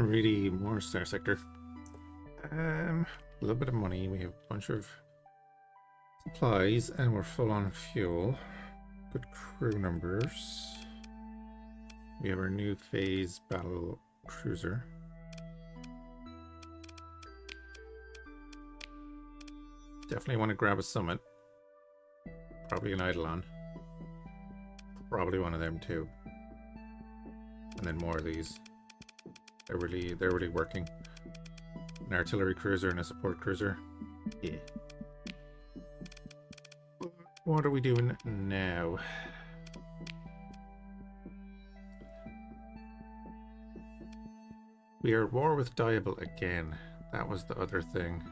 really more Starsector. A little bit of money. We have a bunch of supplies, and we're full on fuel. Good crew numbers. We have our new phase battle cruiser. Definitely want to grab a summit. Probably an Eidolon. Probably one of them too. And then more of these. They're really working. An artillery cruiser and a support cruiser. Yeah. What are we doing now? We are at war with Diable again. That was the other thing.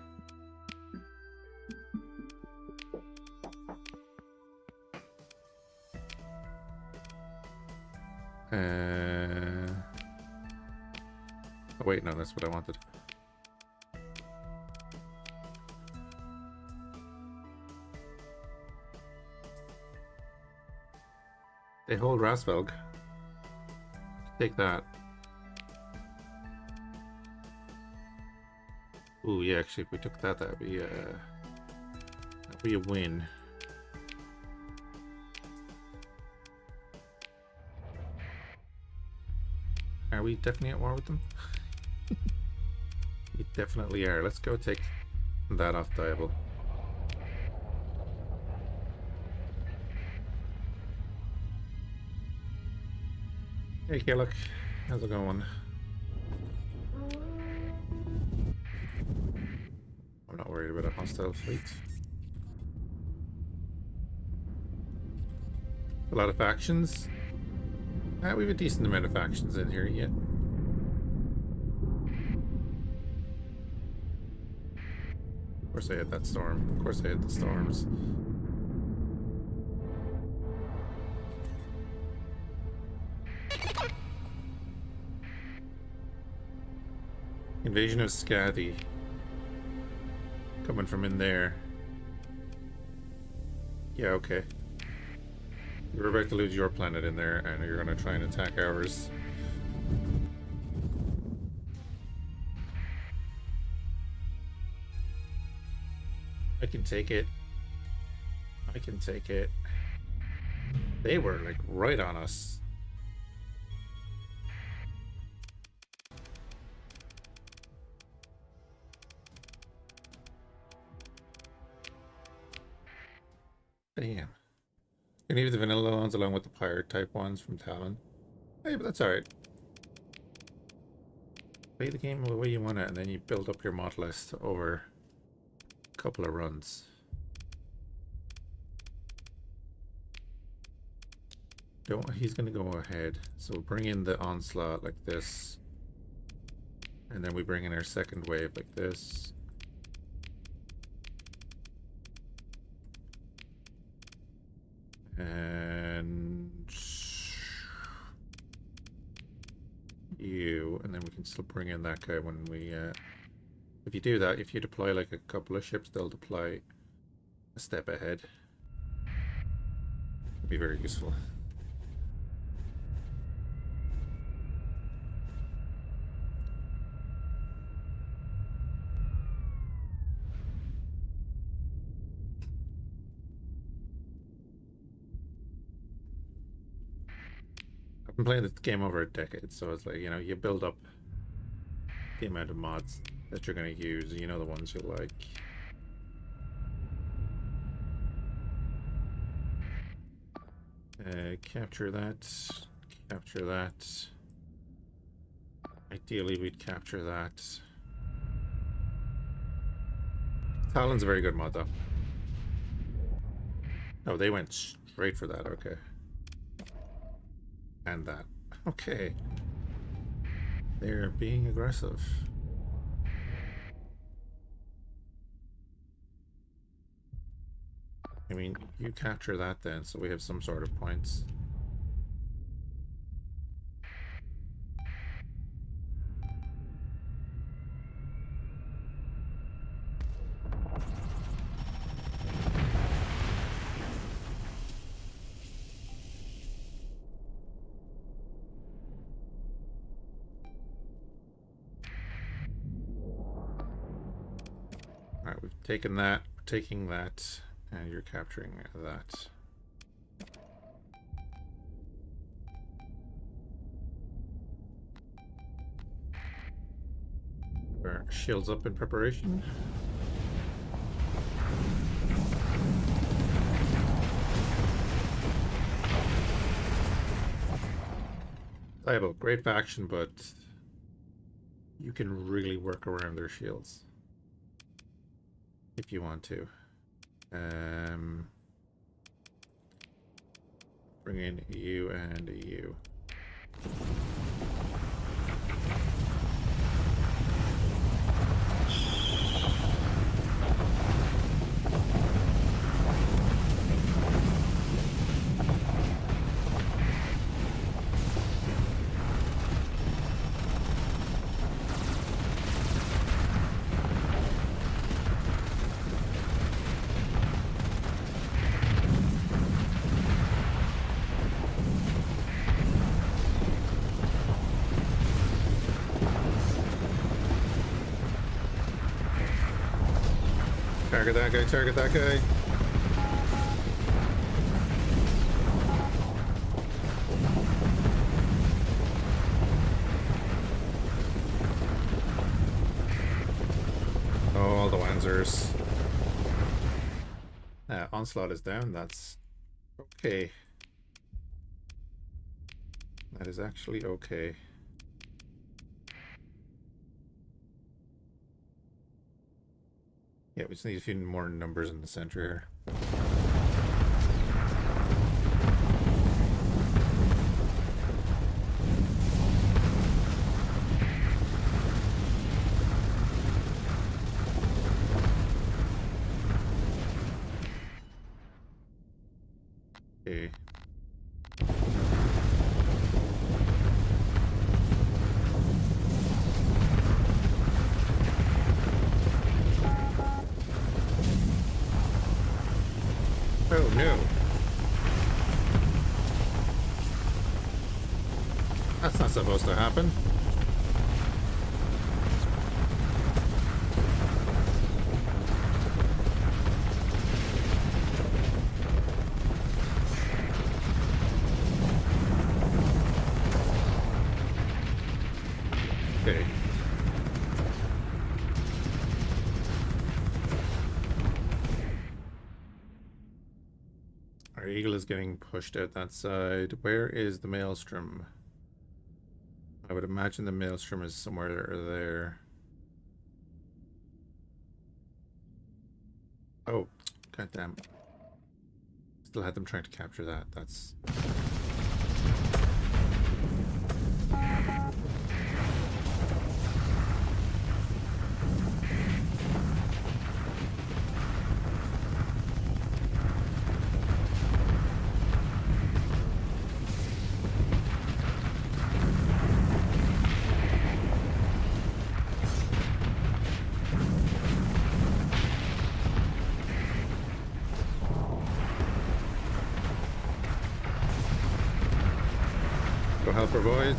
Oh wait, no, that's what I wanted. They hold Rasvelg. Take that. Ooh, yeah, actually, if we took that, that'd be a win. Are we definitely at war with them? We definitely are. Let's go take that off Diable. Hey, Killick. How's it going? I'm not worried about a hostile fleet. A lot of factions. We have a decent amount of factions in here yet. Of course I had that storm. Of course I had the storms. Invasion of Cead. Coming from in there. Yeah, okay. You're about to lose your planet in there, and you're going to try and attack ours. I can take it. I can take it. They were, like, right on us. Damn. You can leave the vanilla ones along with the pirate type ones from Talon. Hey, but that's alright. Play the game the way you want it, and then you build up your mod list over a couple of runs. He's gonna go ahead. So we'll bring in the onslaught like this. And then we bring in our second wave like this. And you, and then we can still bring in that guy when we if you do that, if you deploy like a couple of ships, they'll deploy a step ahead. It'd be very useful. I've been playing this game over a decade, so it's like, you know, you build up the amount of mods that you're going to use, you know, the ones you like. Capture that. Capture that. Ideally, we'd capture that. Talon's a very good mod, though. Oh, they went straight for that, okay. And that. Okay. They're being aggressive. I mean, you capture that then, so we have some sort of points. taking that, taking that, and you're capturing that. Our shields up in preparation. Viable, great faction, but you can really work around their shields if you want to. Bring in you and you. Target that guy, target that guy. Oh, all the Wanzers. Onslaught is down, that's okay. That is actually okay. Yeah, we just need a few more numbers in the center here. Okay. Oh no. That's not supposed to happen. Okay. Our eagle is getting pushed out that side. Where is the maelstrom? I would imagine the maelstrom is somewhere there. Oh, goddamn. Still had them trying to capture that. That's... Go help her, boys.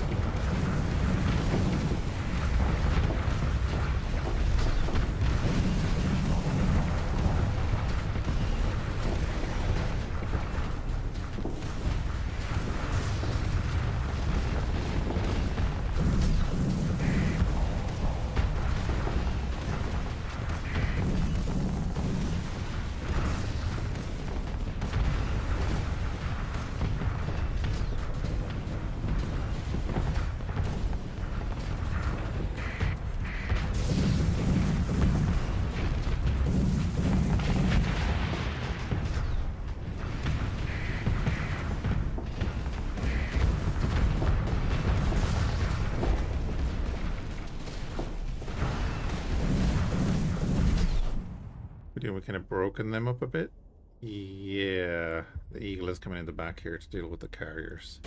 We kind of broken them up a bit. Yeah, the eagle is coming in the back here to deal with the carriers.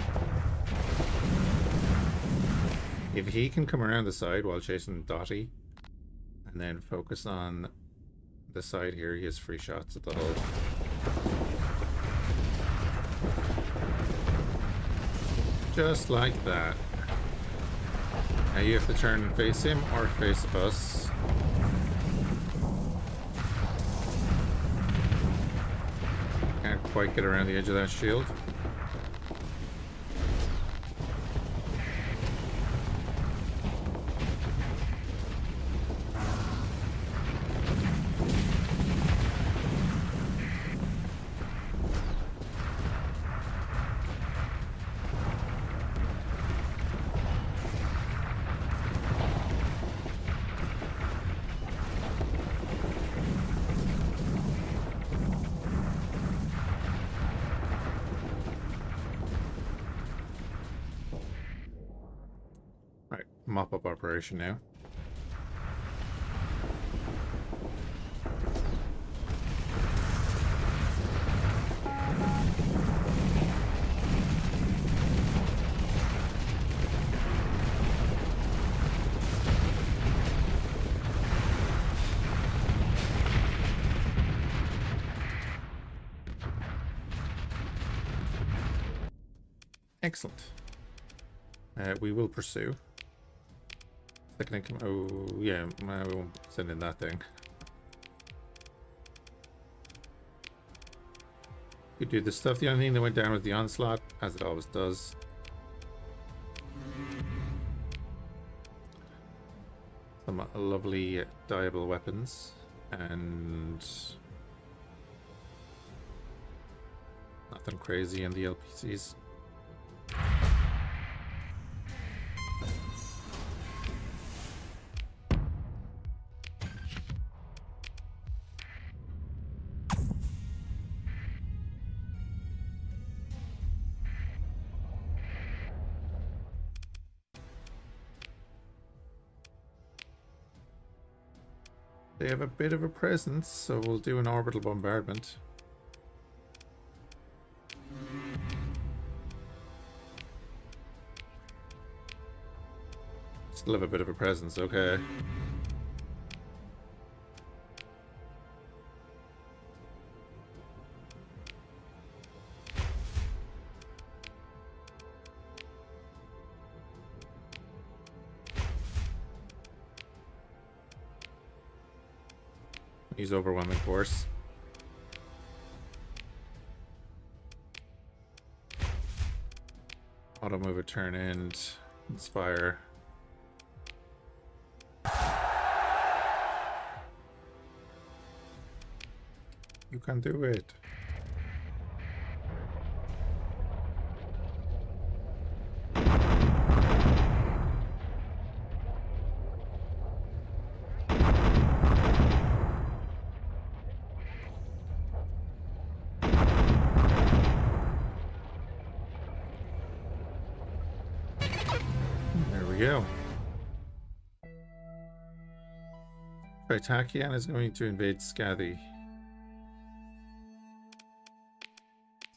If he can come around the side while chasing Dottie and then focus on the side here, he has free shots at the hull. Just like that. Now you have to turn and face him or face us. quite get around the edge of that shield. Mop-up operation now. Excellent. We will pursue. Second income. Oh, yeah, we won't send in that thing. We do the stuff. The only thing that went down was the onslaught, as it always does. Some lovely dyeable weapons and nothing crazy in the LPCs. They have a bit of a presence, so we'll do an orbital bombardment. Still have a bit of a presence, okay. Use overwhelming force. Auto move a turn end. Inspire. You can do it. Go. Tritachian is going to invade Scathy.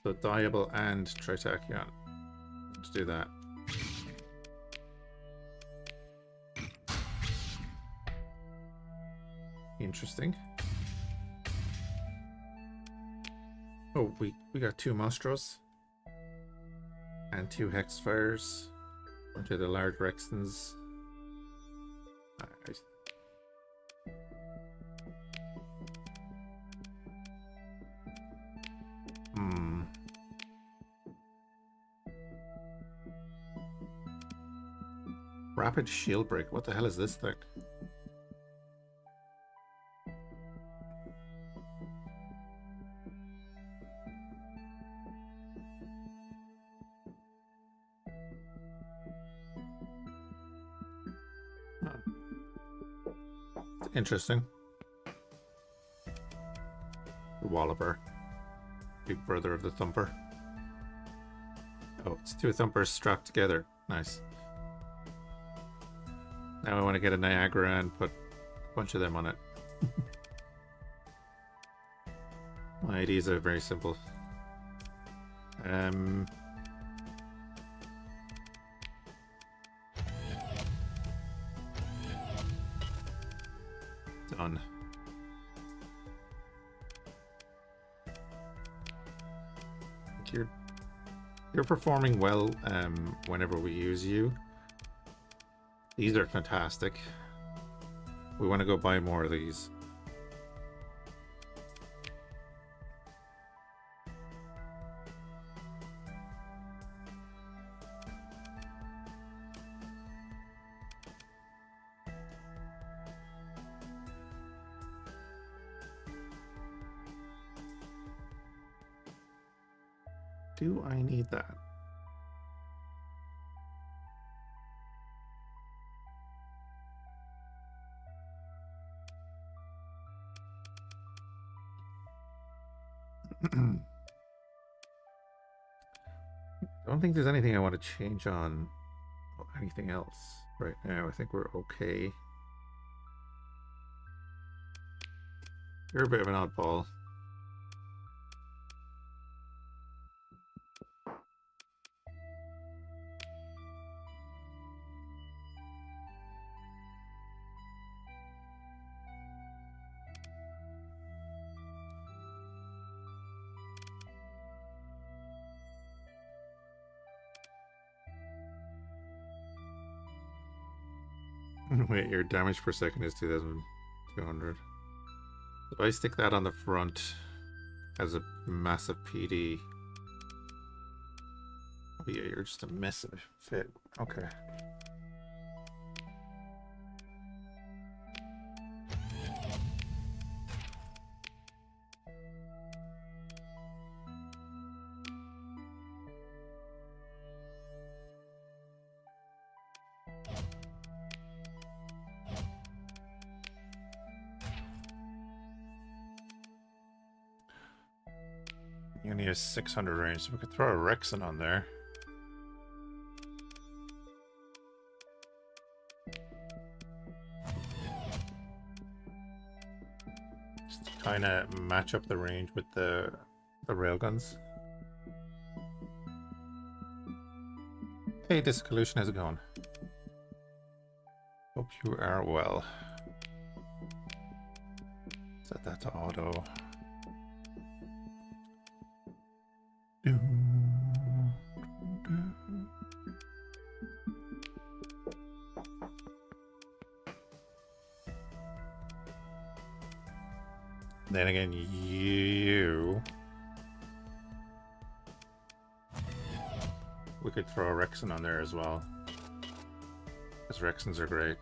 So dyeable and Tritachian. Let's do that. Interesting. Oh, we got 2 Monstros and 2 Hex Fires. Onto the large Rextons. Rapid shield break. What the hell is this thing? Interesting. The Walloper. Big brother of the Thumper. Oh, it's 2 Thumpers strapped together. Nice. Now I want to get a Niagara and put a bunch of them on it. My IDs are very simple. Done. You're performing well whenever we use you. These are fantastic. We want to go buy more of these. Do I need that? I don't think there's anything I want to change on anything else right now. I think we're okay. You're a bit of an oddball. Wait, your damage per second is 2,200. If I stick that on the front as a massive PD. Oh yeah, you're just a mess of a fit. Okay. You only have 600 range, so we could throw a Rexon on there. Just to kind of match up the range with the railguns. Hey, Discolution, how's it going? Hope you are well. Set that to auto. Then again, you... We could throw a Rexon on there as well. Because Rexons are great.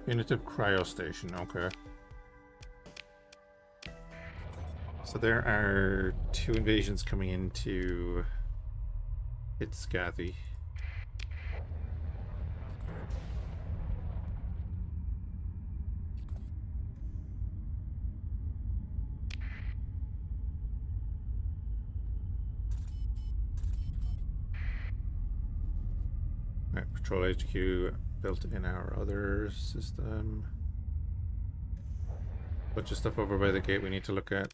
Unitive Cryo Station, okay. So there are 2 invasions coming into Scathy. Right, Patrol HQ built in our other system. Bunch of stuff over by the gate we need to look at.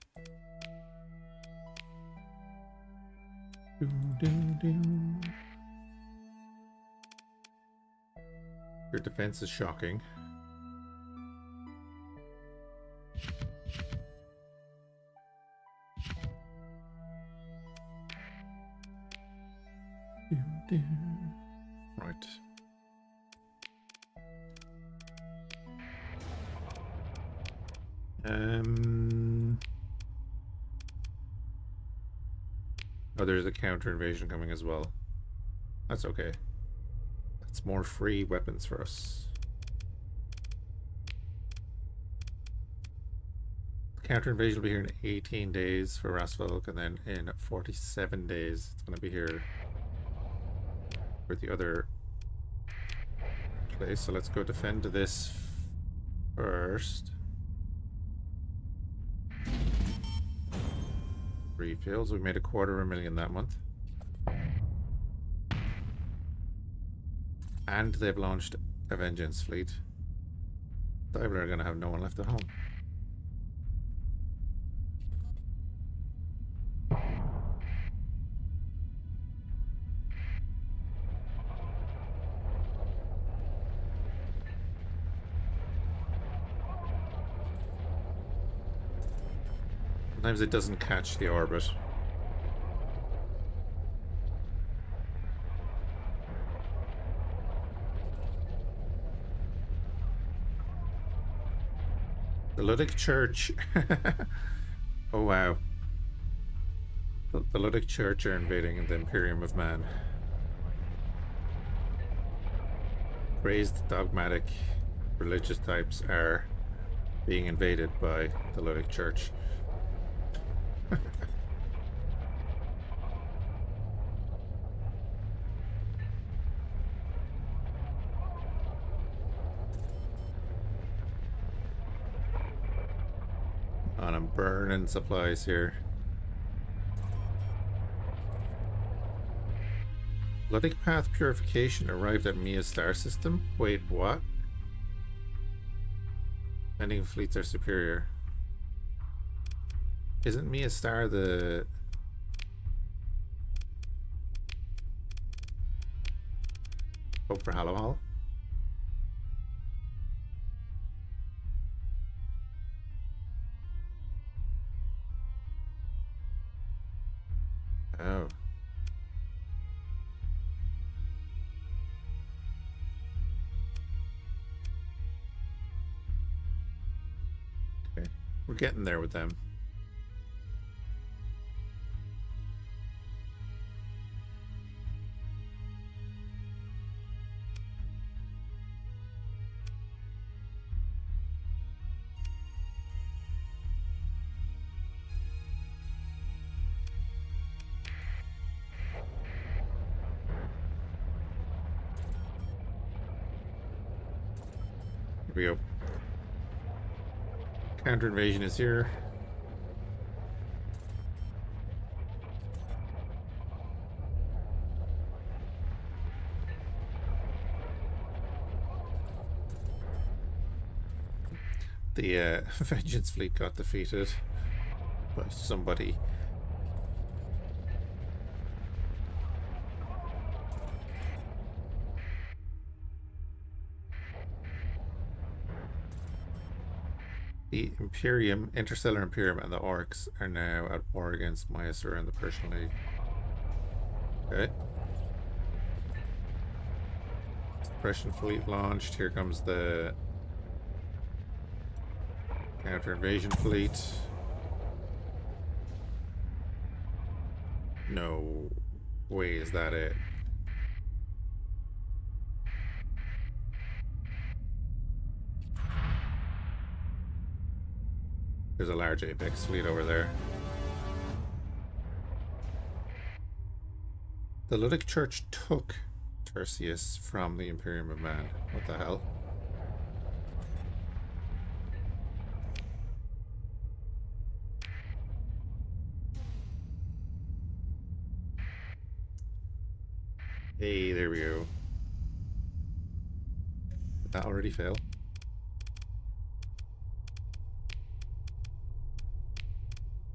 Your defense is shocking. Right. Oh, there's a counter invasion coming as well. That's okay. That's more free weapons for us. The counter invasion will be here in 18 days for Rasvalk, and then in 47 days it's going to be here for the other place. So let's go defend this first. Refills. We made $250,000 that month. And they've launched a Vengeance fleet. Diablo are going to have no one left at home. Sometimes it doesn't catch the orbit. The Ludic Church. Oh wow. The Ludic Church are invading the Imperium of Man. Crazed, dogmatic, religious types are being invaded by the Ludic Church. And I'm burning supplies here. Ludic Path Purification arrived at Mia's star system? Wait, what? Ending fleets are superior. Isn't Mia's star the... Hope for Hallowhall? Oh. Okay. We're getting there with them. Here we go. Counter invasion is here. The Vengeance fleet got defeated by somebody. The Imperium, Interstellar Imperium, and the Orcs are now at war against Myasur and the Persian League. Okay. Suppression fleet launched. Here comes the counter invasion fleet. No way is that it. There's a large Apex fleet over there. The Ludic Church took Tertius from the Imperium of Man. What the hell? Hey, there we go. Did that already fail?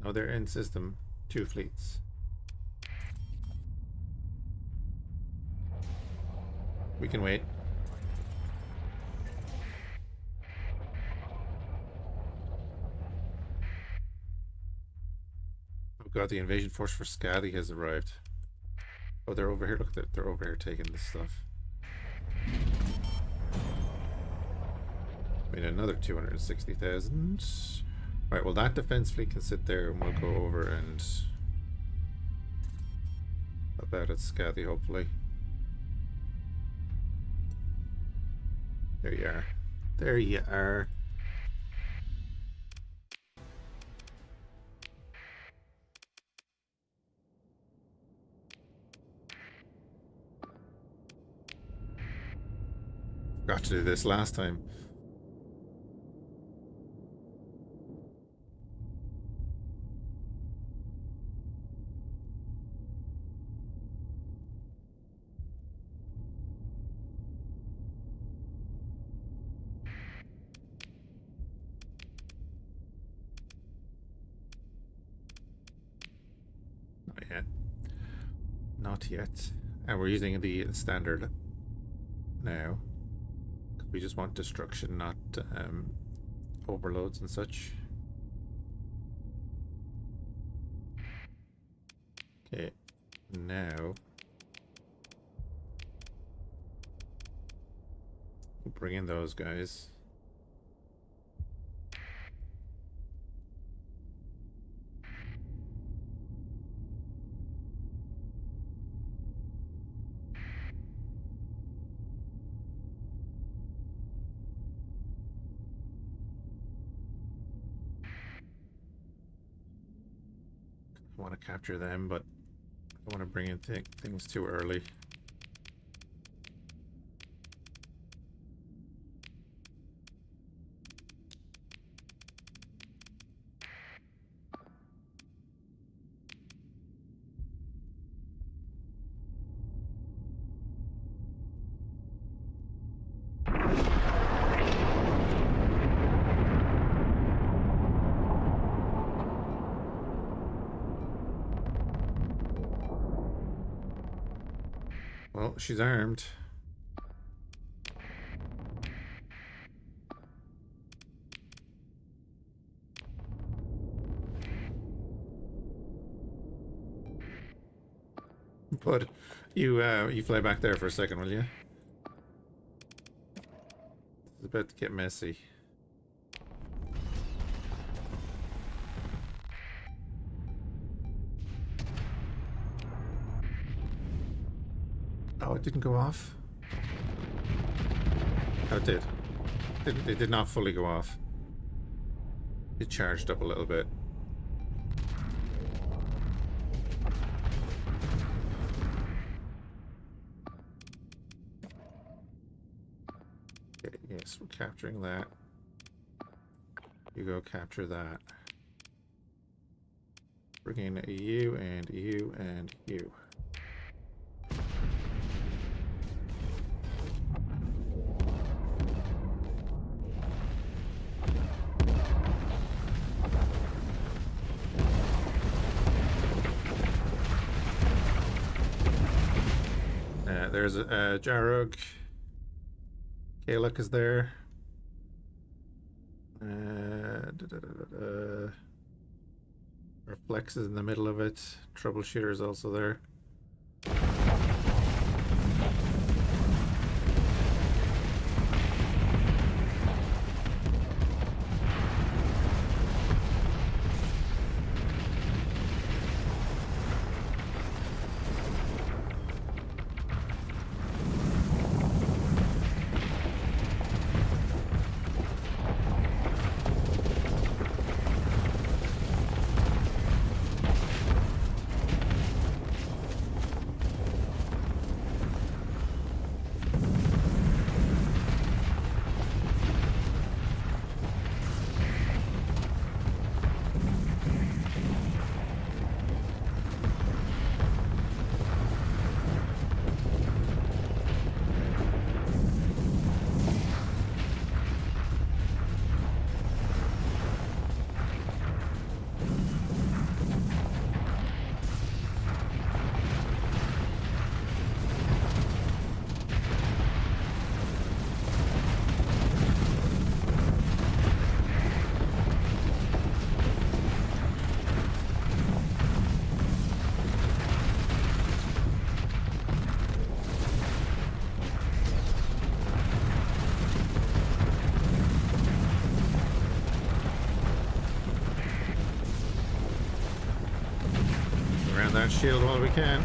No, they're in system. 2 fleets. We can wait. Oh god, the invasion force for Scadi has arrived. Oh, they're over here. Look, they're over here taking this stuff. I mean, another 260,000. Right, well, that defense fleet can sit there and we'll go over and about at Scathy, hopefully. There you are. There you are. Got to do this last time. Not yet. Not yet. And we're using the standard now. We just want destruction, not overloads and such. Okay, now we'll bring in those guys. want to capture them, but I don't want to bring in things too early. Well, she's armed. But you fly back there for a second, will you? It's about to get messy. Oh, it didn't go off? Oh, it did. It did not fully go off. It charged up a little bit. Okay, yes, we're capturing that. You go capture that. Bring in a you and you and you. There's a Jarug. Kaluk is there. Flex is in the middle of it. Troubleshooter is also there. That shield while we can.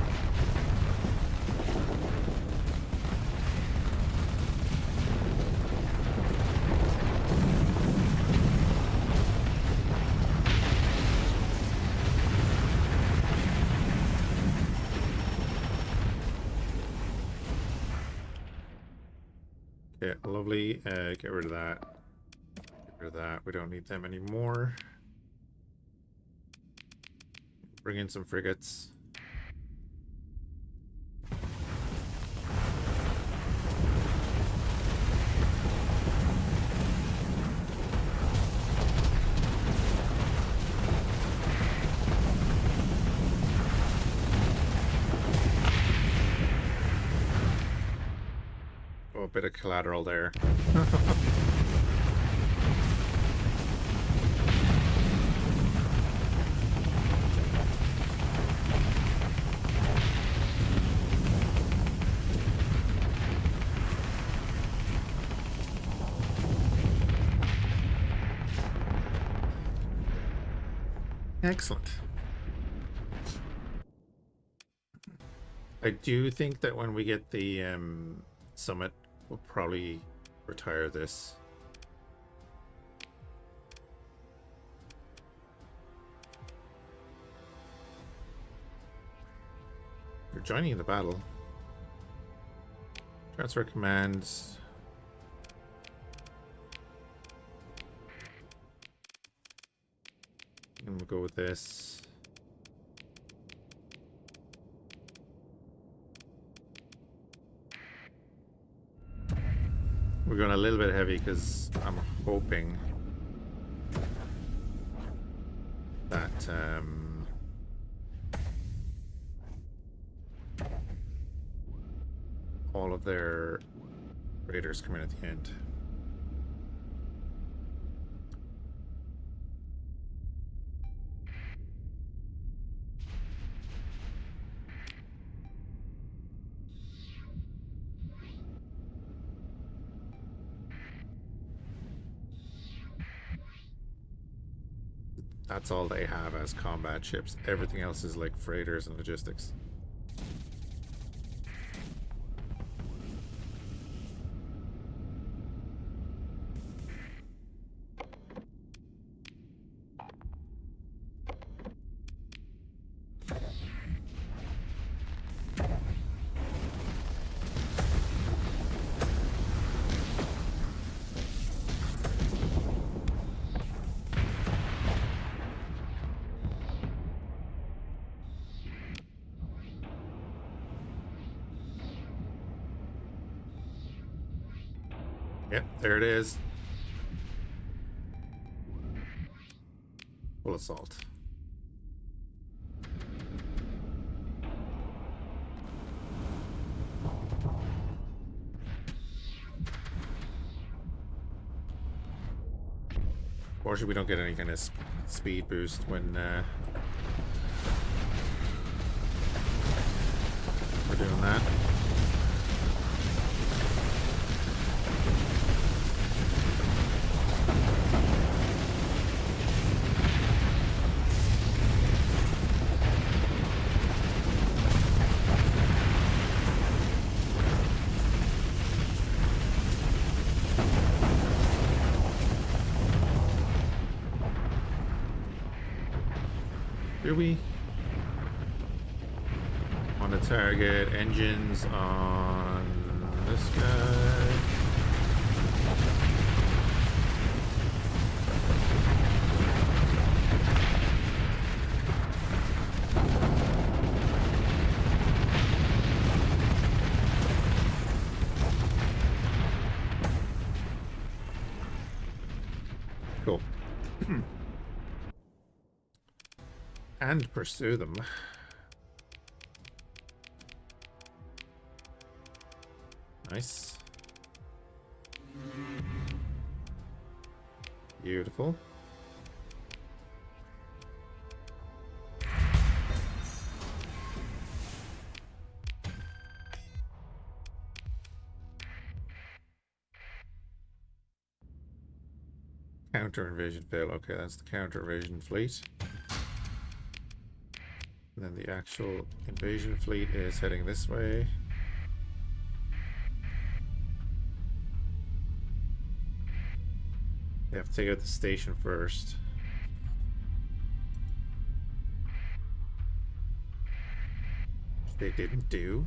Okay, lovely. Get rid of that. Get rid of that. We don't need them anymore. Bring in some frigates. Oh, a bit of collateral there. Excellent. I do think that when we get the summit, we'll probably retire this. You're joining in the battle. Transfer commands. And we'll go with this. We're going a little bit heavy because I'm hoping that all of their raiders come in at the end. That's all they have as combat ships. Everything else is like freighters and logistics. Yep, there it is. Full assault. Fortunately, we don't get any kind of speed boost when we're doing that. Here we on the target, engines on this guy. Cool. And pursue them. Nice. Beautiful. Counter invasion fail. Okay, that's the counter invasion fleet. And then the actual invasion fleet is heading this way. They have to take out the station first. Which they didn't do.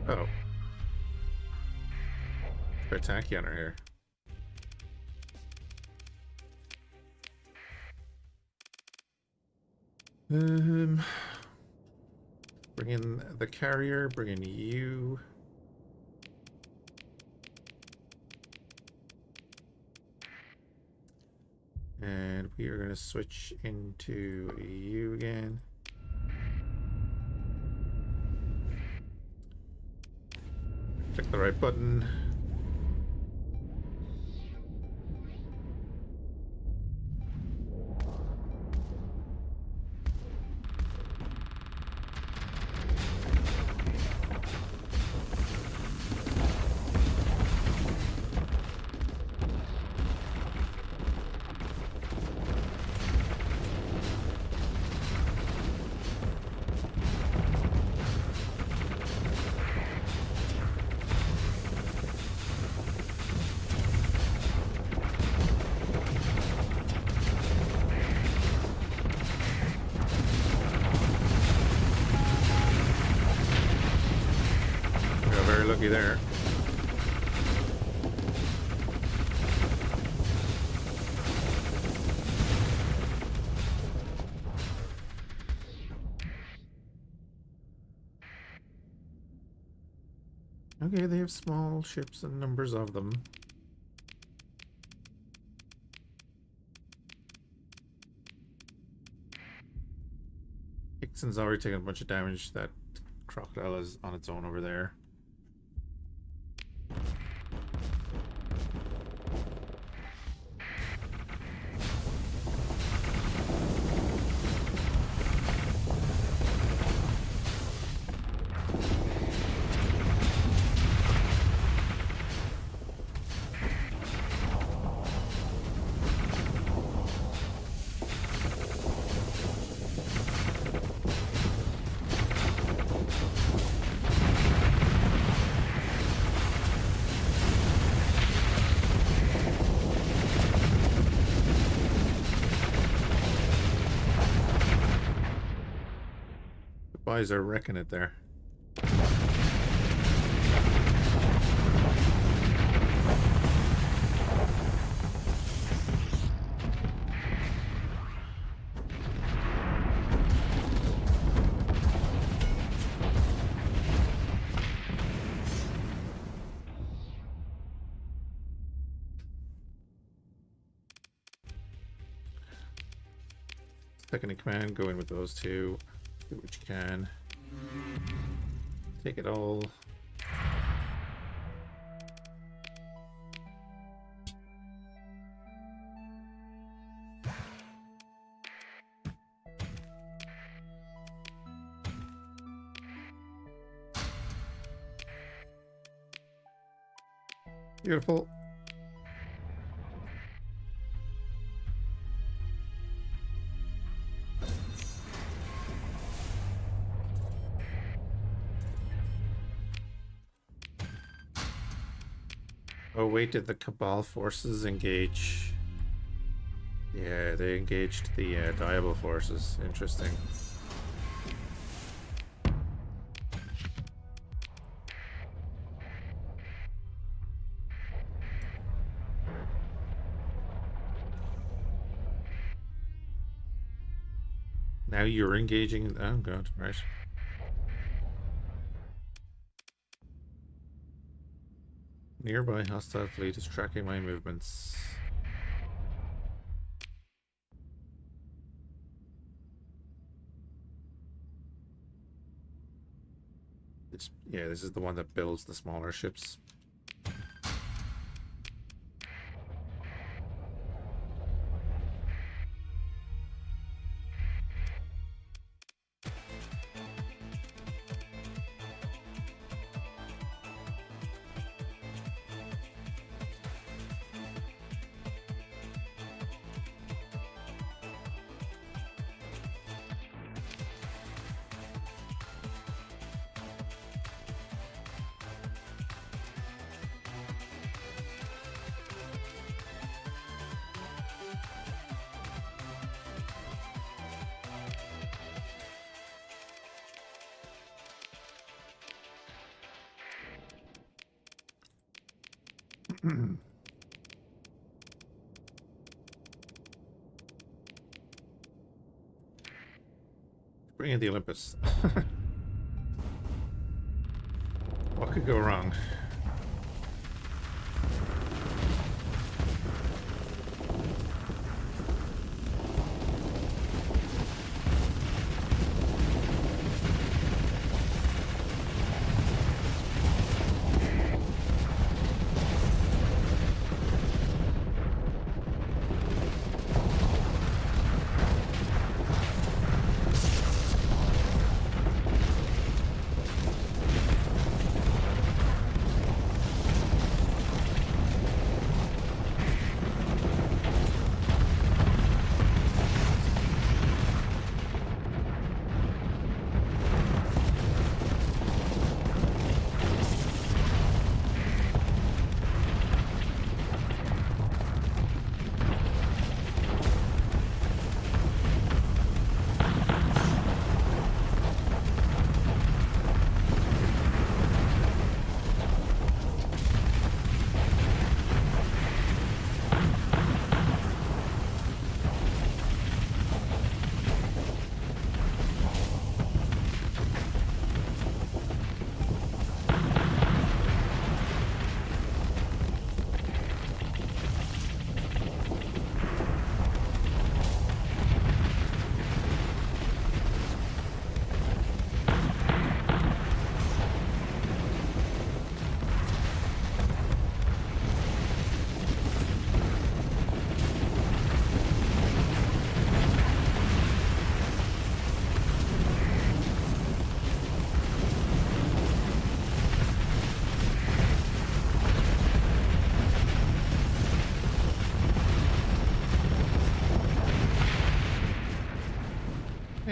Oh. They're tacky on her here. Bring in the carrier, bring in you. And we are going to switch into you again. Click the right button. very lucky there. Okay, they have small ships and numbers of them. Hickson's already taken a bunch of damage. That crocodile is on its own over there. Boys are wrecking it there. Second in command, go in with those two. Do what you can. Take it all. Beautiful. Oh wait, did the Cabal forces engage? Yeah, they engaged the Diable forces. Interesting. Now you're engaging. Oh god, right. Nearby hostile fleet is tracking my movements. Yeah, this is the one that builds the smaller ships. Bring in the Olympus. What could go wrong?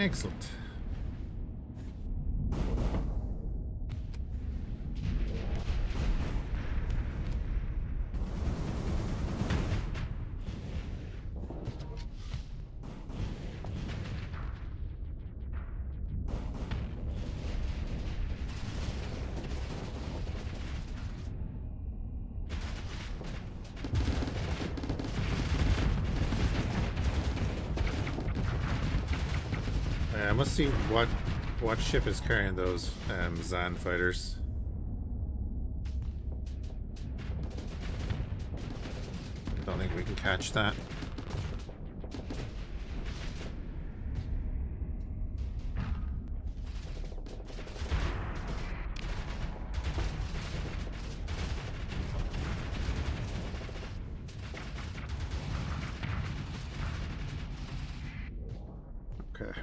Excellent. I must see what ship is carrying those Zan fighters. Don't think we can catch that. Okay.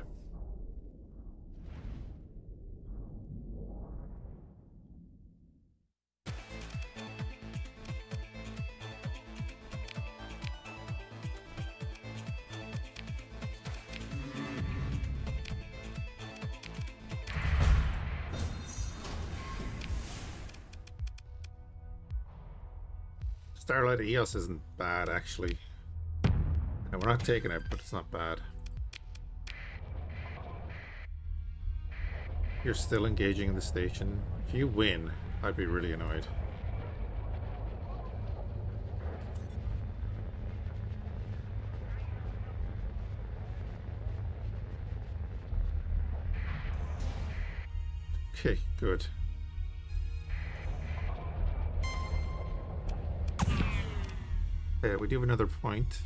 Starlight EOS isn't bad, actually. And we're not taking it, but it's not bad. You're still engaging in the station. If you win, I'd be really annoyed. Okay, good. We do have another point.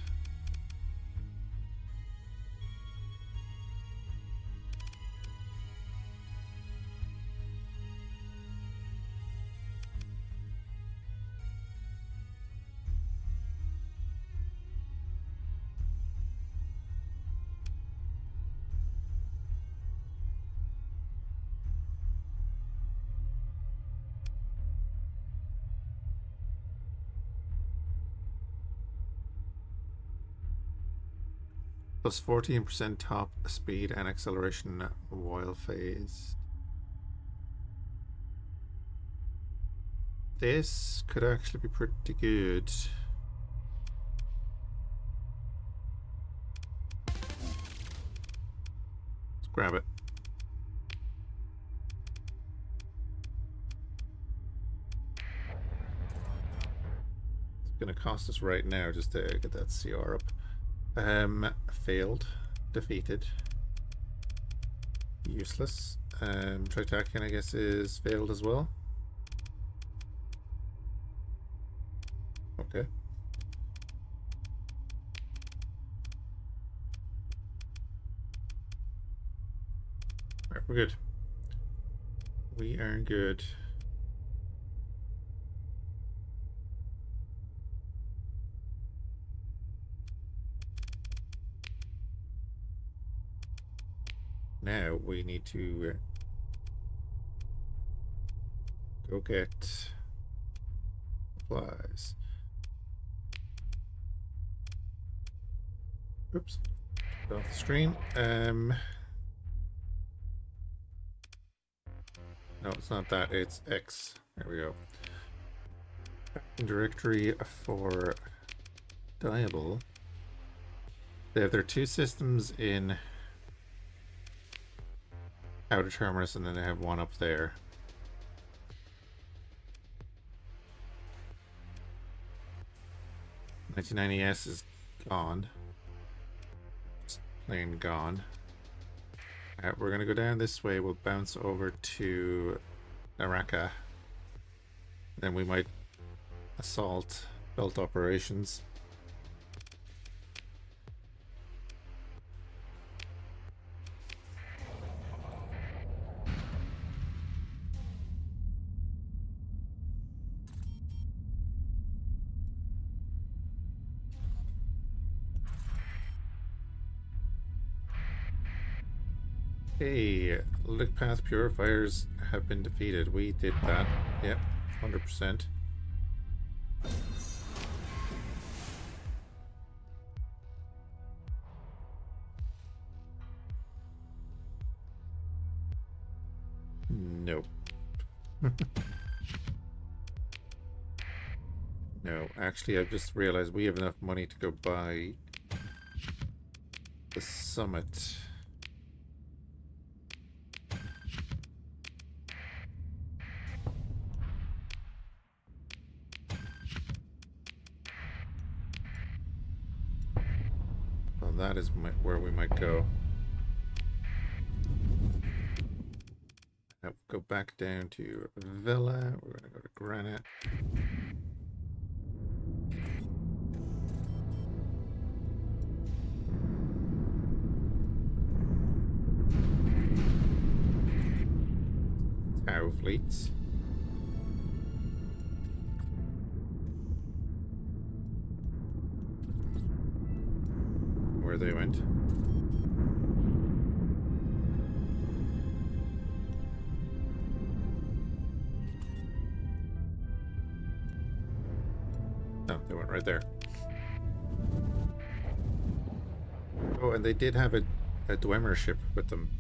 Plus 14% top speed and acceleration while phased. This could actually be pretty good. Let's grab it. It's gonna cost us right now just to get that CR up. Failed. Defeated. Useless. Try attacking, I guess, is failed as well. Okay. Alright, we're good. We are good. Now we need to go get supplies. Oops. Off the screen. No, it's not that. It's X. There we go. Directory for Diable. They have their two systems in Outer Terminus, and then they have one up there. 1990S is gone. Just plain gone. We're gonna go down this way. We'll bounce over to Naraka. Then we might assault belt operations. Hey, Lick Path Purifiers have been defeated. We did that. Yep, 100%. Nope. No, actually, I've just realized we have enough money to go buy the summit. Well, that is where we might go. Now go back down to Villa. We're going to go to Granite. Tau fleets. Where they went. No, they went right there. Oh, and they did have a Dwemer ship with them.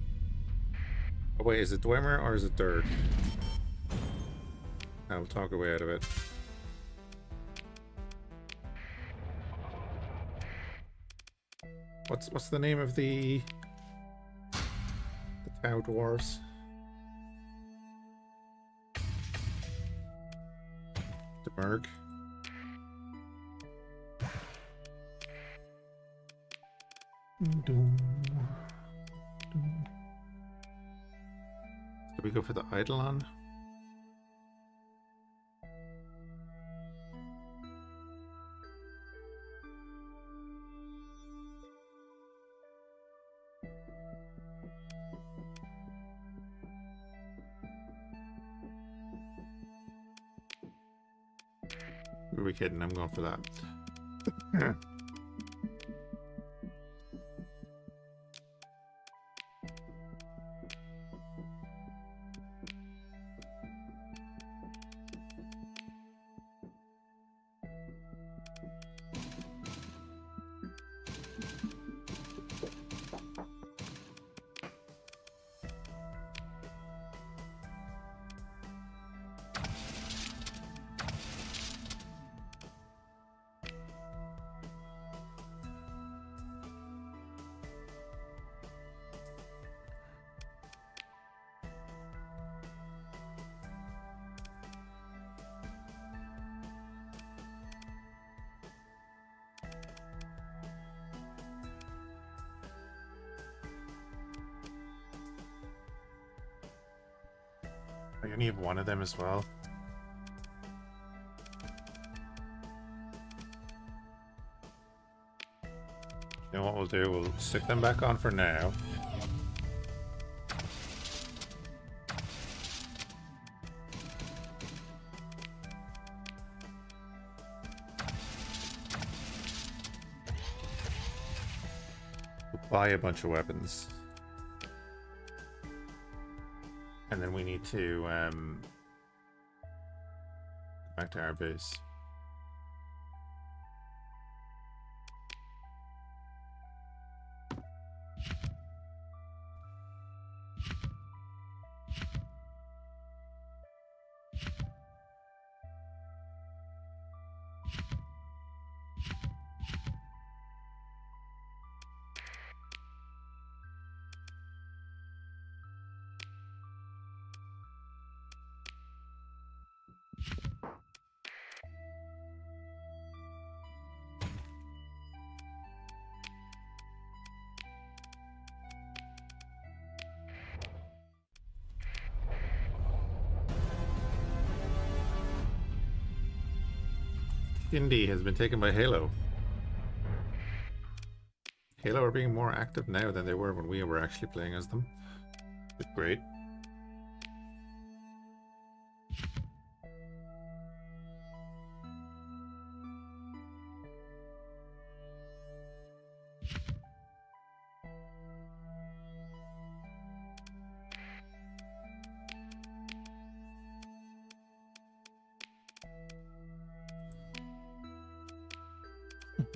Oh wait, is it Dwemer or is it Dirge? I'll talk our way out of it. What's the name of the Tau Dwarves? Demerg. Did we go for the Eidolon? Who are we kidding? I'm going for that. I only have one of them as well. You know what we'll do? We'll stick them back on for now. We'll buy a bunch of weapons. And then we need to go back to our base. Indy has been taken by Halo. Halo are being more active now than they were when we were actually playing as them. It's great.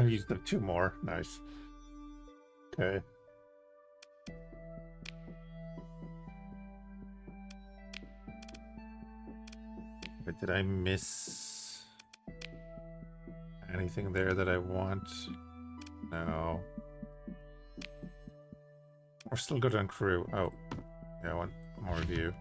I used them 2 more. Nice. Okay. But did I miss anything there that I want? No. We're still good on crew. Oh, yeah, I want more view.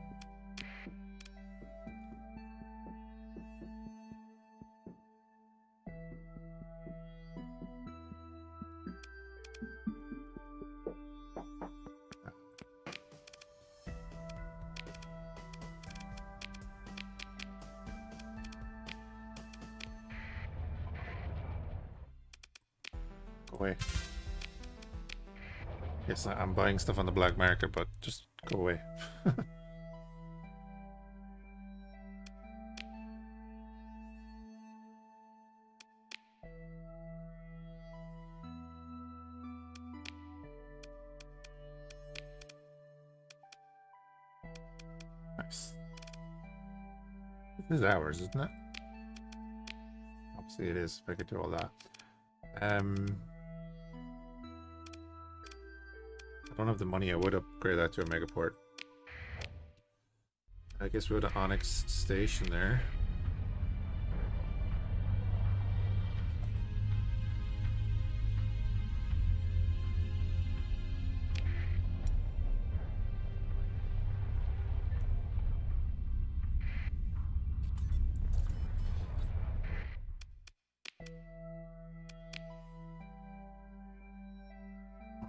Go away. Yes, I'm buying stuff on the black market, but just go away. Nice. This is ours, isn't it? Obviously it is, if I could do all that. I don't have the money. I would upgrade that to a megaport. I guess we'll go to Onyx Station there.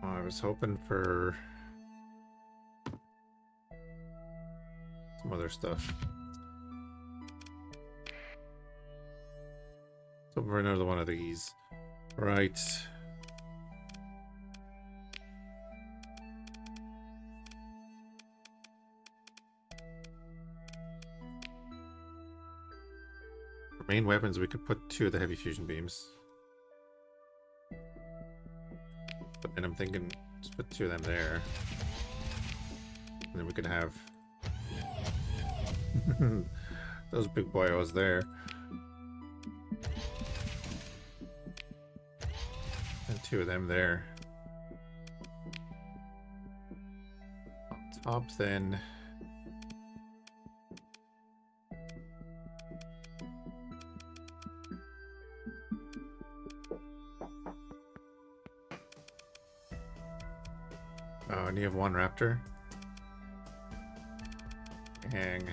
I was hoping for some other stuff. So for another one of these. Right. For main weapons, we could put 2 of the heavy fusion beams. But then I'm thinking, just put 2 of them there. And then we could have those big boyos there. And 2 of them there. On top then. Oh, and you have 1 raptor. Hang.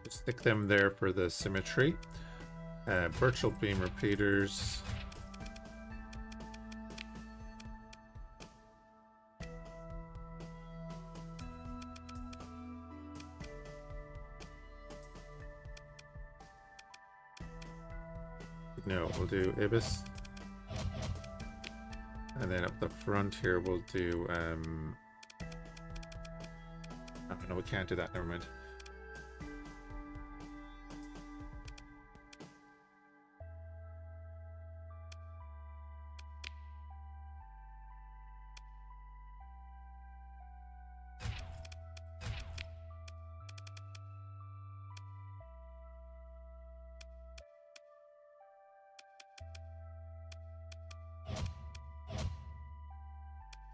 Stick them there for the symmetry. Virtual beam repeaters. No, we'll do Ibis. And then up the front here we'll do I don't know, we can't do that, never mind.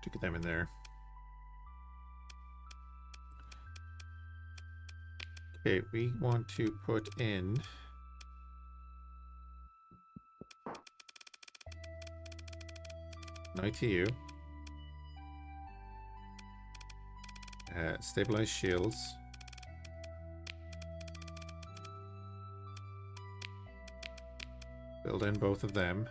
To get them in there. Okay, we want to put in an ITU, stabilized shields, build in both of them.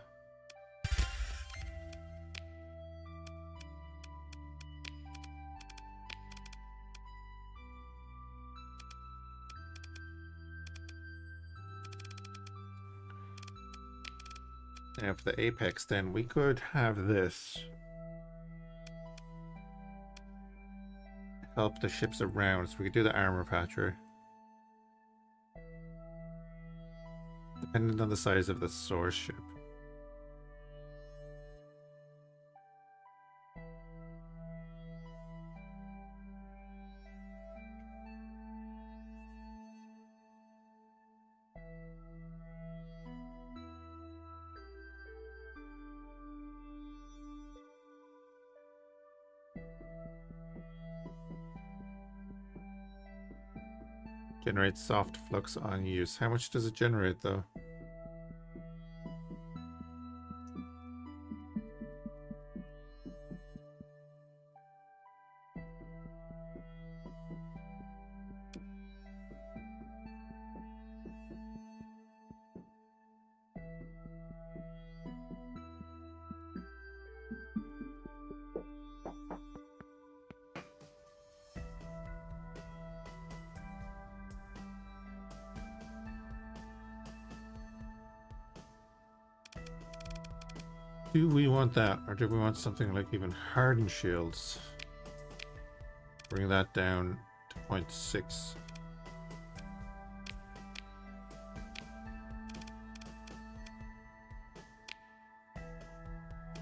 Now for the apex then, we could have this help the ships around, so we could do the armor patcher. Depending on the size of the source ship. Generate soft flux on use. How much does it generate though? Do we want that, or do we want something like even hardened shields? Bring that down to 0.6.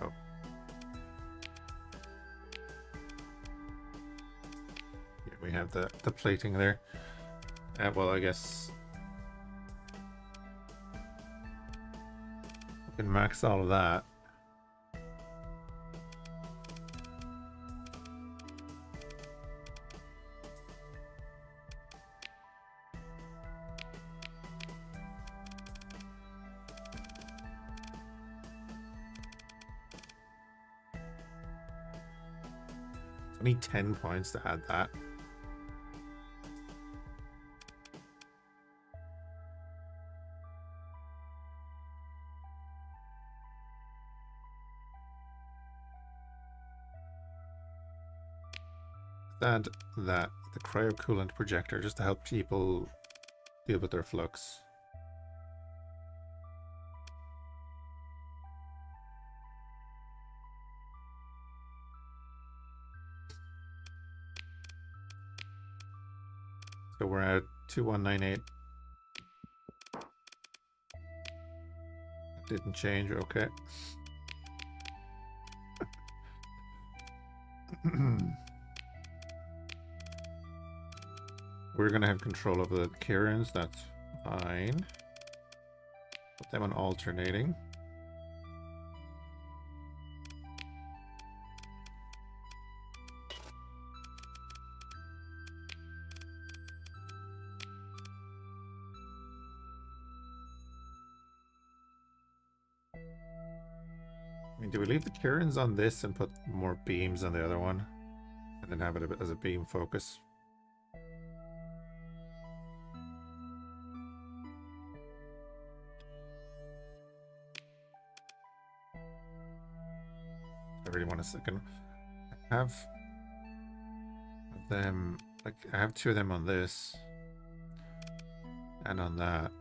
Oh. Yeah, we have the plating there. Well, I guess we can max all of that. I need 10 points to add that. Add that, the cryocoolant projector, just to help people deal with their flux. So we're at 2198. Didn't change, okay. We're gonna have control of the Kirans, that's fine. Put them on alternating. I mean, do we leave the Kirans on this and put more beams on the other one? And then have it as a beam focus? I really want a second. I have them, like, I have two of them on this and on that.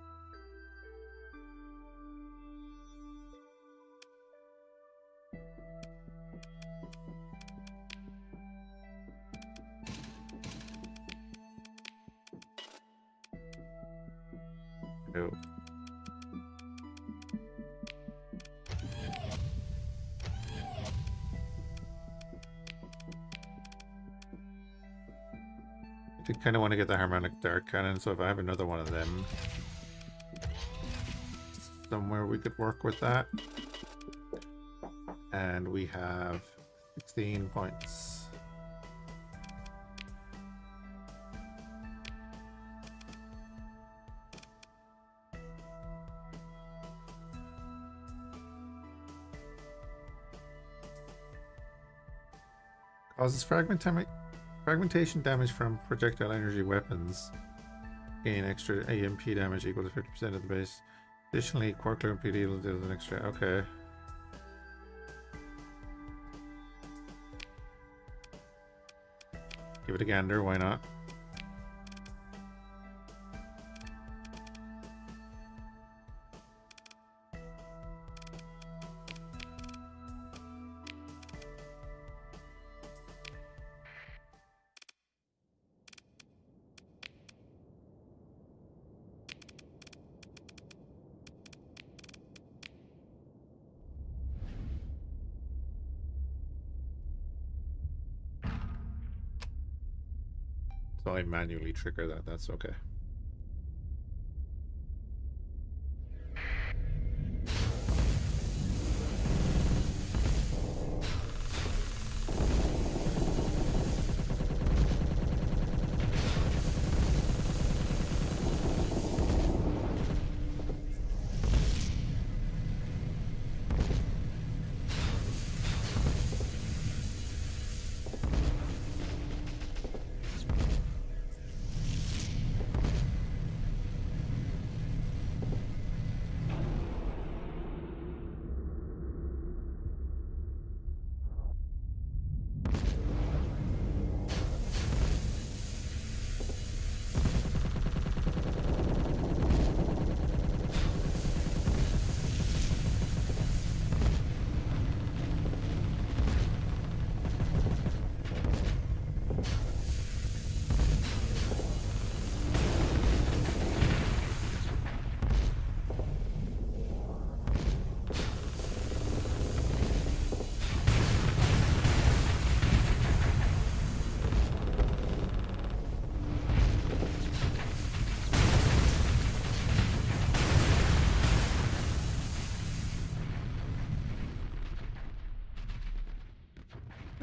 Oh. I kind of want to get the harmonic dart cannon, so if I have another one of them somewhere, we could work with that. And we have 16 points. Causes fragmentation damage from projectile energy weapons. Gain extra AMP damage equal to 50% of the base. Additionally, Quarkler and PD will deal with an extra. Okay. Give it a gander, why not? So I manually trigger that, that's okay.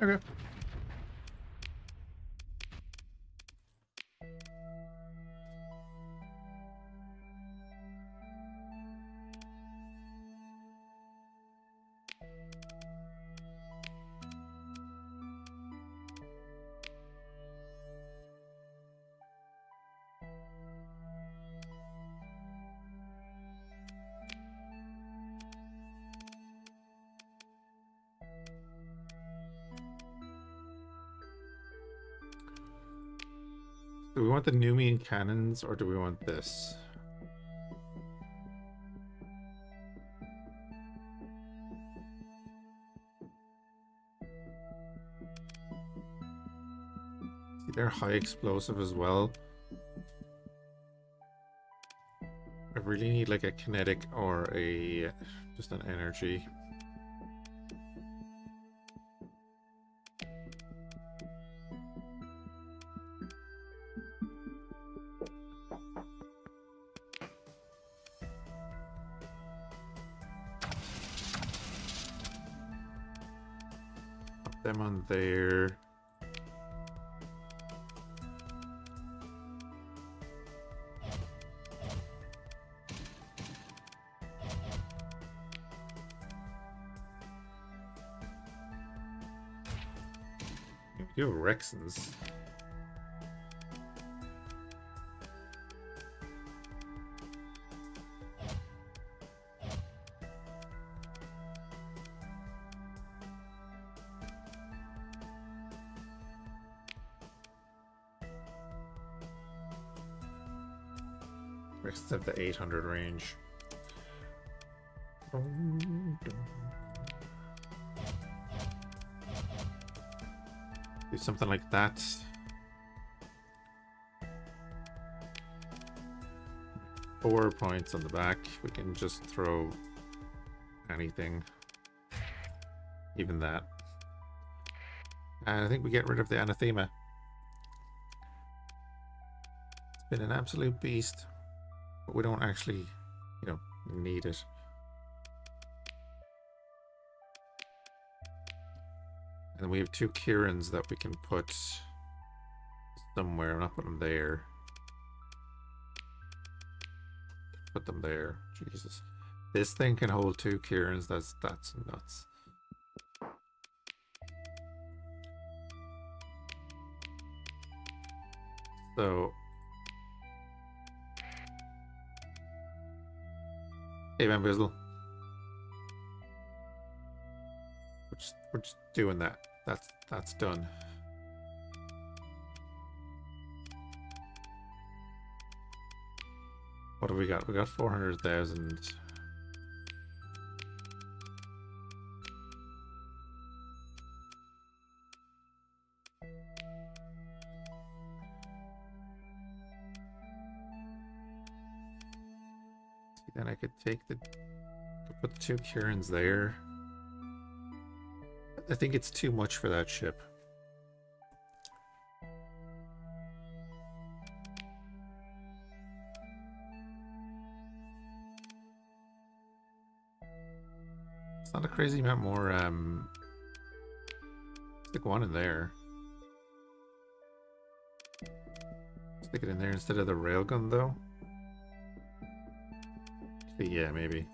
Okay. Do we want the Numian cannons or do we want this? See, they're high explosive as well. I really need like a kinetic or a just an energy. Put them on there. We do have Rexons. Rexons have the 800 range. Do something like that. Four points on the back. We can just throw anything. Even that. And I think we get rid of the anathema. It's been an absolute beast. But we don't actually, you know, need it. And we have two Kirans that we can put somewhere. I'm not putting them there. Put them there. Jesus. This thing can hold two Kirans. That's nuts. So hey, Van Bizzle. We're just doing that. That's done. What have we got? We got 400,000. Then I could take put the two Kirans there. I think it's too much for that ship. It's not a crazy amount more. Stick one in there. Stick it in there instead of the railgun, though. Yeah, maybe.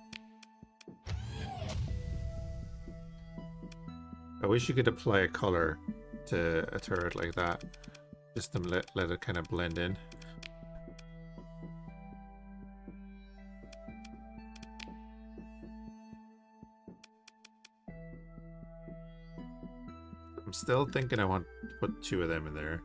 I wish you could apply a color to a turret like that, just to let it kind of blend in. I'm still thinking I want to put two of them in there.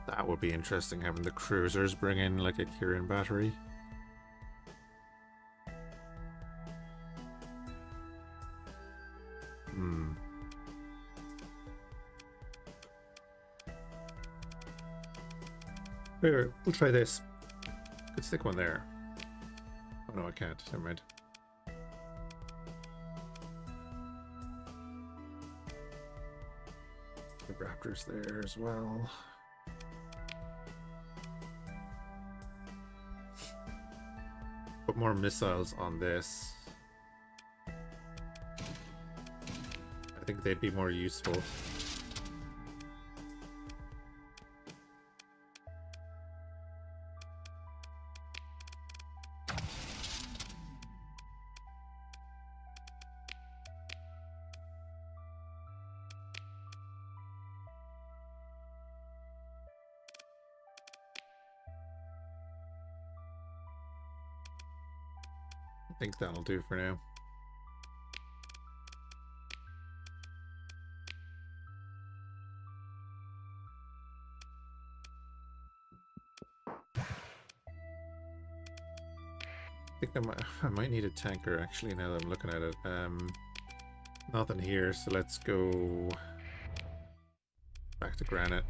That would be interesting, having the cruisers bring in like a Kirin battery. Here, we'll try this. Could stick one there. Oh no, I can't. Never mind. Raptors there as well. Put more missiles on this. I think they'd be more useful. I think that'll do for now. I think I might need a tanker actually now that I'm looking at it. Nothing here, so let's go back to granite.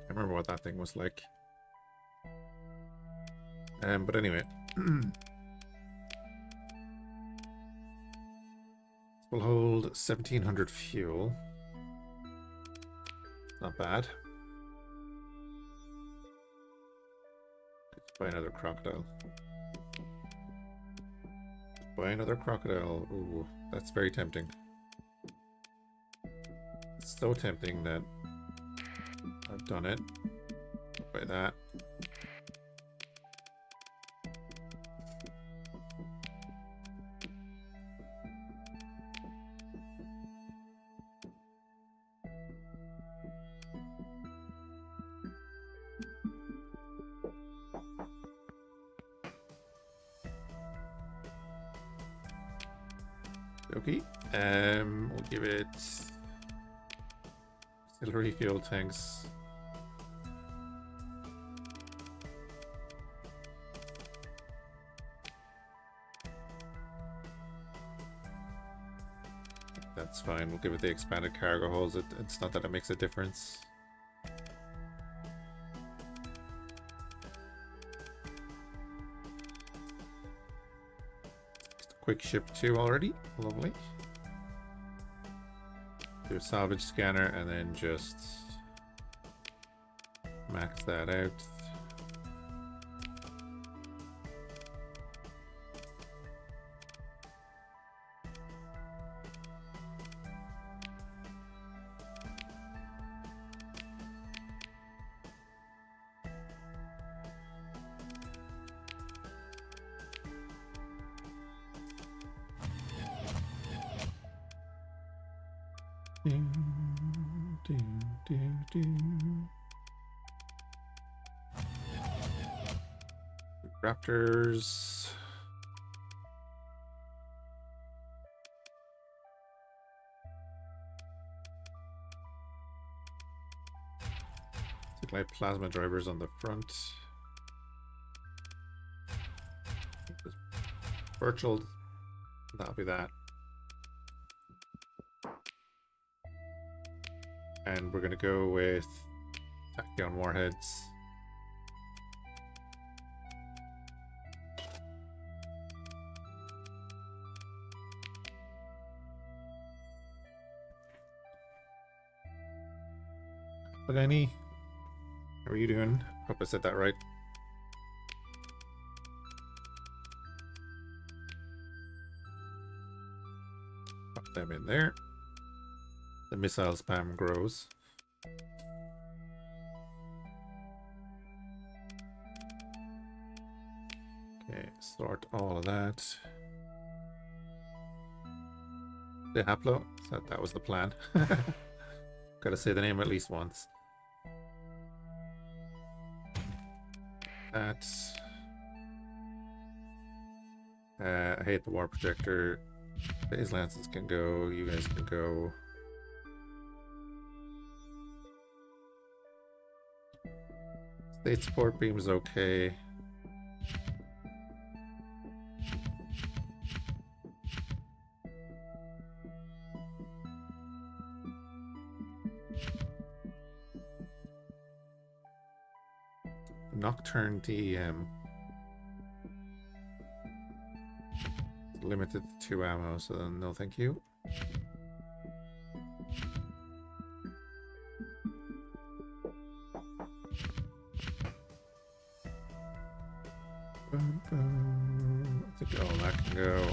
I remember what that thing was like. But anyway. We'll hold 1700 fuel. Not bad. Let's buy another crocodile. Buy another crocodile. Ooh, that's very tempting. It's so tempting that I've done it. Buy that. Okay. We'll give it auxiliary fuel tanks. That's fine. We'll give it the expanded cargo holds. It's not that it makes a difference. Quick ship 2 already. Lovely. Do a salvage scanner and then just max that out. Raptors. Take like plasma drivers on the front. Virtual. That'll be that. And we're gonna go with tachyon warheads. Lenny, how are you doing? Hope I said that right. Pop them in there. The missile spam grows. Okay, sort all of that. The Haplo, so that was the plan. Gotta say the name at least once. That. I hate the war projector. Phase lances can go. You guys can go. State support beam is okay. Nocturne DEM. Limited to 2 ammo, so then no thank you. I think all that can go.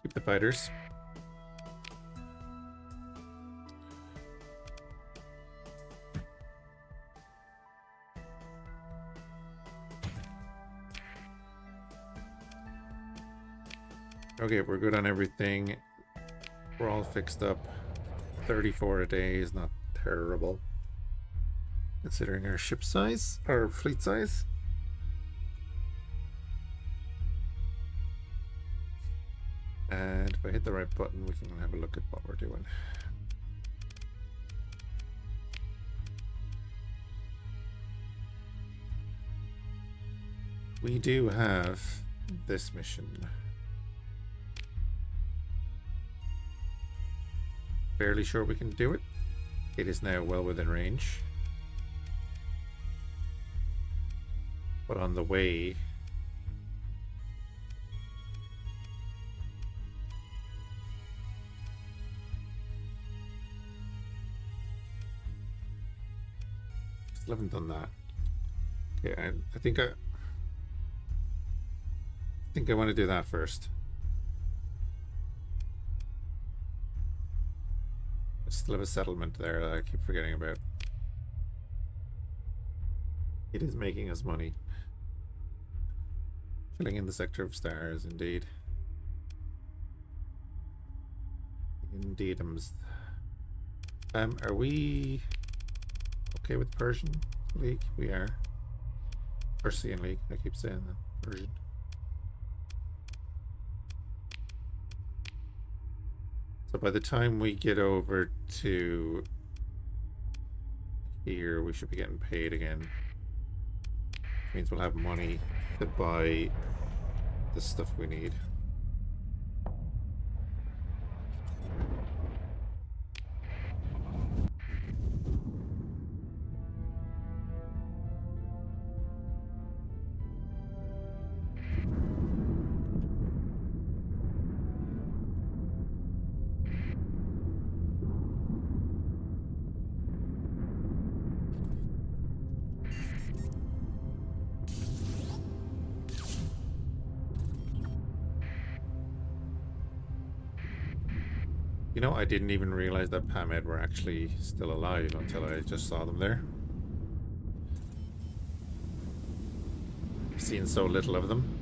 Keep the fighters. Okay, we're good on everything. We're all fixed up. 34 a day is not terrible, considering our ship size, our fleet size. And if I hit the right button, we can have a look at what we're doing. We do have this mission. Fairly sure we can do it. It is now well within range. But on the way, still haven't done that. Okay, I think I want to do that first. I still have a settlement there that I keep forgetting about. It is making us money. Filling in the sector of stars, indeed. Indeedums. Are we okay with Persian League? We are. Persian League, I keep saying that. Persian. So by the time we get over to here, we should be getting paid again. Means we'll have money to buy the stuff we need. You know, I didn't even realize that Pamed were actually still alive until I just saw them there. I've seen so little of them.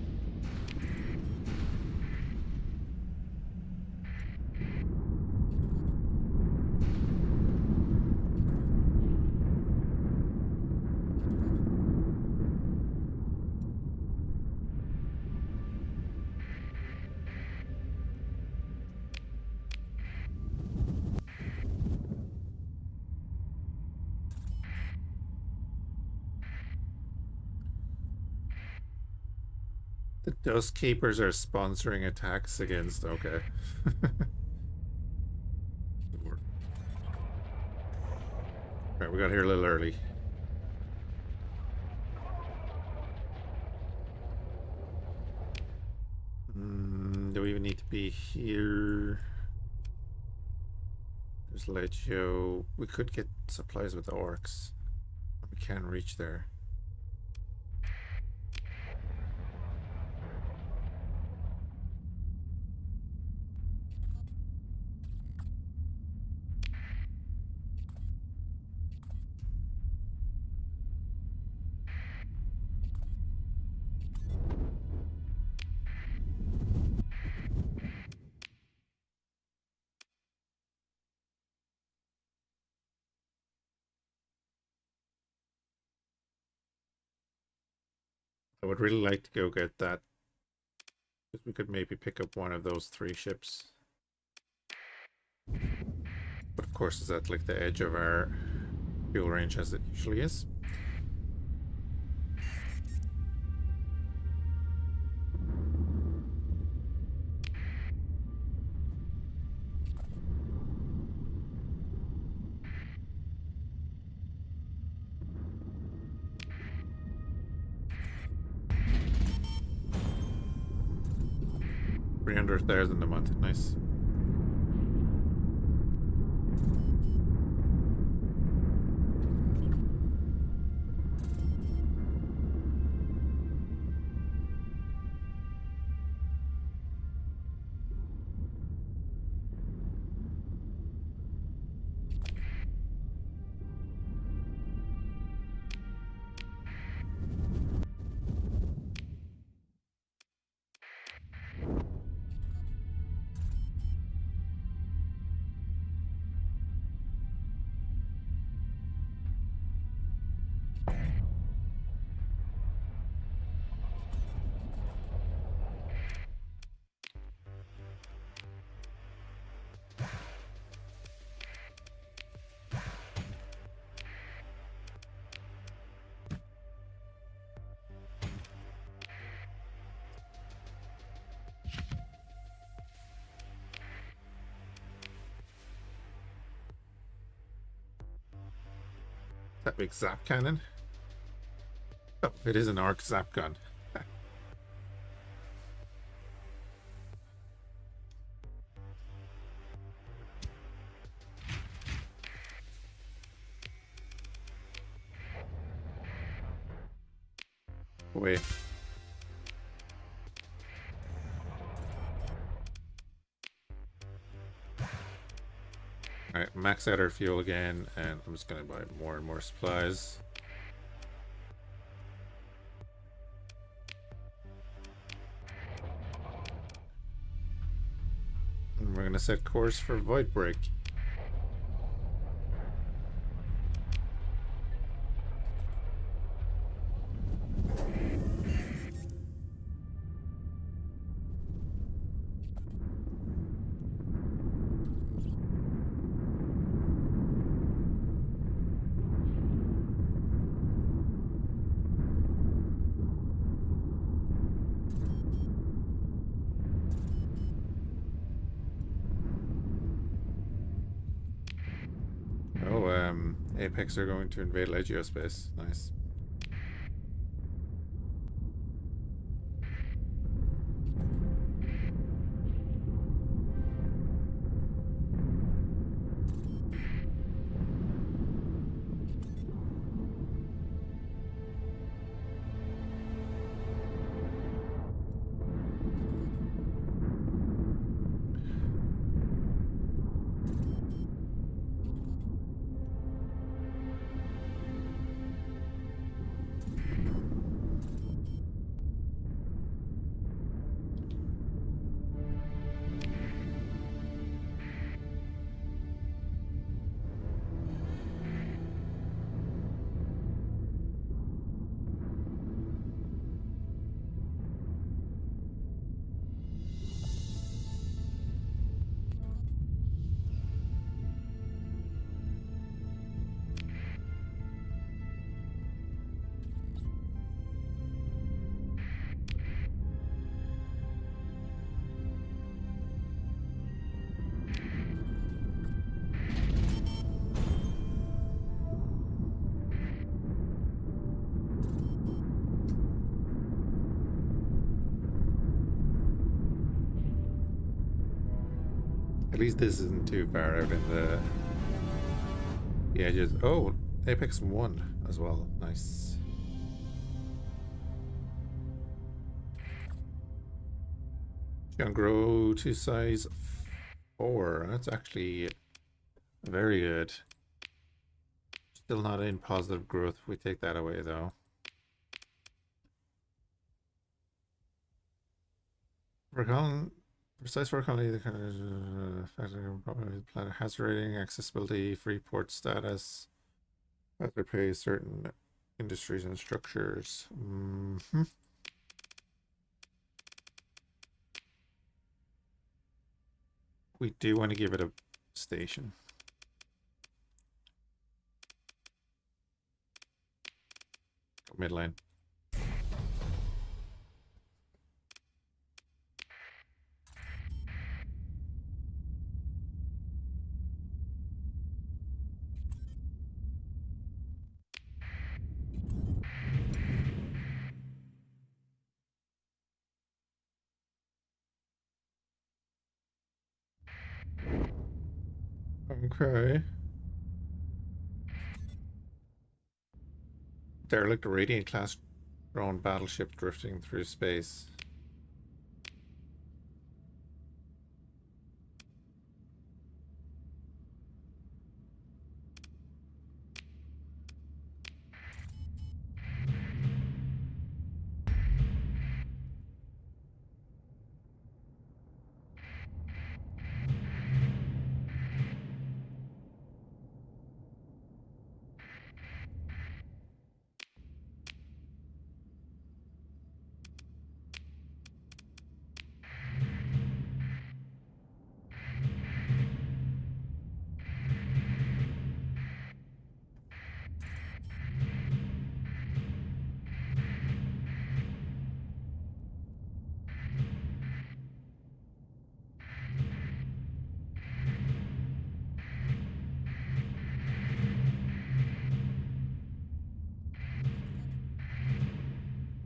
The Dust Keepers are sponsoring attacks against... Okay. Alright, we got here a little early. Do we even need to be here? There's Legio. We could get supplies with the orcs. We can reach there. I would really like to go get that. Because we could maybe pick up one of those 3 ships. But of course, it's at like the edge of our fuel range as it usually is. 300,000 a month. Nice. That big zap cannon. Oh, it is an arc zap gun. Wait. Alright, max out our fuel again, and I'm just gonna buy more and more supplies. And we're gonna set course for Void Break. Apex are going to invade Legiospace. Nice. At least this isn't too far out in the edges. Oh, Apex 1 as well. Nice. Can grow to size 4. That's actually very good. Still not in positive growth if we take that away though. Precise work only the kind of factor probably planet hazard rating, accessibility, free port status, better pay certain industries and structures. We do want to give it a station. Midline. Okay. Derelict Radiant class drone battleship drifting through space.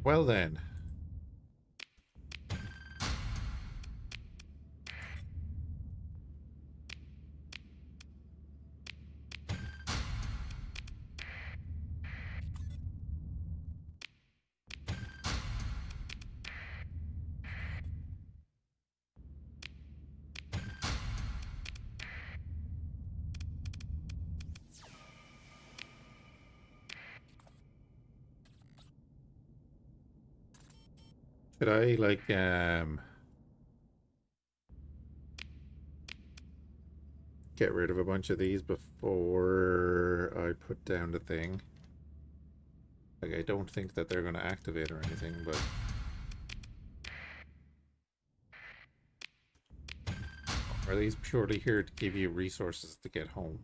Well then. Should I like get rid of a bunch of these before I put down the thing? Like, I don't think that they're going to activate or anything, but are these purely here to give you resources to get home?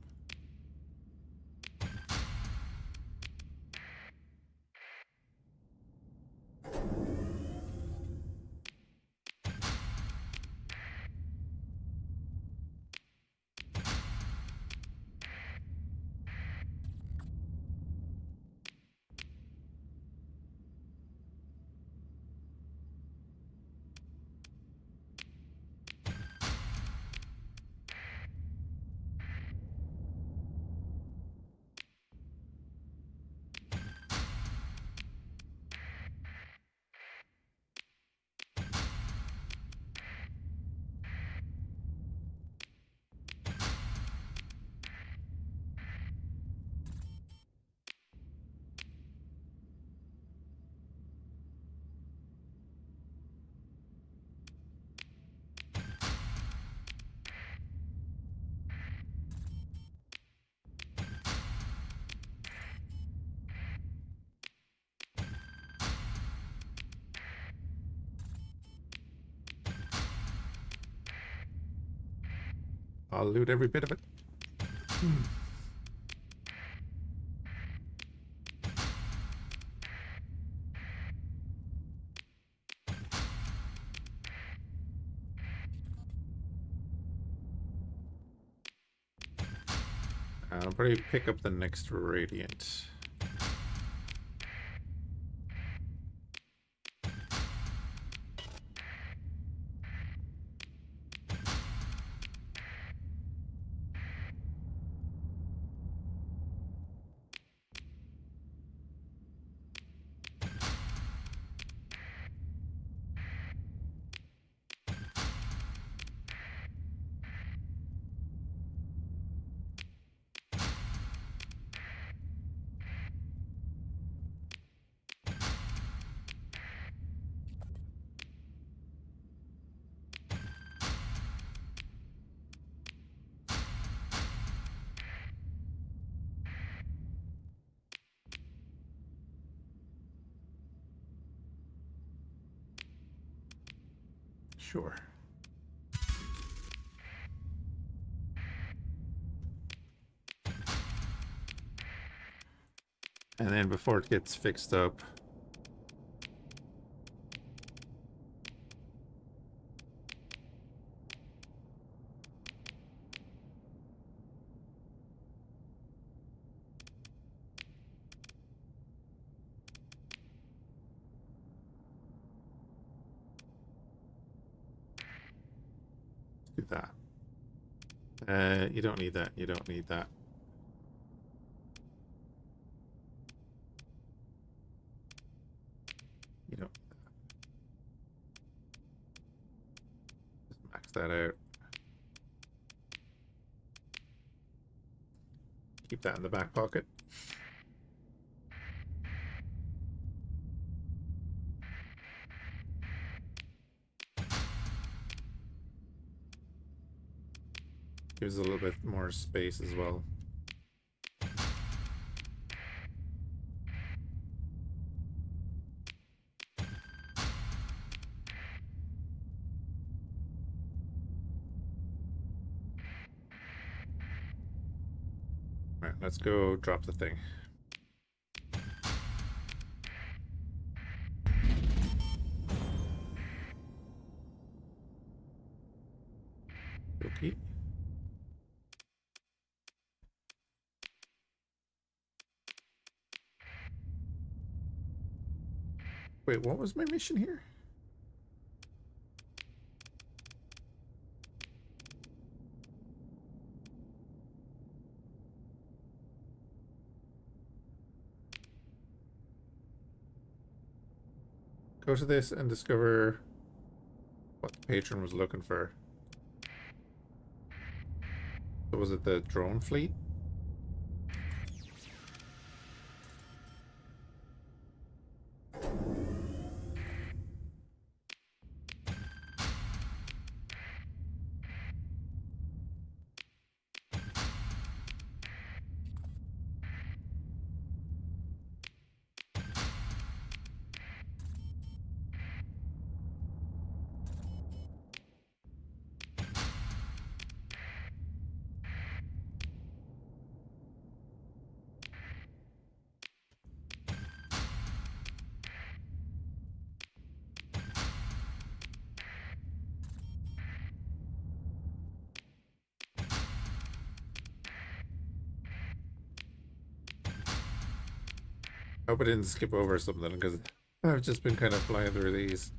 I'll loot every bit of it. I'll probably pick up the next Radiant. Sure. And then before it gets fixed up, do that. You don't need that. You don't need that. You don't. Just max that out. Keep that in the back pocket. Gives a little bit more space as well. Alright, let's go drop the thing. Okay. Wait, what was my mission here? Go to this and discover what the patron was looking for. So was it the drone fleet? I hope I didn't skip over something because I've just been kind of flying through these.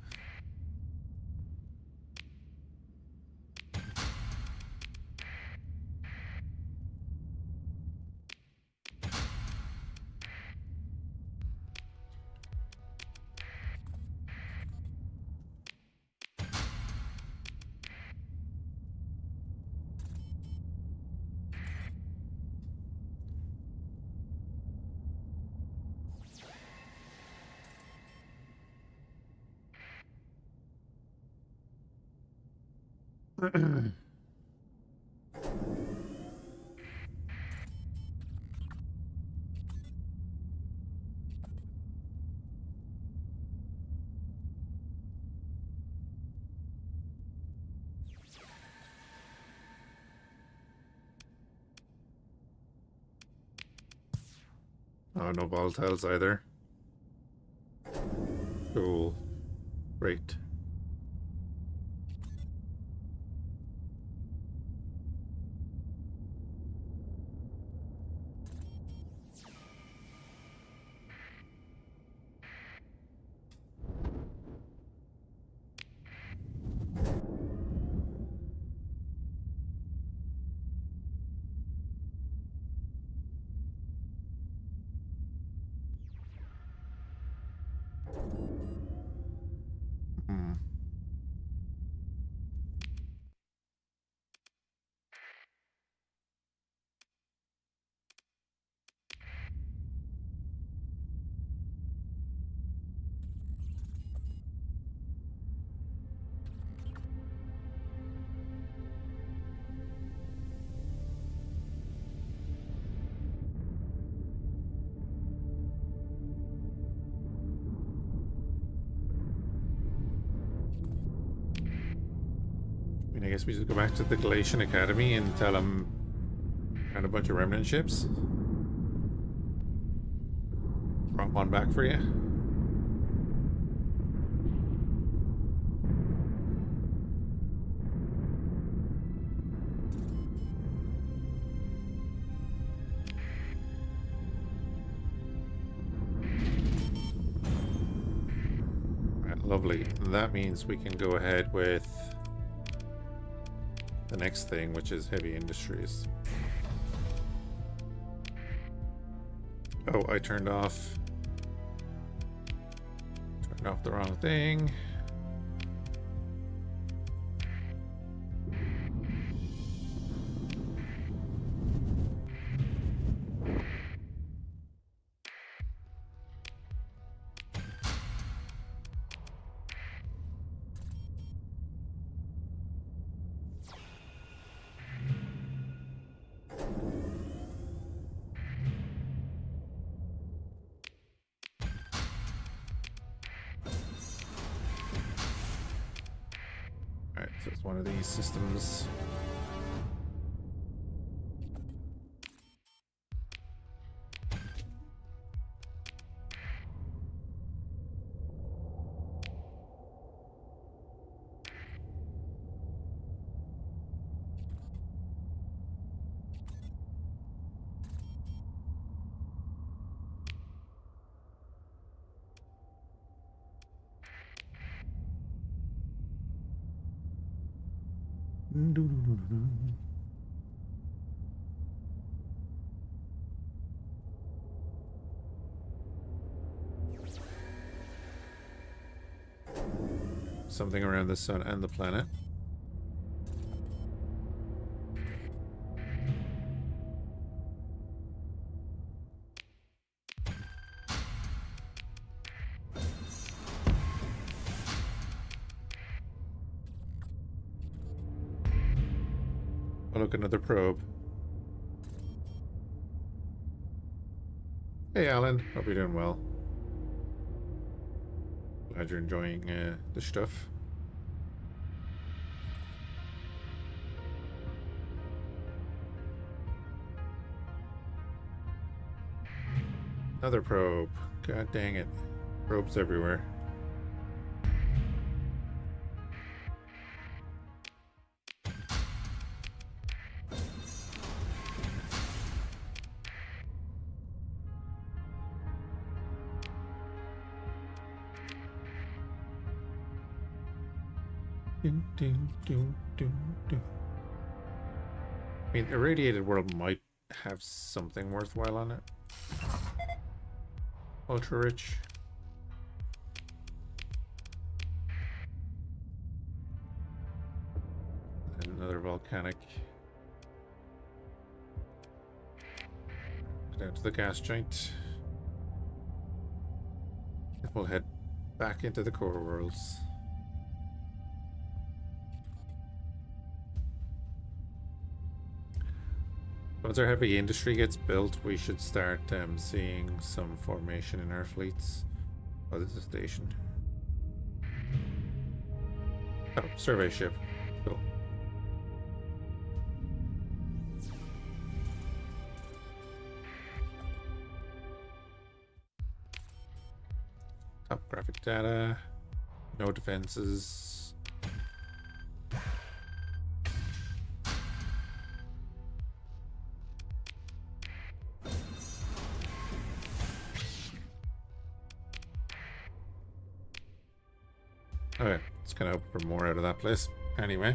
Oh, no volatiles either. Cool. Great. Hmm. I mean, I guess we just go back to the Galatian Academy and tell them got a bunch of remnant ships. Brought one back for you. Right, lovely. That means we can go ahead with the next thing, which is heavy industries. Oh, I turned off the wrong thing. Alright, so it's one of these systems. Something around the sun and the planet. Oh, look, another probe. Hey, Alan. Hope you're doing well. Glad you're enjoying the stuff. Another probe. God dang it. Probes everywhere. I mean, irradiated world might have something worthwhile on it. Ultra rich. And another volcanic. Down to the gas joint. We'll head back into the core worlds. Once our heavy industry gets built, we should start seeing some formation in our fleets. Oh, this is a station. Oh, survey ship. Cool. Topographic data. No defenses. Okay, let's kind of hope for more out of that place. Anyway.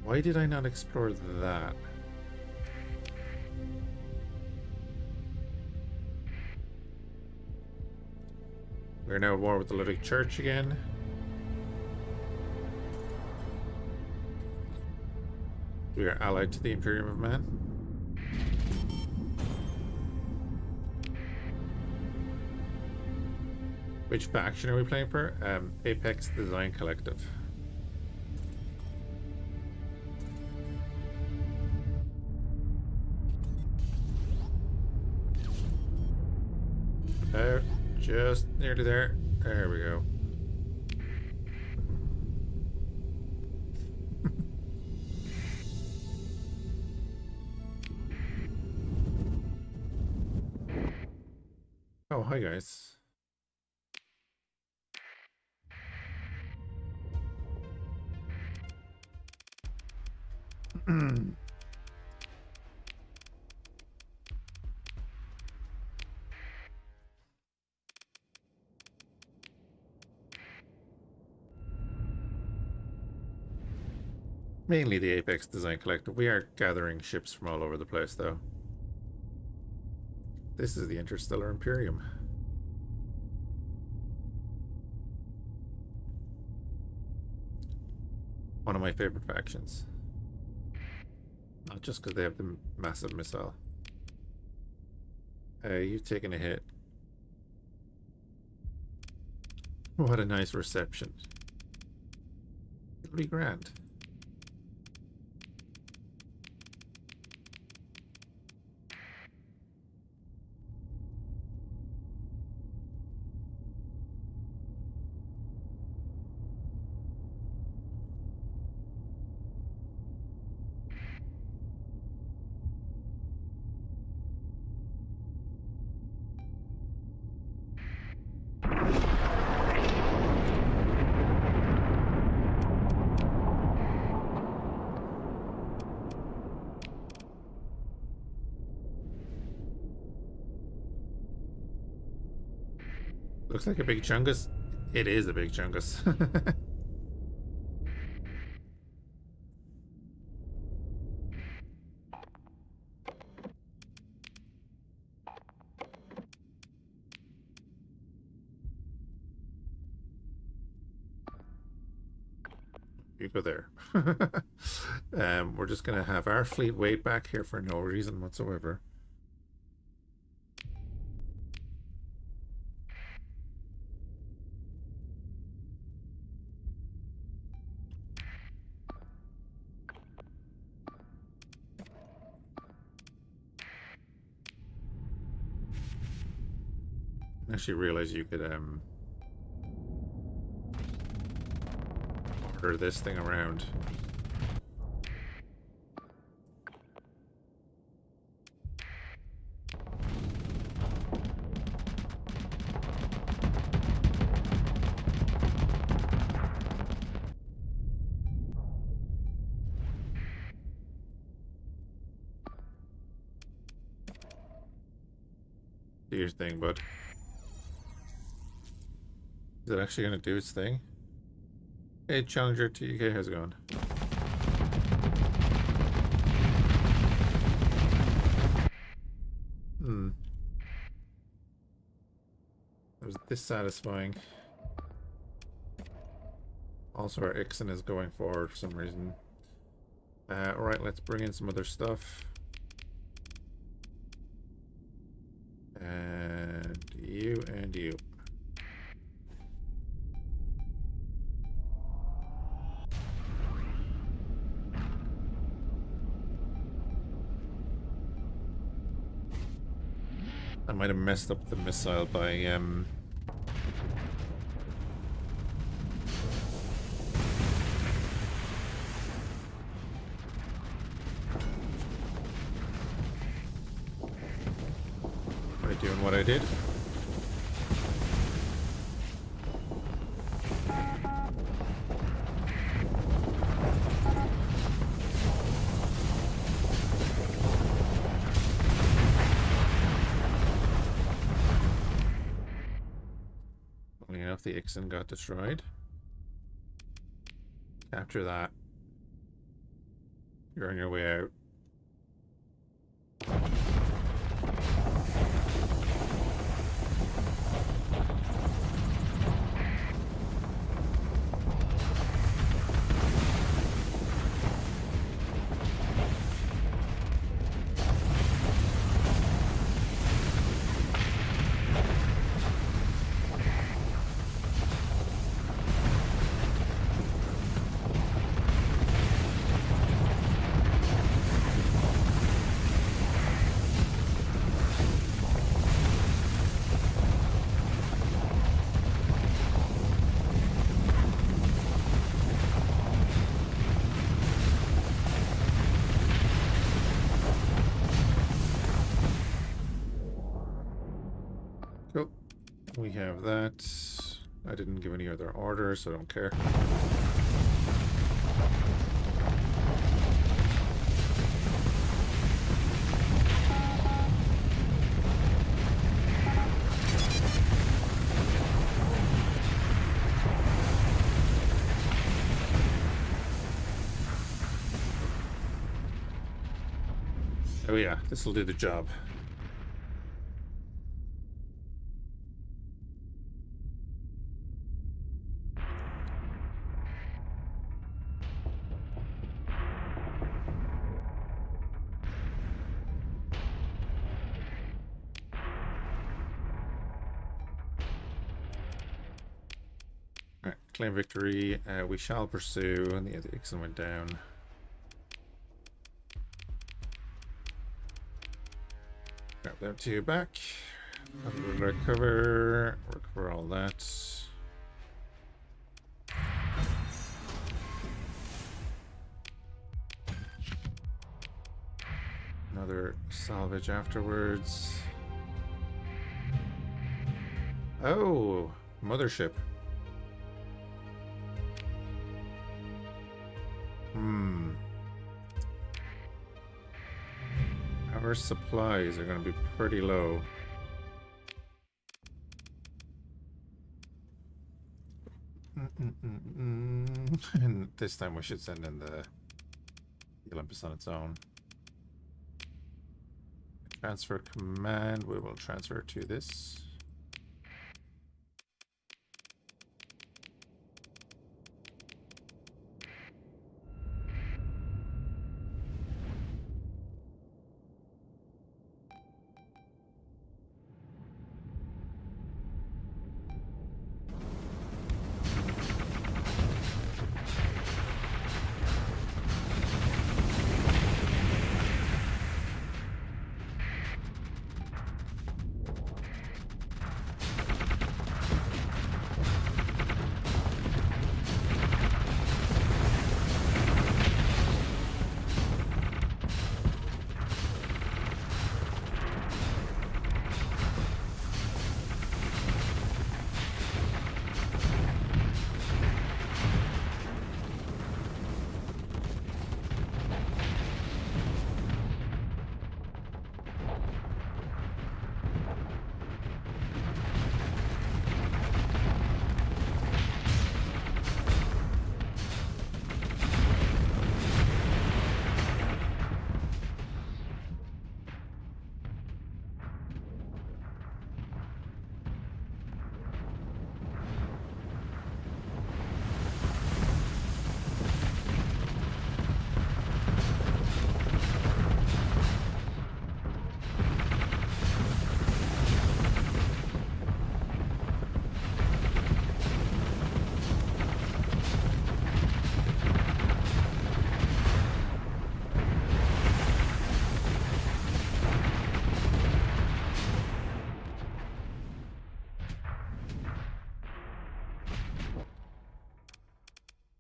Why did I not explore that? We're now at war with the Ludic Church again. We are allied to the Imperium of Man. Which faction are we playing for? Apex Design Collective. There, just nearly there. There we go. Oh, hi guys. Mainly the Apex Design Collective. We are gathering ships from all over the place, though. This is the Interstellar Imperium. One of my favorite factions. Not just because they have the massive missile. You've taken a hit. What a nice reception. It'll be grand. Looks like a big chungus. It is a big chungus. You go there. We're just gonna have our fleet wait back here for no reason whatsoever. I actually realized you could order this thing around. Do your thing, bud. Is it actually going to do its thing? Hey, Challenger TK, how's it going? It was dissatisfying. Also, our Ixon is going forward for some reason. Alright, let's bring in some other stuff. And you and you. I might have messed up the missile by doing what I did. Only enough the Ixon got destroyed. Capture that. You're on your way out. Cool. We have that. I didn't give any other orders, so I don't care. Oh yeah, this will do the job. Alright, claim victory. We shall pursue. And the Ixon went down. Grab them two back. Recover all that. Another salvage afterwards. Oh, mothership. Our supplies are going to be pretty low. And this time we should send in the Olympus on its own. Transfer command, we will transfer to this.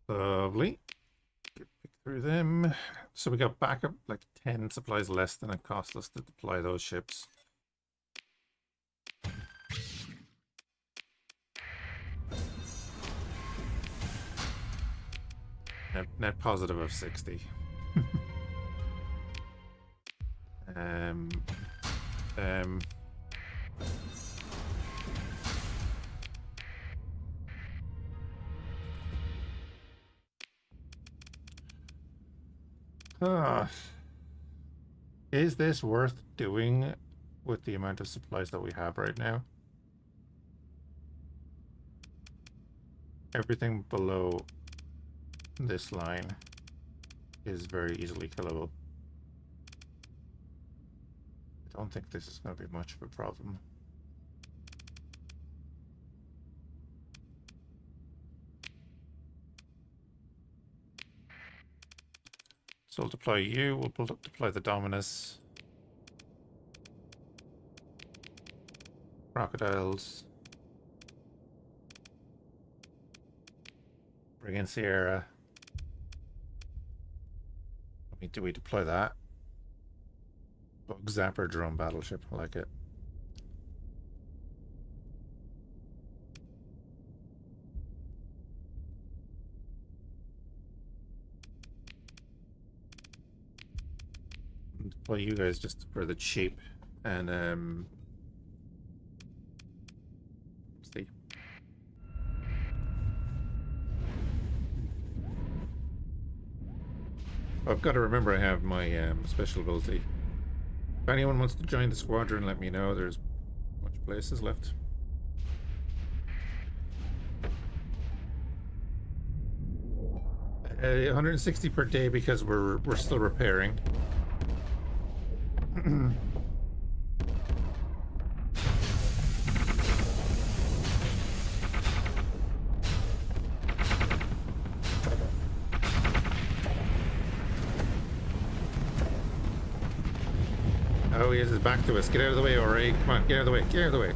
Lovely. Get through them. So we got back up like 10 supplies less than it cost us to deploy those ships. Net positive of 60. Is this worth doing with the amount of supplies that we have right now? Everything below this line is very easily killable. I don't think this is going to be much of a problem. So we'll deploy you, we'll deploy the Dominus. Crocodiles. Bring in Sierra. Do we deploy that? Bug Zapper drone battleship, I like it. Deploy you guys just for the cheap and see. I've got to remember I have my special ability. If anyone wants to join the squadron, let me know. There's a bunch of places left. Uh, 160 per day because we're still repairing. Oh, he is back to us. Get out of the way, Ori. Come on, get out of the way. Get out of the way.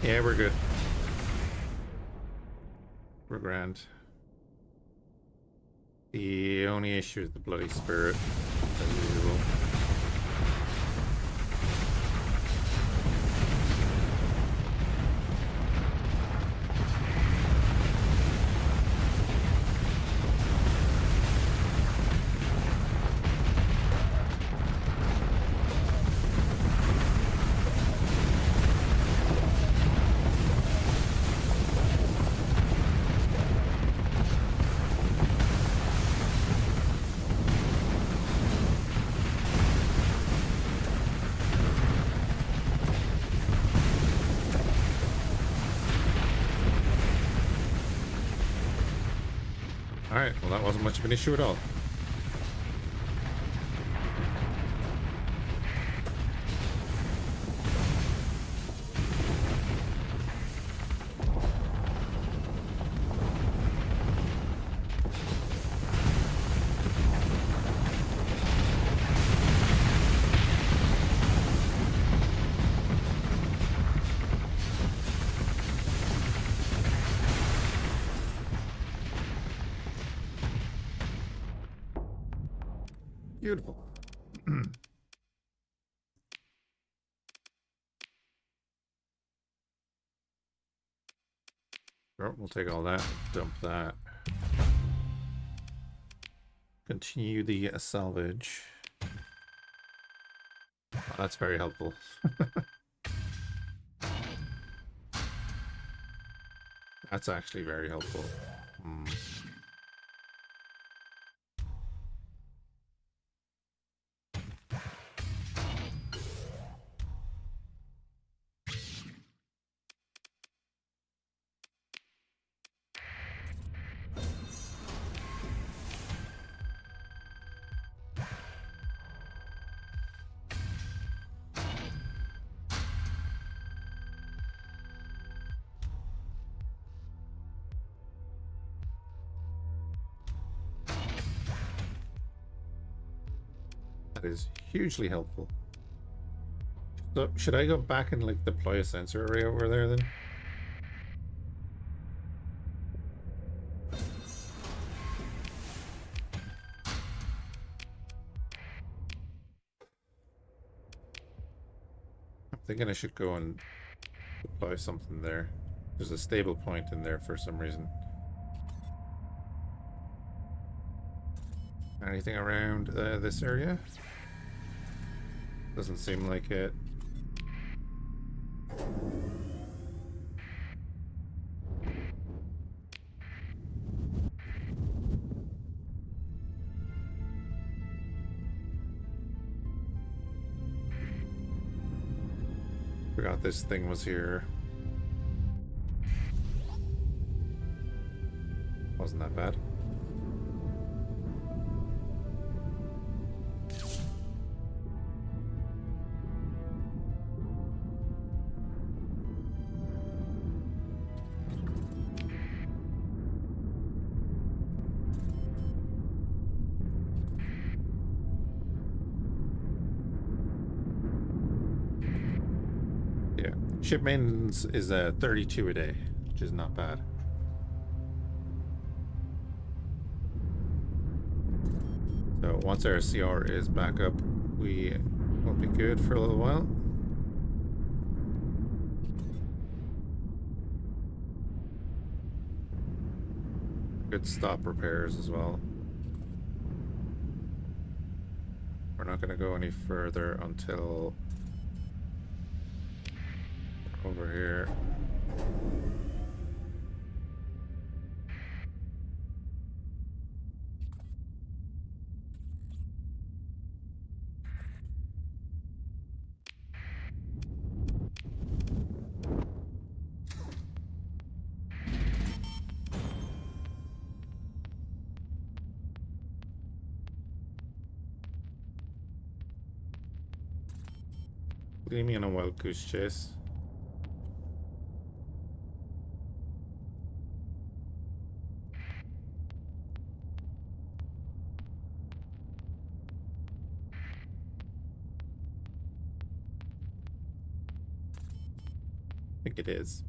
Yeah, we're good. We're grand. The only issue is the bloody spirit, as usual. Alright, well that wasn't much of an issue at all. Beautiful. Sure, we'll take all that, dump that. Continue the salvage. Oh, that's very helpful. That's actually very helpful. That is hugely helpful. So, should I go back and like deploy a sensor array over there then? I'm thinking I should go and deploy something there. There's a stable point in there for some reason. Anything around this area? Doesn't seem like it. Forgot this thing was here. Wasn't that bad. Ship maintenance is 32 a day, which is not bad. So once our CR is back up, we will be good for a little while. Good stop repairs as well. We're not going to go any further until over here. Leave me on a wild goose chase. I think it is.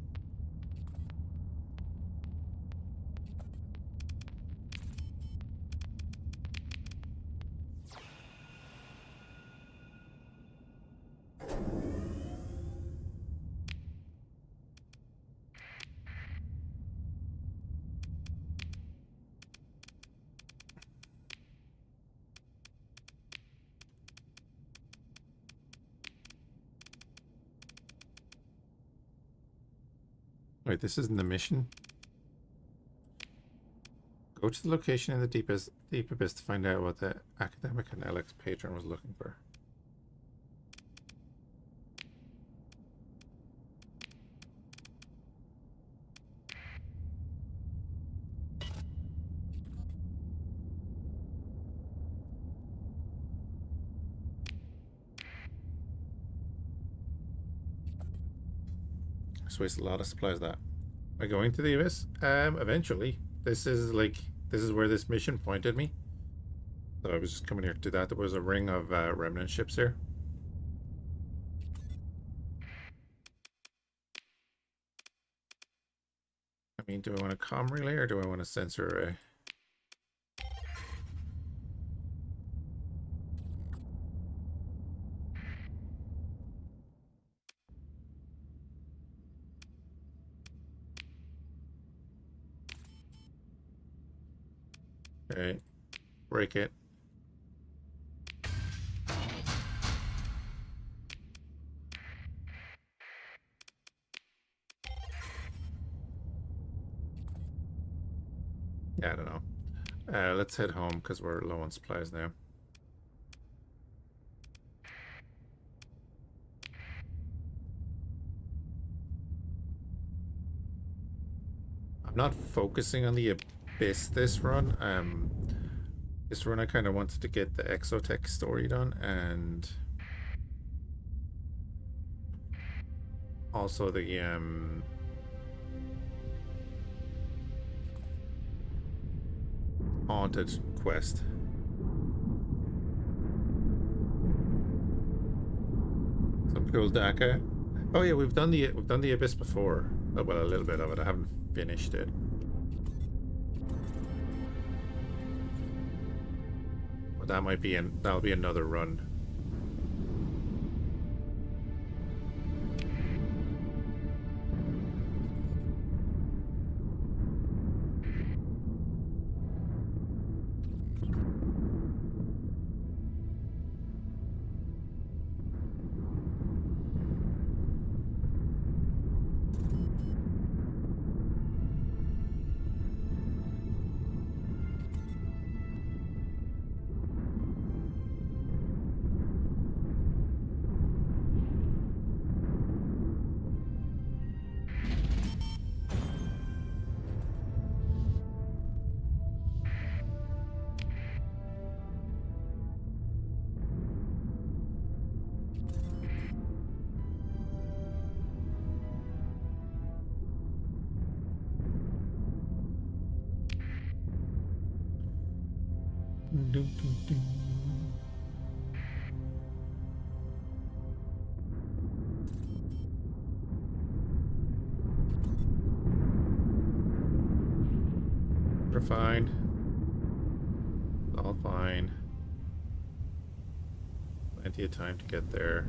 Wait, this isn't the mission? Go to the location in the deep abyss to find out what the academic and Alex patron was looking for. Just waste a lot of supplies that. Am I going to the abyss? Eventually. This is where this mission pointed me. So I was just coming here to do that. There was a ring of remnant ships here. I mean, do I want a comm relay or do I want a sensor array? Okay, break it. Yeah, I don't know. Let's head home because we're low on supplies now. I'm not focusing on the abyss this run. This run I kind of wanted to get the exotech story done, and also the haunted quest. Some cool DACA. Oh yeah, we've done the abyss before. Oh, well, a little bit of it. I haven't finished it. But that'll be another run. fine. It's all fine. Plenty of time to get there.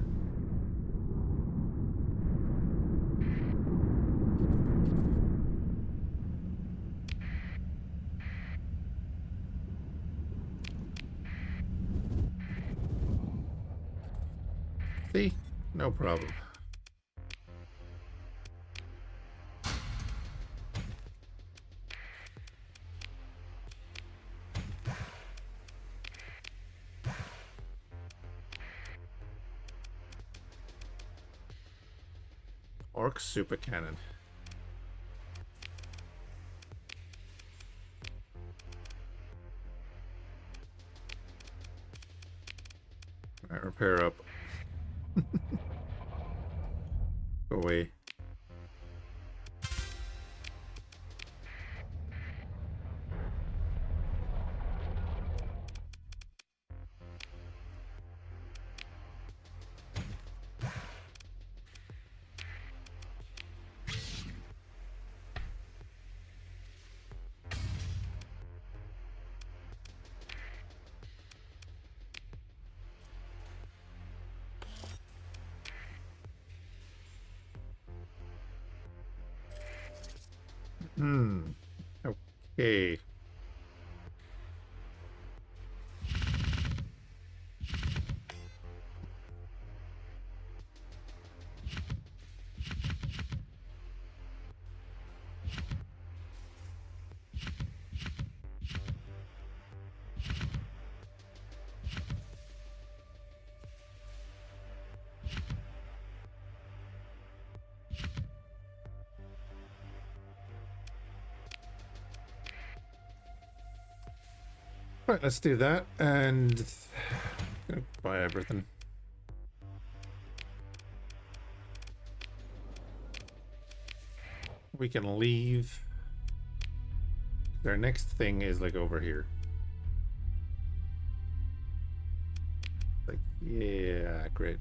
See? No problem. Orc super cannon. Alright, repair up. Go away. Okay. Right, let's do that and buy everything. We can leave. Our next thing is like over here. Like, yeah, great.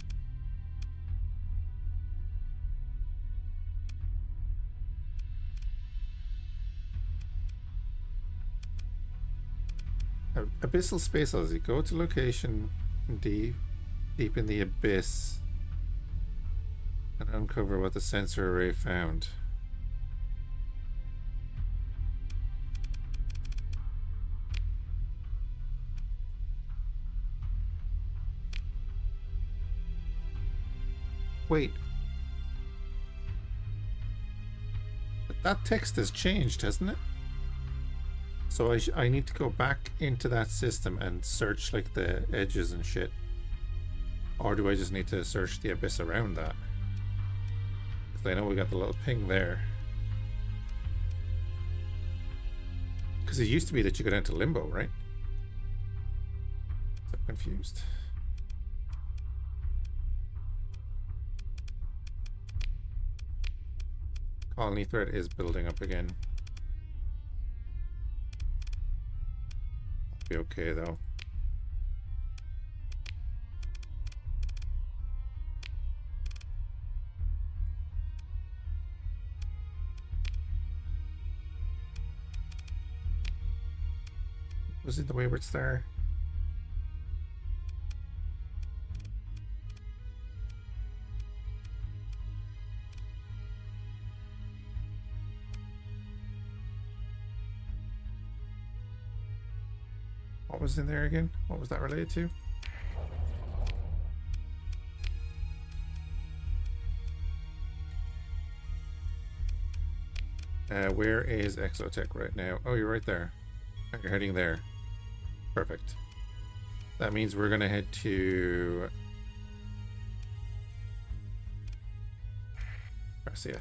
Abyssal space Aussie. Go to location deep in the abyss and uncover what the sensor array found. Wait. That text has changed, hasn't it? So I need to go back into that system and search like the edges and shit. Or do I just need to search the abyss around that? Because I know we got the little ping there. Because it used to be that you go down to limbo, right? I'm confused. Colony threat is building up again. Be okay though. Was it the Wayward Star? What was in there again? What was that related to? Where is Exotech right now? Oh, you're right there. You're heading there. Perfect. That means we're gonna head to Garcia.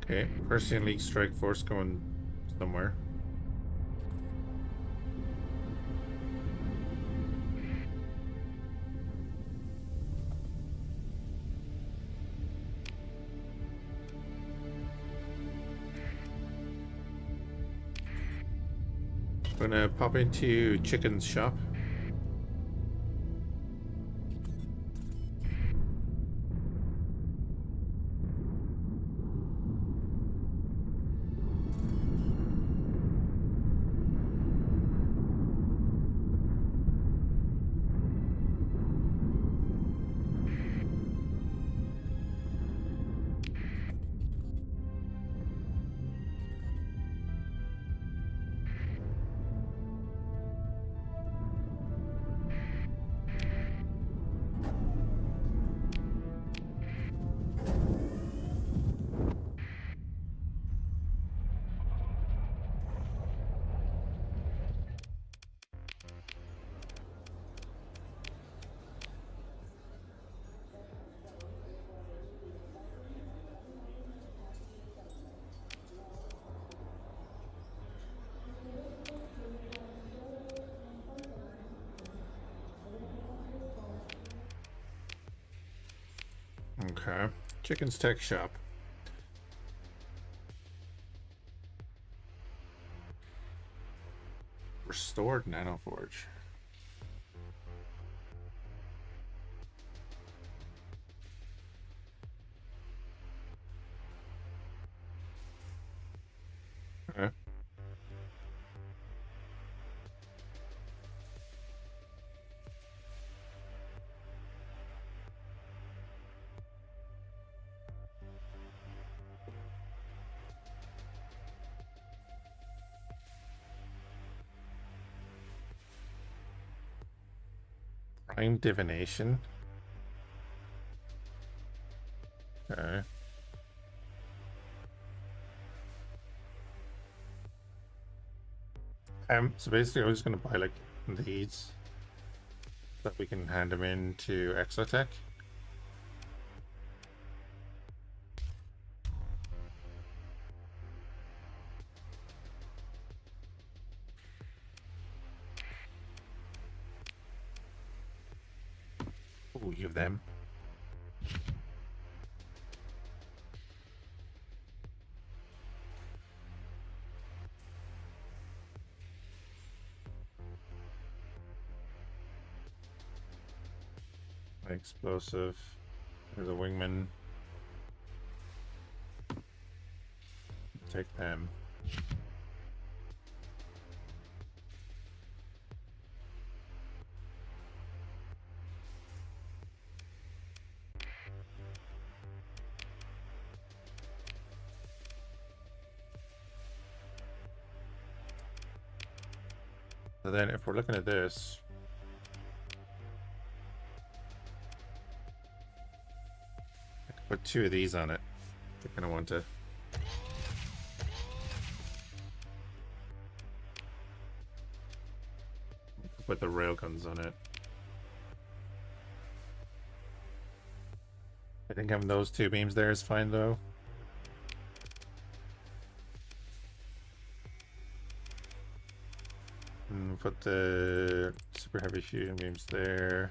Okay, Persian League Strike Force going somewhere. gonna pop into Chicken's shop. Okay. Chicken's tech shop. Restored nanoforge. Okay. Prime divination. Okay. So basically I was gonna buy like these so that we can hand them in to Exotech. Ooh, give them. Explosive. There's a wingman. Take them. So then if we're looking at this, I could put 2 of these on it. I kind of want to. Put the railguns on it. I think having those 2 beams there is fine though. And put the super heavy fusion beams there.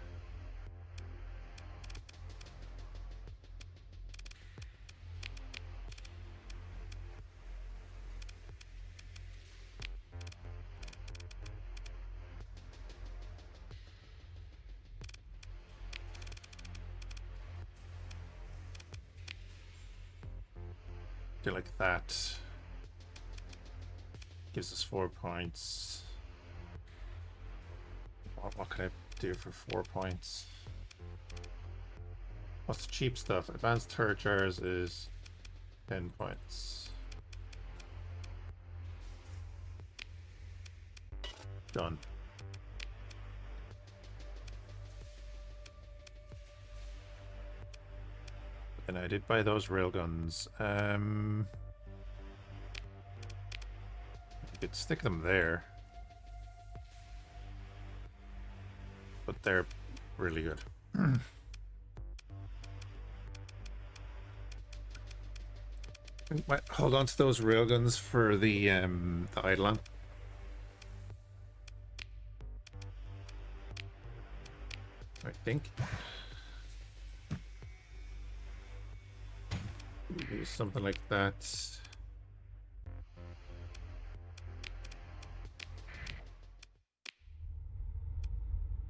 Do like that. Gives us 4 points. What can I do for 4 points? What's the cheap stuff? Advanced turret jars is 10 points. Done. And I did buy those railguns. I could stick them there. But they're really good. Hold on to those railguns for the Eidolon. I think. Maybe something like that.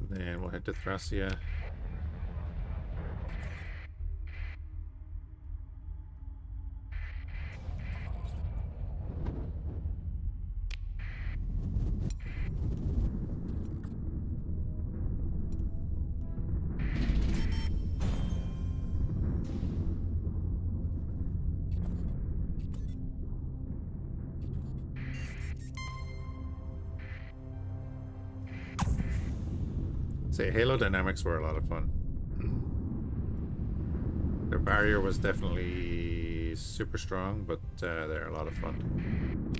Then we'll head to Thracia. Say, Halo dynamics were a lot of fun. Their barrier was definitely super strong, but they're a lot of fun.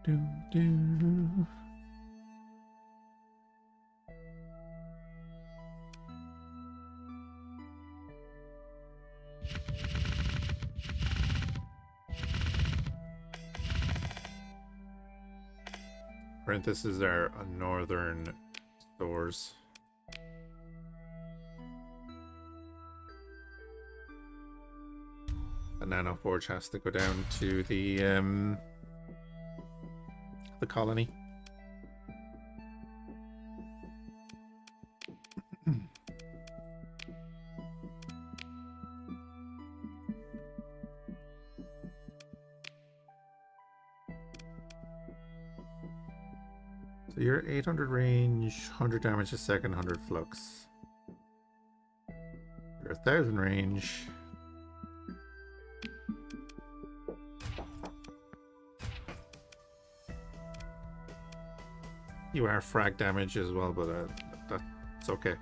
Do, do. Parentheses are northern stores. The Nano Forge has to go down to the colony. So you're 800 range, 100 damage a second, 100 flux. You're 1000 range. You are frag damage as well, but that's okay.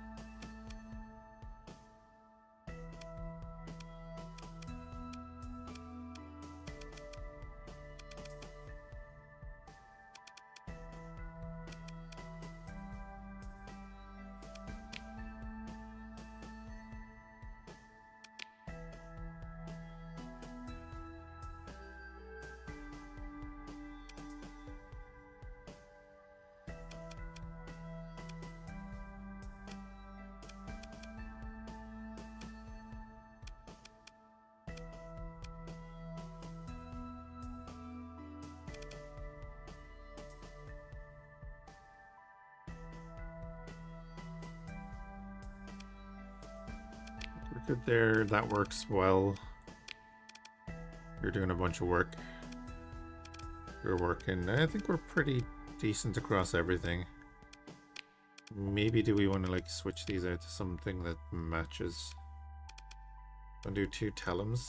Good there, that works well. You're doing a bunch of work. You're working, I think we're pretty decent across everything. Maybe do we want to like switch these out to something that matches? I'll do 2 Tellums.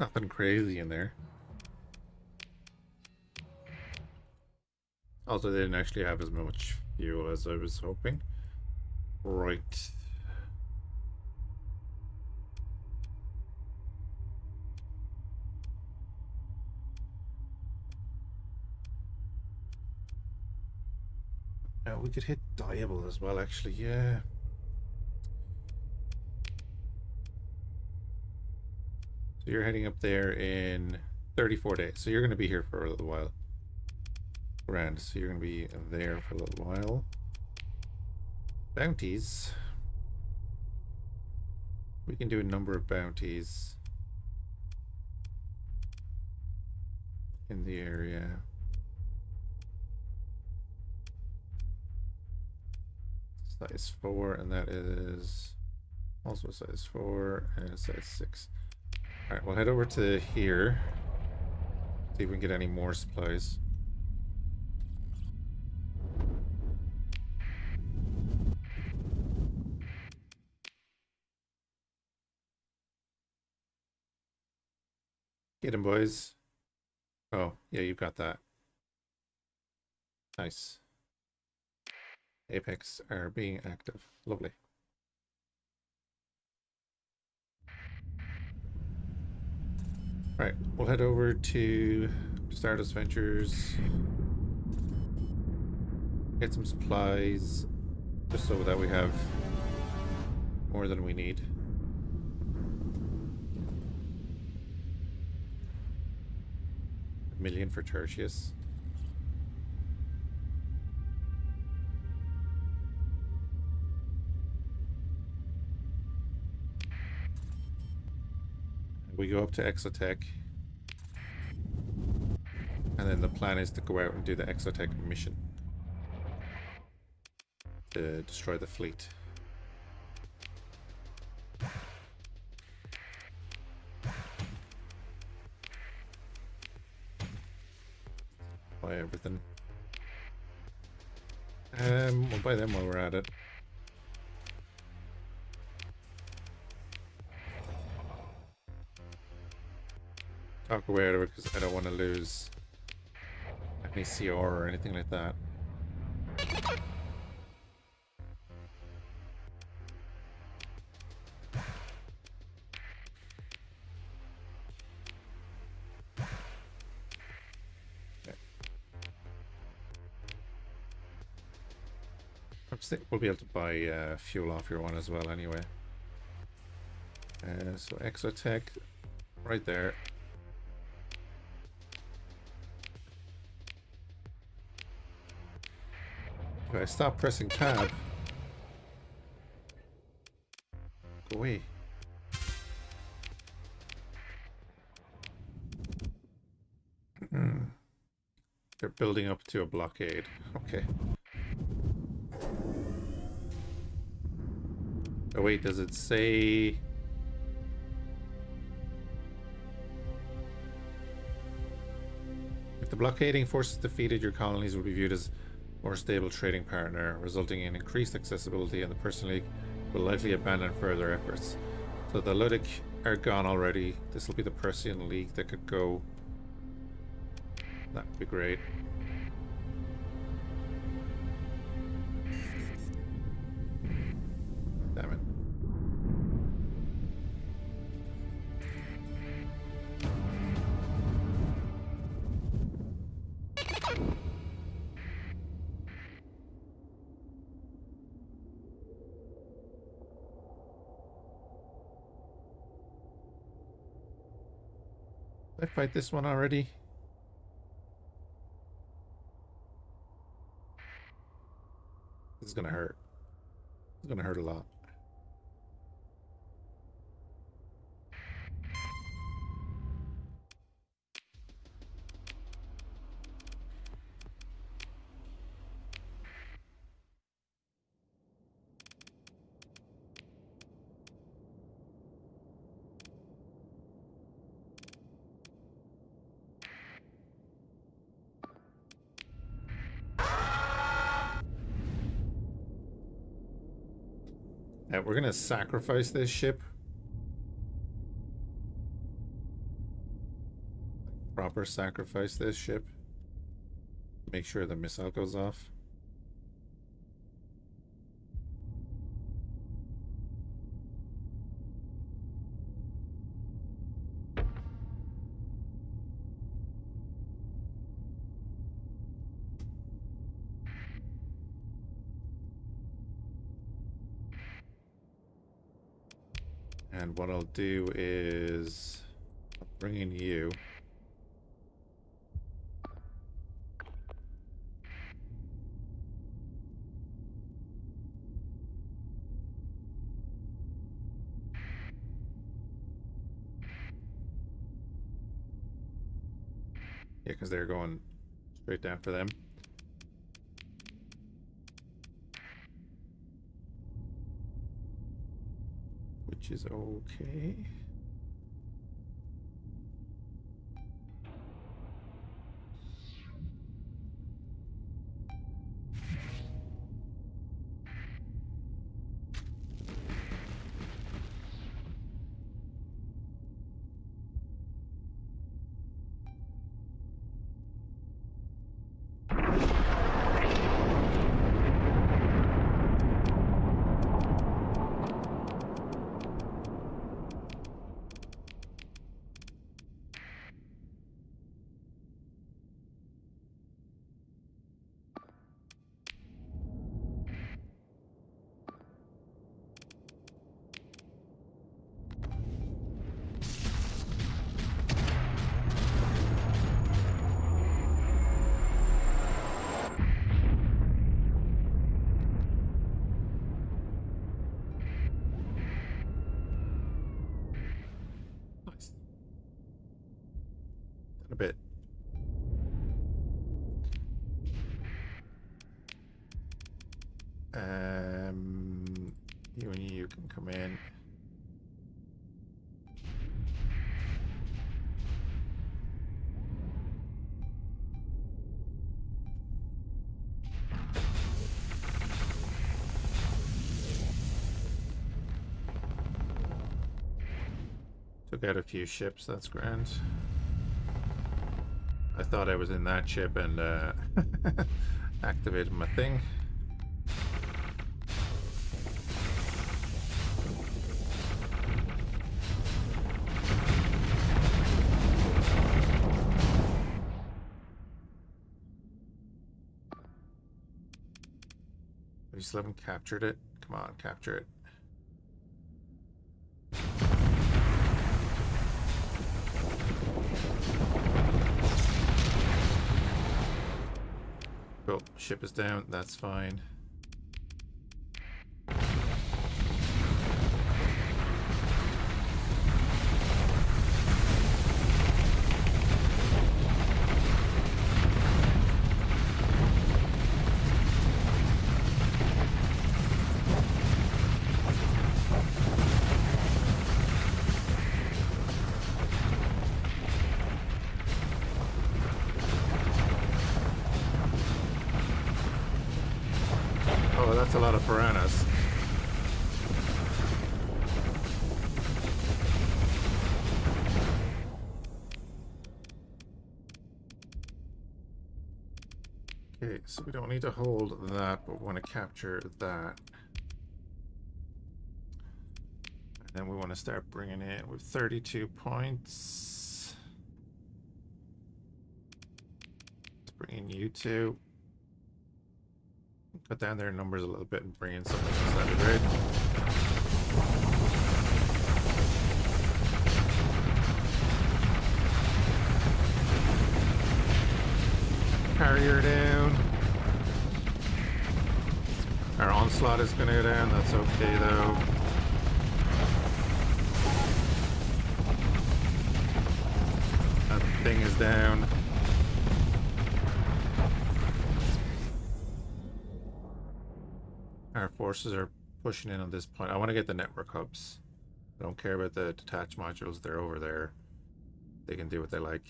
Nothing crazy in there. Also, they didn't actually have as much fuel as I was hoping. Right. We could hit Diable as well, actually, yeah. So you're heading up there in 34 days. So you're going to be here for a little while. Grand. So you're going to be there for a little while. Bounties. We can do a number of bounties in the area. Size 4, and that is also size 4 and size 6. Alright, we'll head over to here. See if we can get any more supplies. Get him, boys. Oh, yeah, you've got that. Nice. Apex are being active. Lovely. Right, we'll head over to Stardust Ventures. Get some supplies, just so that we have more than we need. $1 million for Tertius. We go up to Exotech. And then the plan is to go out and do the Exotech mission. To destroy the fleet. Buy everything. We'll buy them while we're at it. Talk away out of it because I don't want to lose any CR or anything like that. We'll be able to buy fuel off your one as well anyway. So Exotech, right there. If I stop pressing tab, go away. They're building up to a blockade. Okay. Oh wait, does it say... If the blockading force is defeated, your colonies will be viewed as more stable trading partner, resulting in increased accessibility, and the Persian League will likely abandon further efforts. So the Ludic are gone already. This will be the Persian League that could go. That would be great. Damn it. Did I fight this one already? This is gonna hurt. It's gonna hurt a lot. Now we're gonna sacrifice this ship. Proper sacrifice this ship. Make sure the missile goes off. And what I'll do is I'll bring in you. Yeah, because they're going straight down for them. Which is okay. Nice. A bit. You and you can come in. Took out a few ships, that's grand. I thought I was in that ship and activated my thing. We still haven't captured it. Come on, capture it. Cool, ship is down, that's fine. Oh, that's a lot of piranhas. Okay, so we don't need to hold that, but we want to capture that. And then we want to start bringing in with 32 points. Let's bring in you two. Cut down their numbers a little bit and bring in something else. That'd be great. Carrier down. Our onslaught is going to go down. That's okay though. That thing is down. Our forces are pushing in on this point. I want to get the network hubs. I don't care about the detached modules. They're over there. They can do what they like.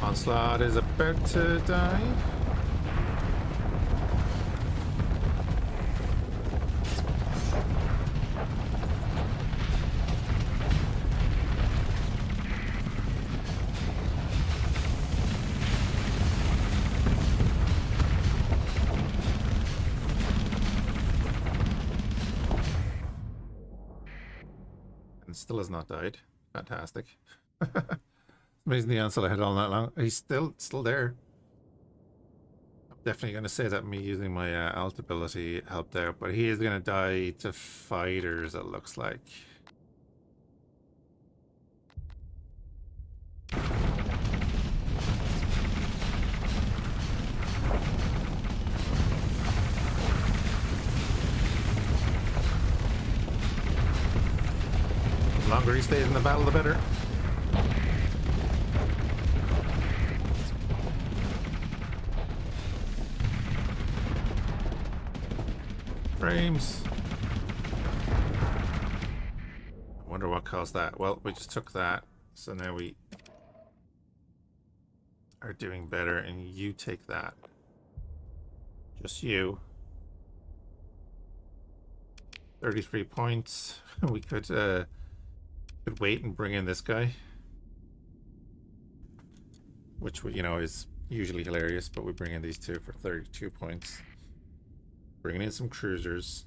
Onslaught is about to die. And still has not died. Fantastic. Amazing the onslaught had all that long. He's still there. I'm definitely going to say that me using my alt ability helped out, but he is going to die to fighters, it looks like. The longer he stays in the battle, the better. Frames. I wonder what caused that. Well, we just took that, so now we are doing better, and you take that. Just you. 33 points. We could wait and bring in this guy, which you know is usually hilarious, but we bring in these two for 32 points. Bringing in some cruisers.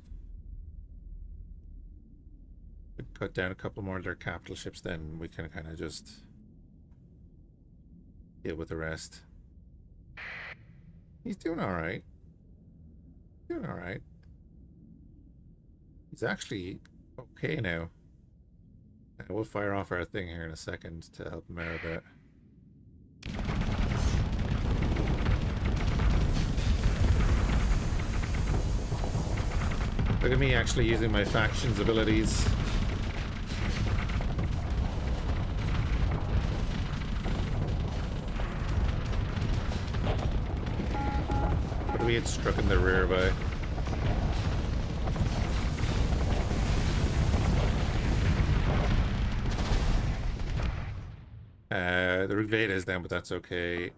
We cut down a couple more of their capital ships, then we can kind of just deal with the rest. He's doing alright. Doing alright. He's actually okay now. We'll fire off our thing here in a second to help him out a bit. Look at me actually using my faction's abilities. What do we get struck in the rear by? The Reveda is down, but that's okay.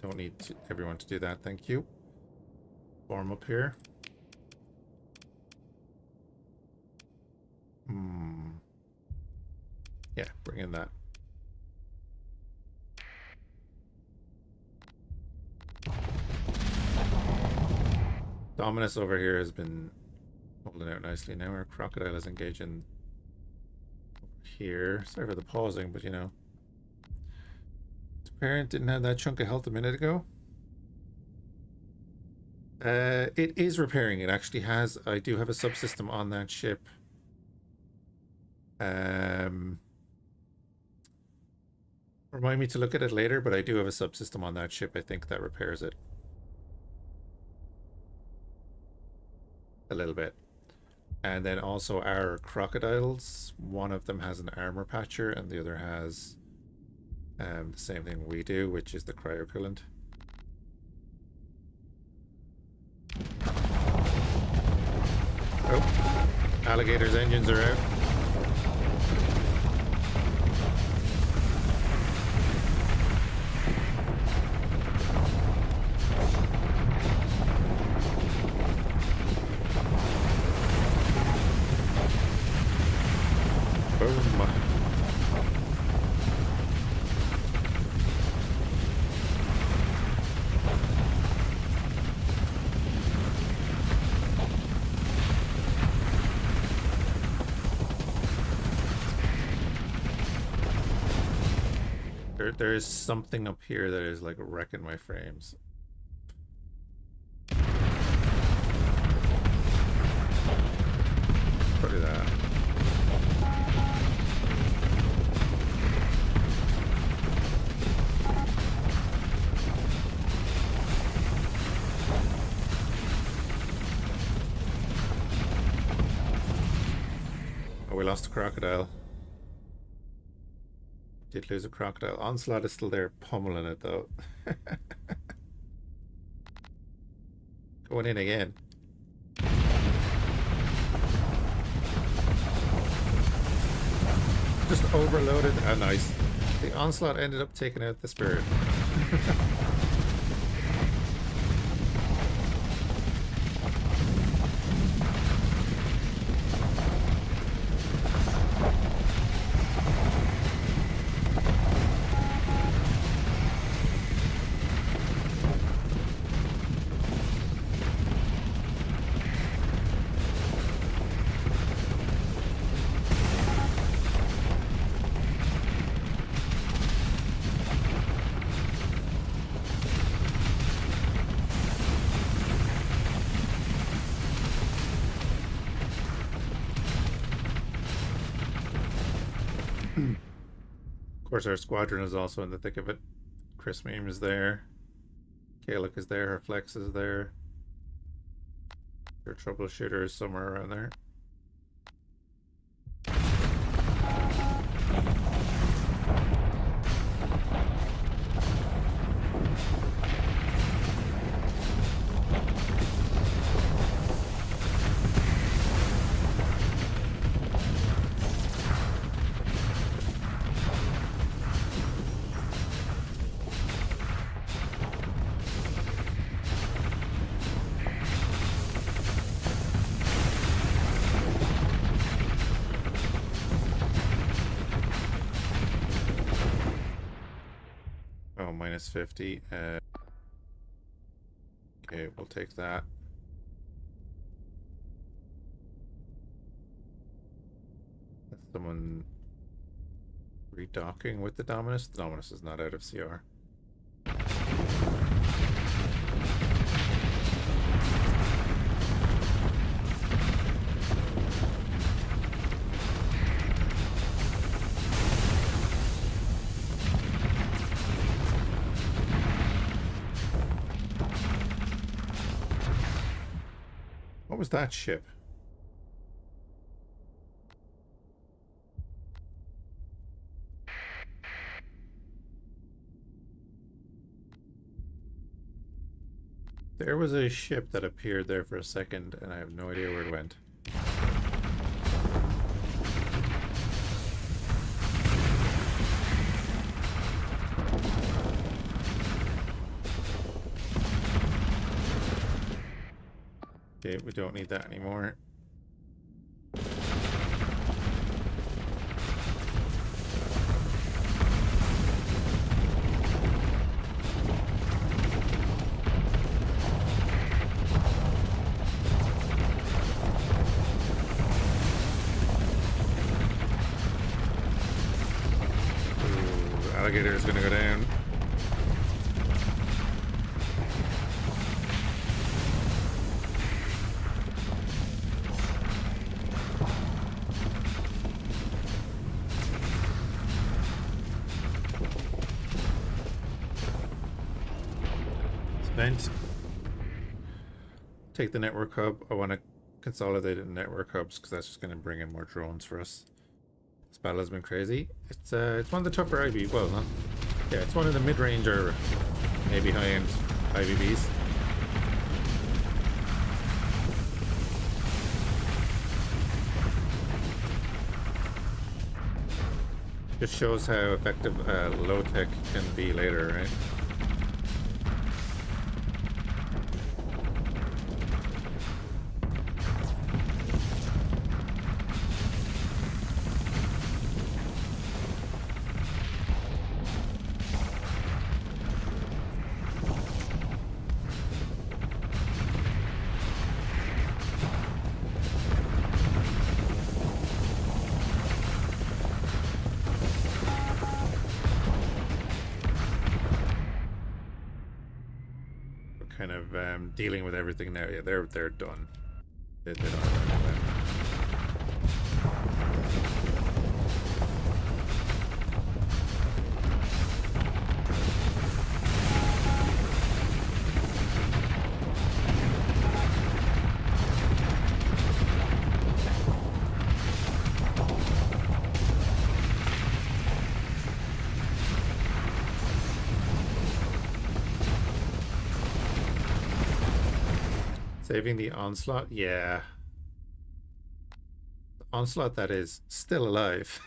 Don't need everyone to do that, thank you. Form up here. Yeah, bring in that. Dominus over here has been holding out nicely. Now our crocodile is engaging here. Sorry for the pausing, but you know. Parent didn't have that chunk of health a minute ago. It is repairing. It actually has. I do have a subsystem on that ship. Remind me to look at it later, but I do have a subsystem on that ship. I think that repairs it a little bit. And then also our crocodiles. One of them has an armor patcher, and the other has the same thing we do, which is the cryo-coolant. Oh, alligator's engines are out. Boom. There is something up here that is like wrecking my frames. Probably that. Oh, we lost a crocodile. Did lose a crocodile. Onslaught is still there, pummeling it though. Going in again. Just overloaded. Ah, nice. The onslaught ended up taking out the spirit. course, our squadron is also in the thick of it. Chris Meme is there. Kalik is there. Her Flex is there. Your troubleshooter is somewhere around there. Minus 50. Okay, we'll take that. That's someone redocking with the Dominus. The Dominus is not out of CR. What was that ship? There was a ship that appeared there for a second, and I have no idea where it went. Okay, we don't need that anymore. Ooh, alligator is gonna go down. Take the network hub. I want to consolidate the network hubs because that's just going to bring in more drones for us. This battle has been crazy. It's one of the tougher IB. Well, not. Yeah, it's one of the mid-range or maybe high-end IBBs. Just shows how effective low tech can be later, right? Kind of dealing with everything now. Yeah, they're done. They don't have that. Saving the onslaught? Yeah. The onslaught that is still alive.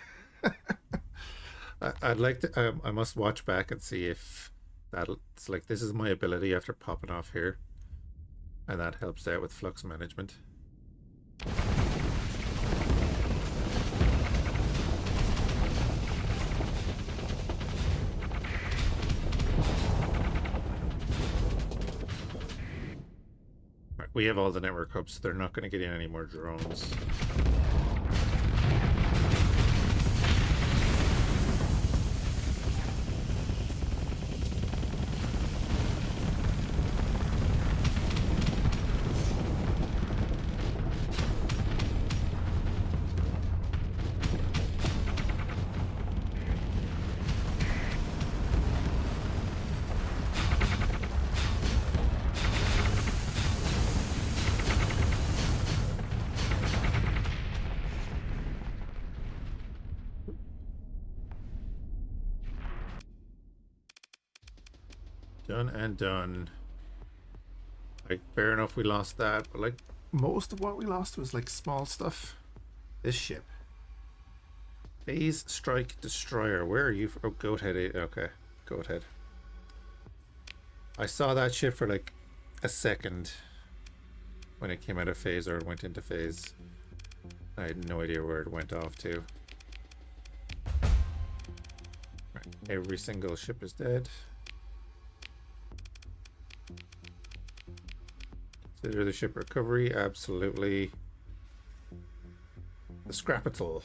I'd like to, I must watch back and see if it's like, this is my ability after popping off here. And that helps out with flux management. We have all the network hubs, so they're not going to get in any more drones. Done and done. Like, fair enough we lost that, but like, most of what we lost was like small stuff. This ship. Phase Strike Destroyer. Where are you? Oh, Goathead. Okay, Goathead. I saw that ship for like a second when it came out of phase or went into phase. I had no idea where it went off to. Right. Every single ship is dead. Consider the ship recovery. Absolutely. The Scrapital.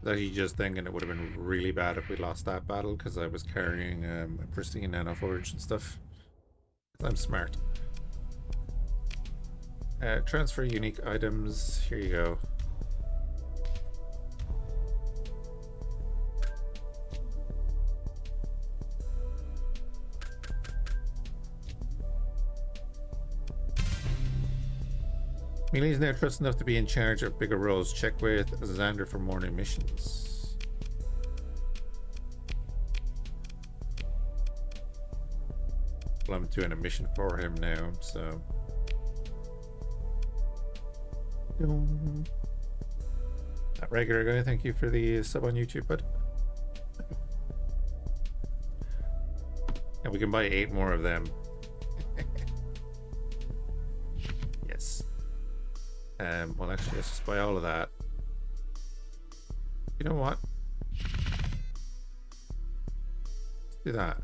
Actually just thinking it would have been really bad if we lost that battle because I was carrying a pristine nanoforge and stuff. I'm smart. Transfer unique items. Here you go. Melee is now trusted enough to be in charge of bigger roles. Check with Xander for more new missions. Well, I'm doing a mission for him now, so. That regular guy, thank you for the sub on YouTube, bud. And we can buy 8 more of them. Yes. Well, actually, let's just buy all of that. You know what? Do that.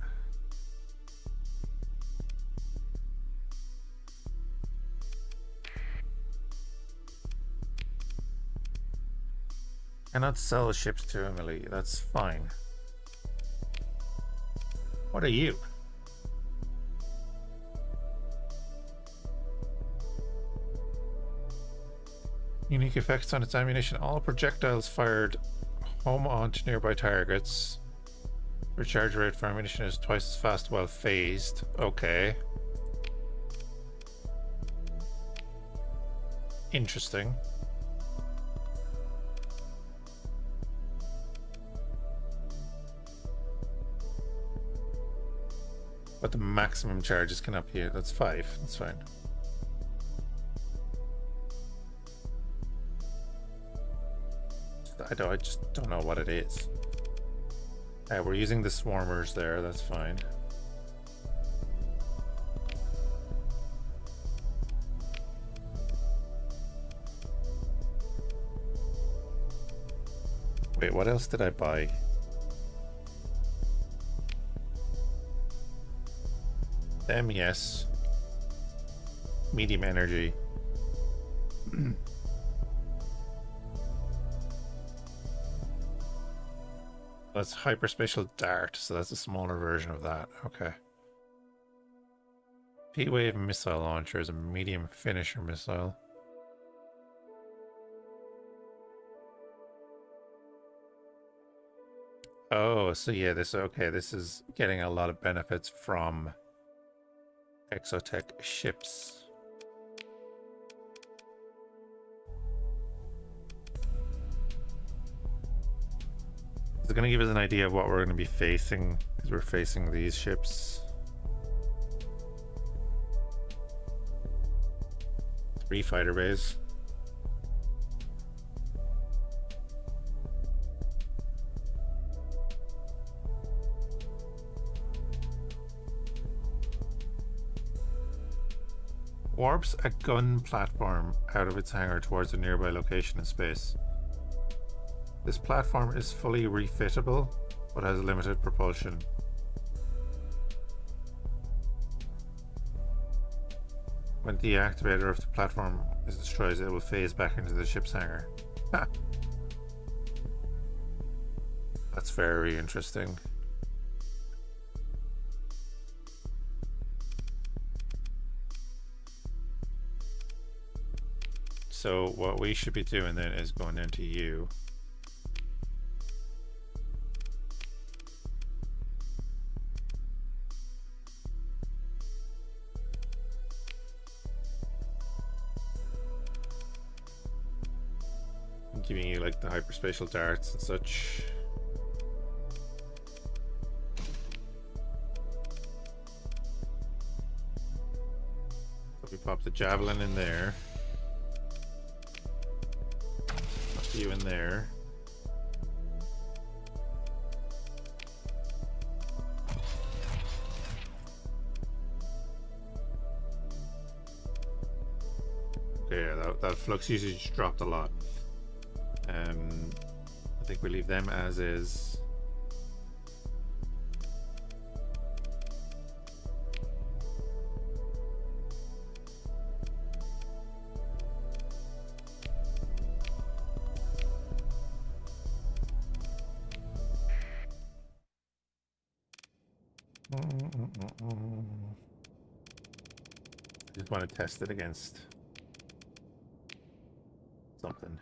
Cannot sell ships to Emily. That's fine. What are you? Unique effects on its ammunition. All projectiles fired home onto nearby targets. Recharge rate for ammunition is twice as fast while phased. Okay. Interesting. But the maximum charges can up here. That's 5. That's fine. I just don't know what it is. We're using the swarmers there. That's fine. Wait, what else did I buy? Them, yes. Medium energy. That's hyperspatial dart, so that's a smaller version of that. Okay. P-wave missile launcher is a medium finisher missile. Oh, so yeah, this is getting a lot of benefits from Exotech ships. It's going to give us an idea of what we're going to be facing, because we're facing these ships. 3 fighter bays. Warps a gun platform out of its hangar towards a nearby location in space. This platform is fully refittable, but has limited propulsion. When the activator of the platform is destroyed, it will phase back into the ship's hangar. That's very interesting. so what we should be doing then is going into you. Giving you like the hyperspatial darts and such. So we pop the javelin in there. Pop you in there. Okay, yeah, that flux usage dropped a lot. I think we leave them as is. Just want to test it against something.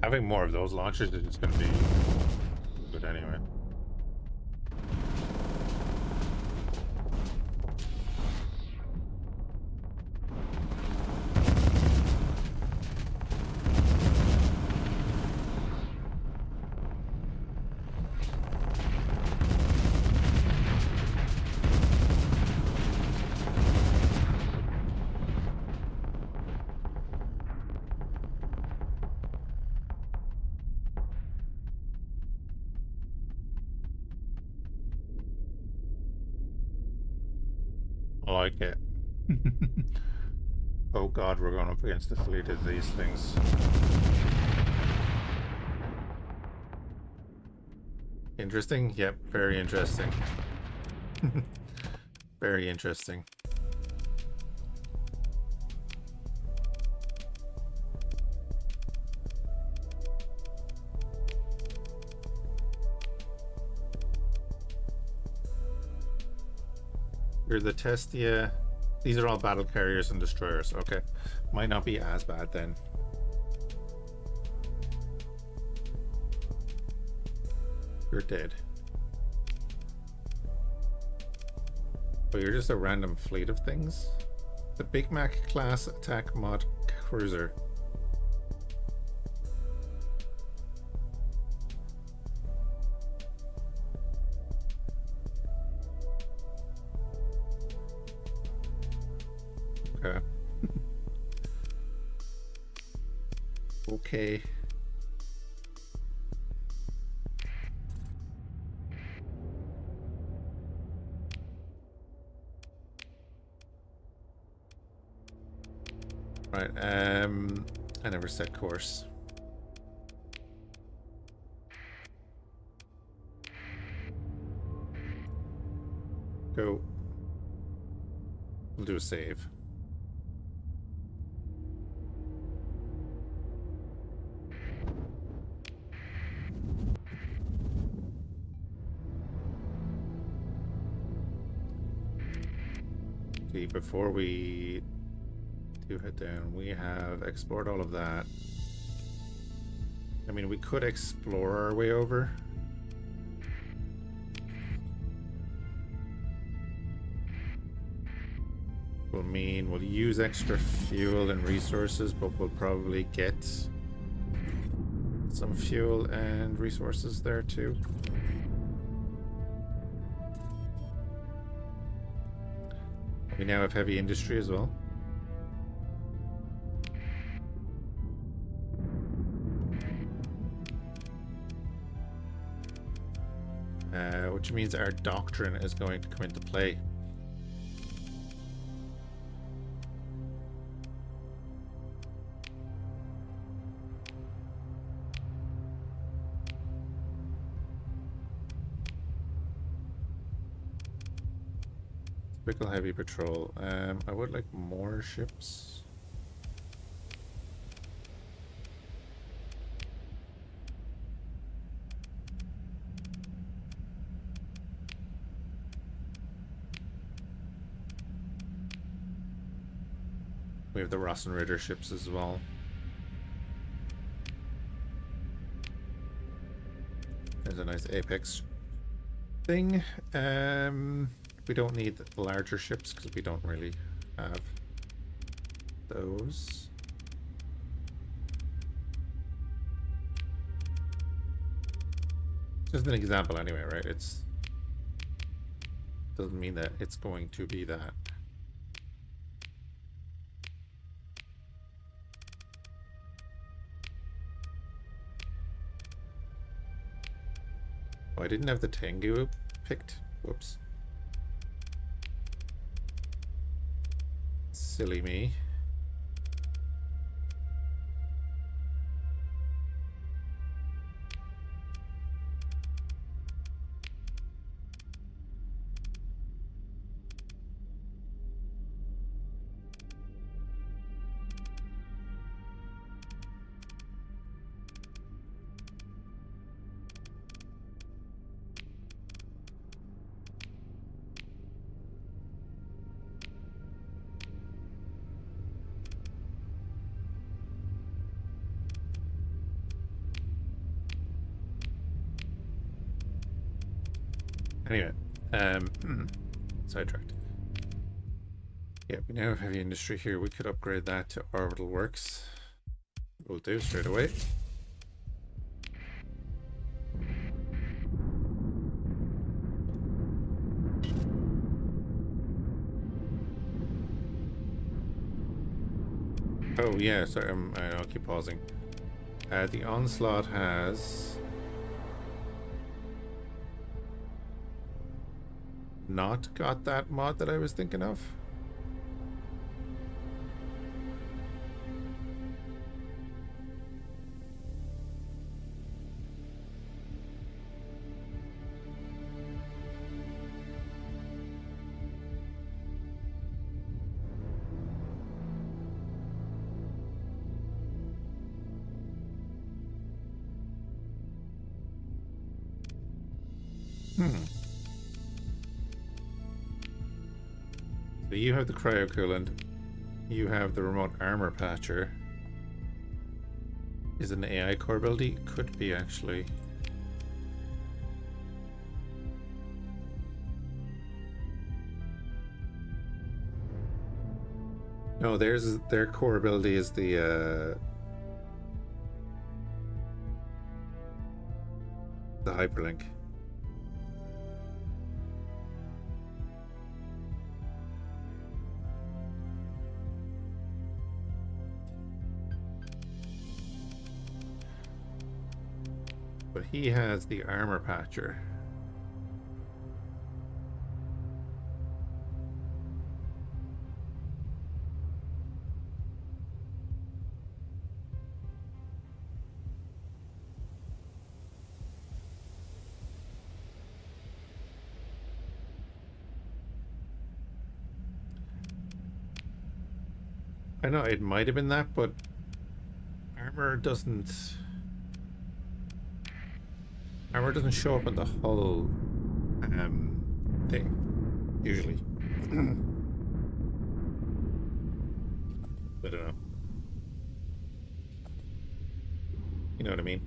Having more of those launchers is just going to be good anyway. I like it. Oh god, we're going up against the fleet of these things. Interesting? Yep, very interesting. Very interesting. You're the Testia. These are all battle carriers and destroyers. Okay. Might not be as bad then. You're dead. But you're just a random fleet of things. The Big Mac class attack mod cruiser. Okay. Okay. Right, I never set course. Go. We'll do a save. Okay, before we do head down, we have explored all of that. I mean, we could explore our way over. Will mean we'll use extra fuel and resources, but we'll probably get some fuel and resources there too. We now have heavy industry as well. Which means our doctrine is going to come into play. Typical heavy patrol. I would like more ships. We have the Ross and Ritter ships as well. There's a nice Apex thing. We don't need the larger ships because we don't really have those. Just an example anyway, right? It's doesn't mean that it's going to be that. Oh, I didn't have the Tengu picked. Whoops. Silly me. Anyway, sidetracked. Yeah, we now have heavy industry here. We could upgrade that to orbital works. We'll do straight away. Oh yeah, sorry, I'll keep pausing. The Onslaught has not got that mod that I was thinking of. So you have the cryocoolant, you have the remote armor patcher. Is it an AI core ability? Could be actually. No, their core ability is the hyperlink. But he has the armor patcher. I know it might have been that, but armor doesn't show up in the whole thing usually. I don't know. You know what I mean?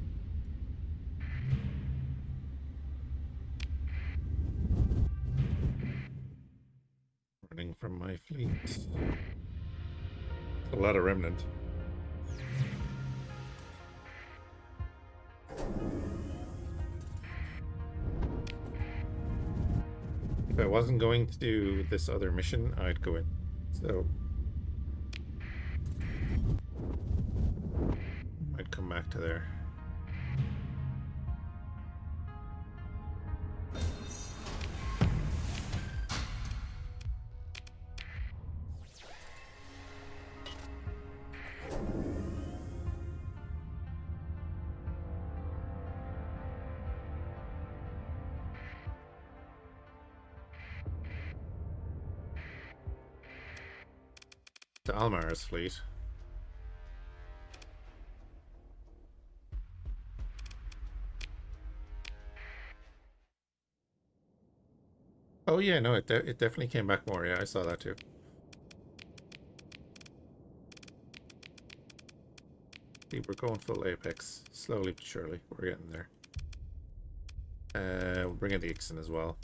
Running from my fleet. A lot of remnant. If I wasn't going to do this other mission, I'd go in. So I'd come back to there. To Almar's fleet. Oh yeah, no, it definitely came back more. Yeah, I saw that too. See, we're going full apex. Slowly but surely. We're getting there. We'll bring in the Ixen as well.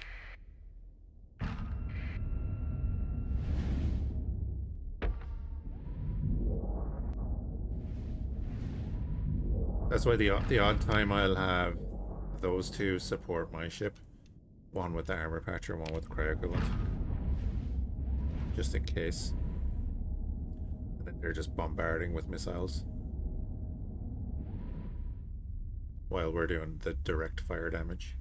That's why the odd time I'll have those two support my ship. One with the armor patcher, one with the cryoequivalent. Just in case. And then they're just bombarding with missiles. While we're doing the direct fire damage.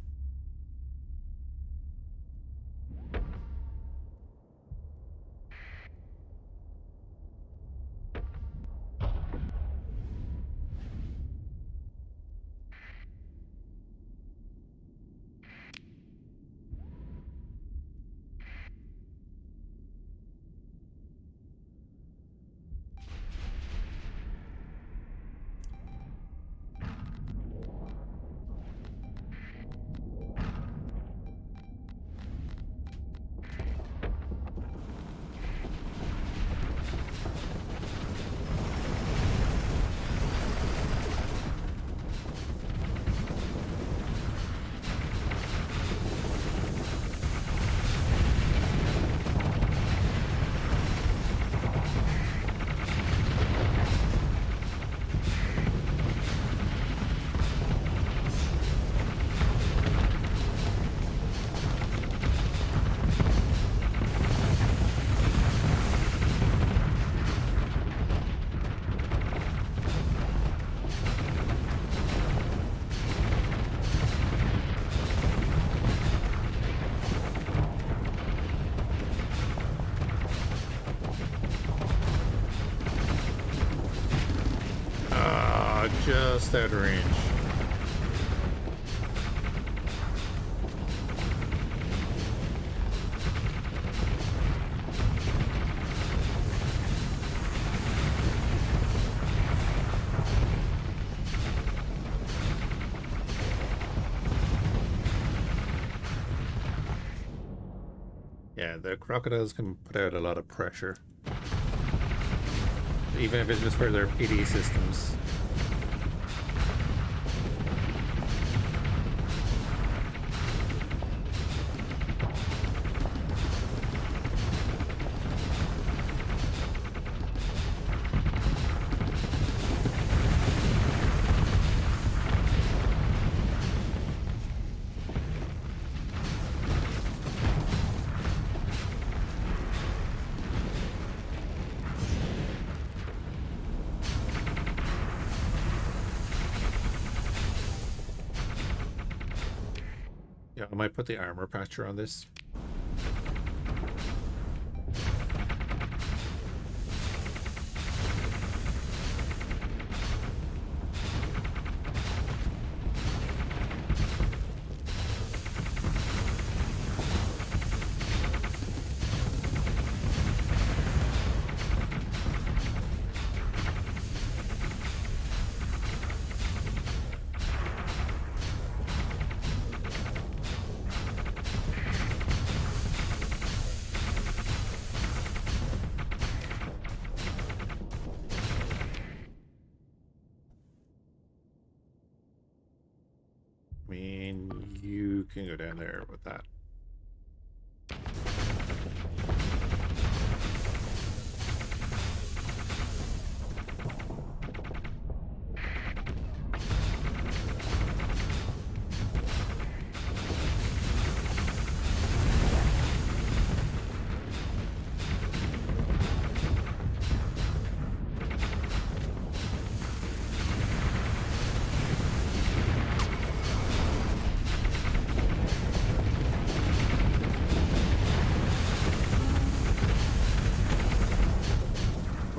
Just out of range. Yeah, the crocodiles can put out a lot of pressure. Even if it's just for their PD systems. Yeah, I might put the armor patcher on this. I mean, you can go down there with that.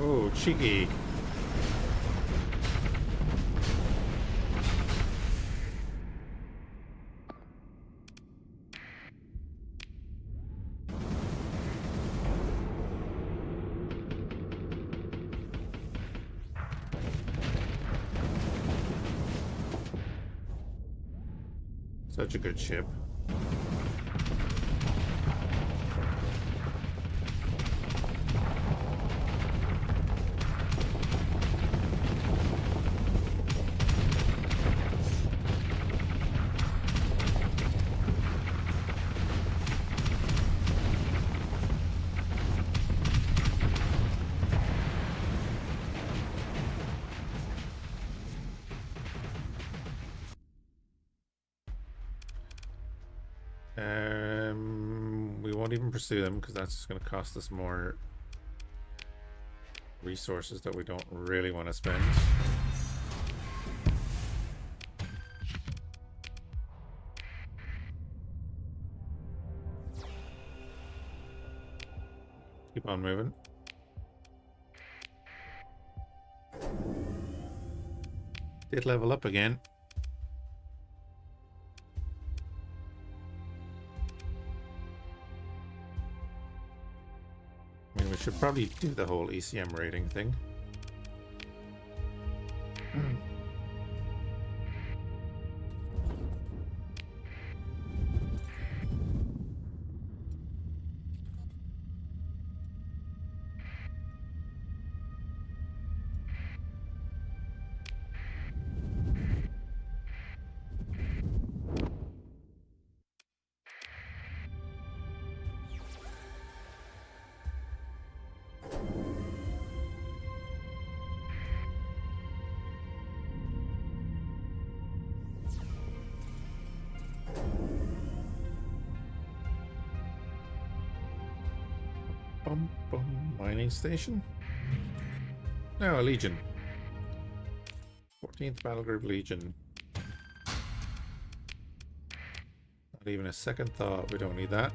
Oh, cheeky. Such a good ship. We won't even pursue them because that's just going to cost us more resources that we don't really want to spend. Keep on moving. Did level up again. I mean, we should probably do the whole ECM rating thing. Mining station? No, a Legion. 14th Battle Group Legion. Not even a second thought, we don't need that.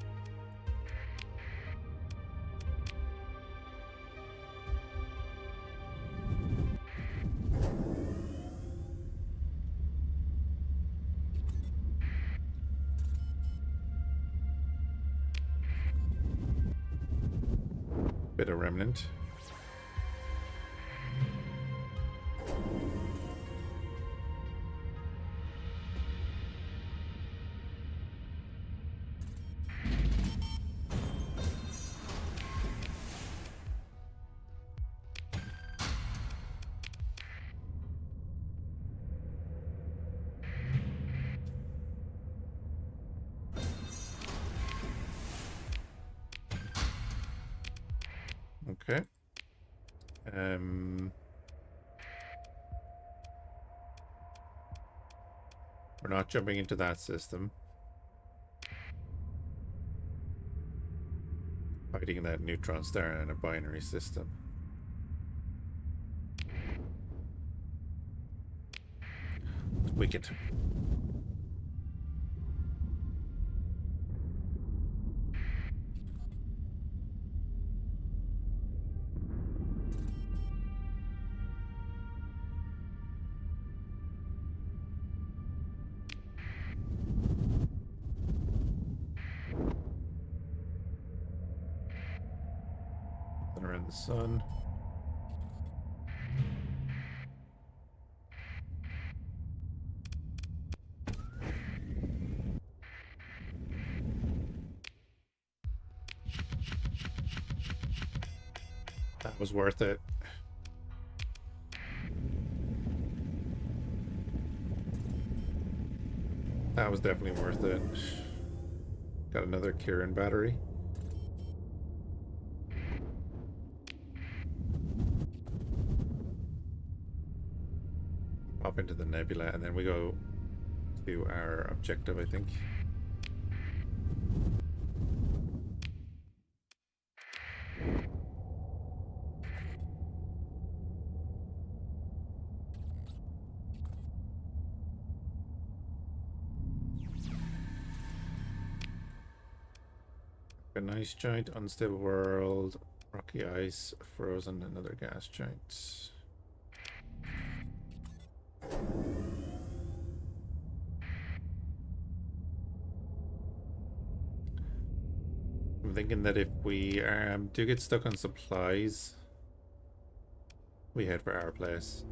Bit of remnant. Okay. We're not jumping into that system. Fighting that neutron star in a binary system. It's wicked. Around the sun. That was worth it. That was definitely worth it. Got another Kirin battery. Pop into the nebula and then we go to our objective, I think. A nice giant unstable world, rocky ice, frozen, another gas giant. I'm thinking that if we do get stuck on supplies, we head for our place.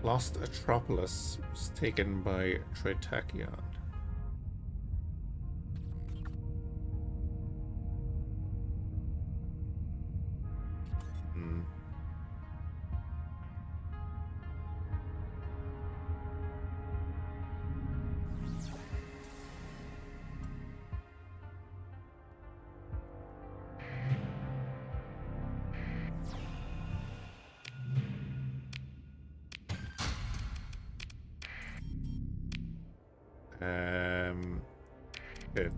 Lost Atropolis was taken by Tritachyon. Good.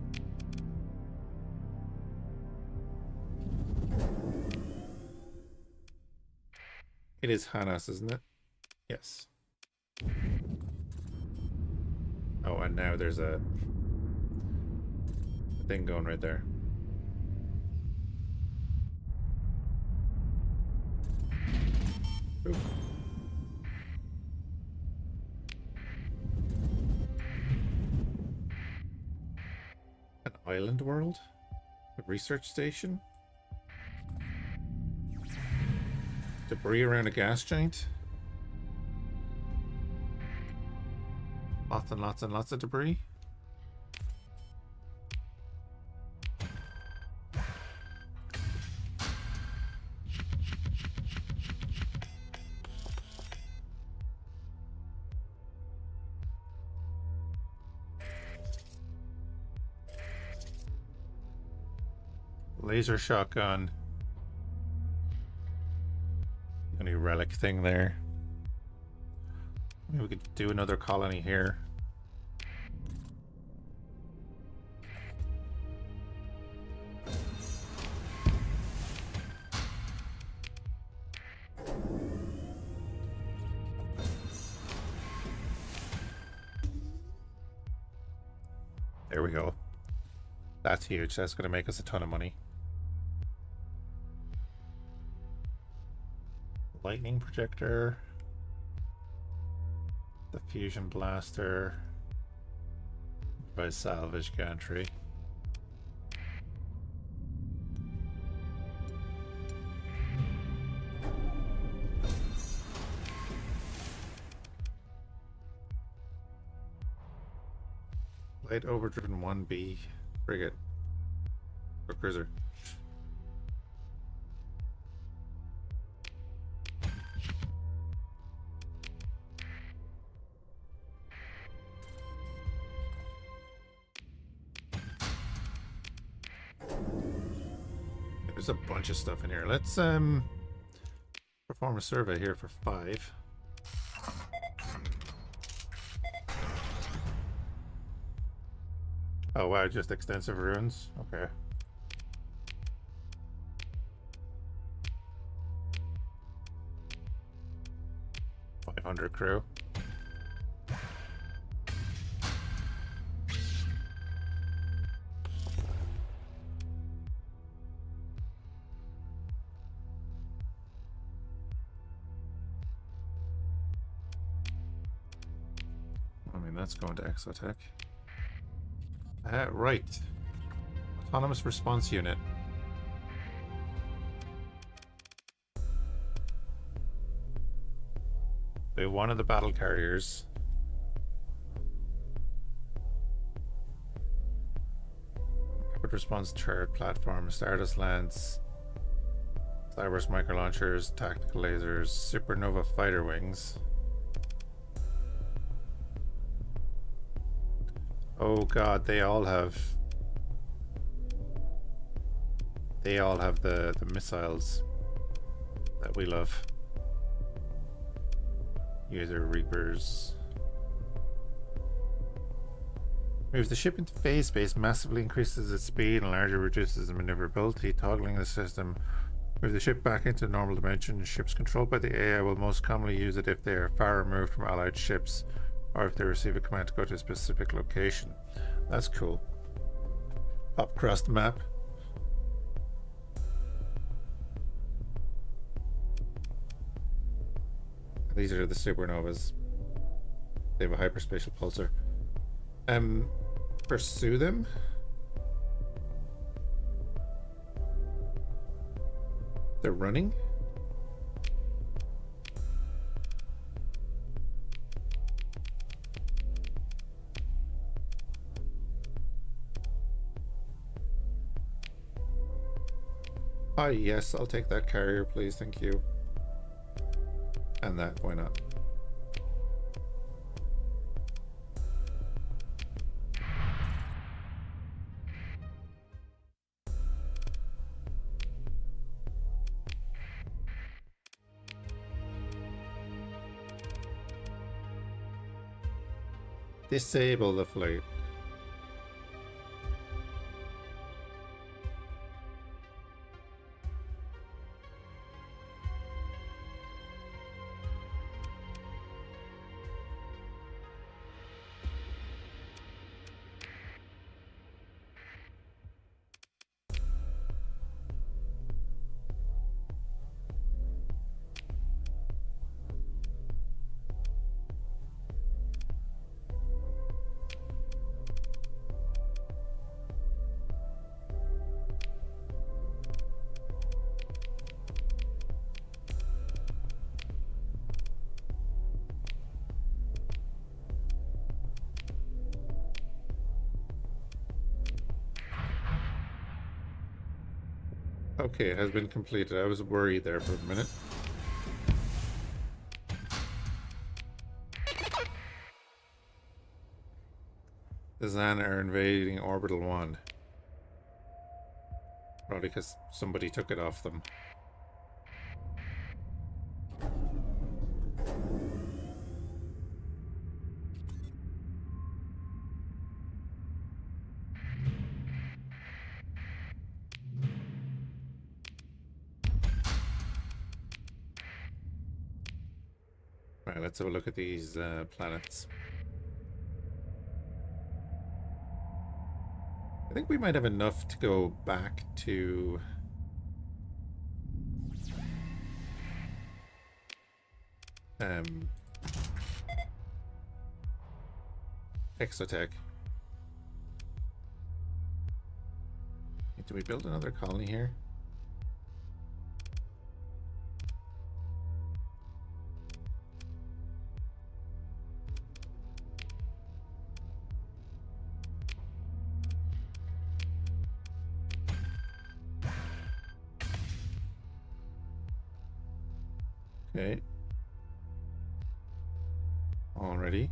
It is Hanas, isn't it? Yes. Oh, and now there's a thing going right there. Ooh. An island world? A research station? Debris around a gas giant? Lots and lots and lots of debris? Laser shotgun. Any relic thing there. Maybe we could do another colony here. There we go. That's huge. That's going to make us a ton of money. Lightning projector. The fusion blaster. By salvage gantry. Light overdriven 1B frigate or cruiser. There's a bunch of stuff in here. Let's perform a survey here for 5. Oh wow, just extensive ruins? Okay. $500 crew. I mean, that's going to Exotech. Right. Autonomous response unit. They one of the battle carriers. Rapid response turret platform, Stardust Lance, Cyberse micro launchers, tactical lasers, supernova fighter wings. Oh god, they all have the missiles that we love. User Reapers. Moves the ship into phase space, massively increases its speed and largely reduces the maneuverability. Toggling the system. Move the ship back into normal dimension. Ships controlled by the AI will most commonly use it if they are far removed from allied ships, or if they receive a command to go to a specific location. That's cool. Pop across the map. These are the supernovas. They have a hyperspatial pulsar. Pursue them? They're running? Ah, yes, I'll take that carrier, please, thank you. And that, why not? Disable the flight. Okay, it has been completed. I was worried there for a minute. The Zan are invading Orbital 1. Probably because somebody took it off them. Right, let's have a look at these planets. I think we might have enough to go back to Exotech. Do we build another colony here? Okay. Already.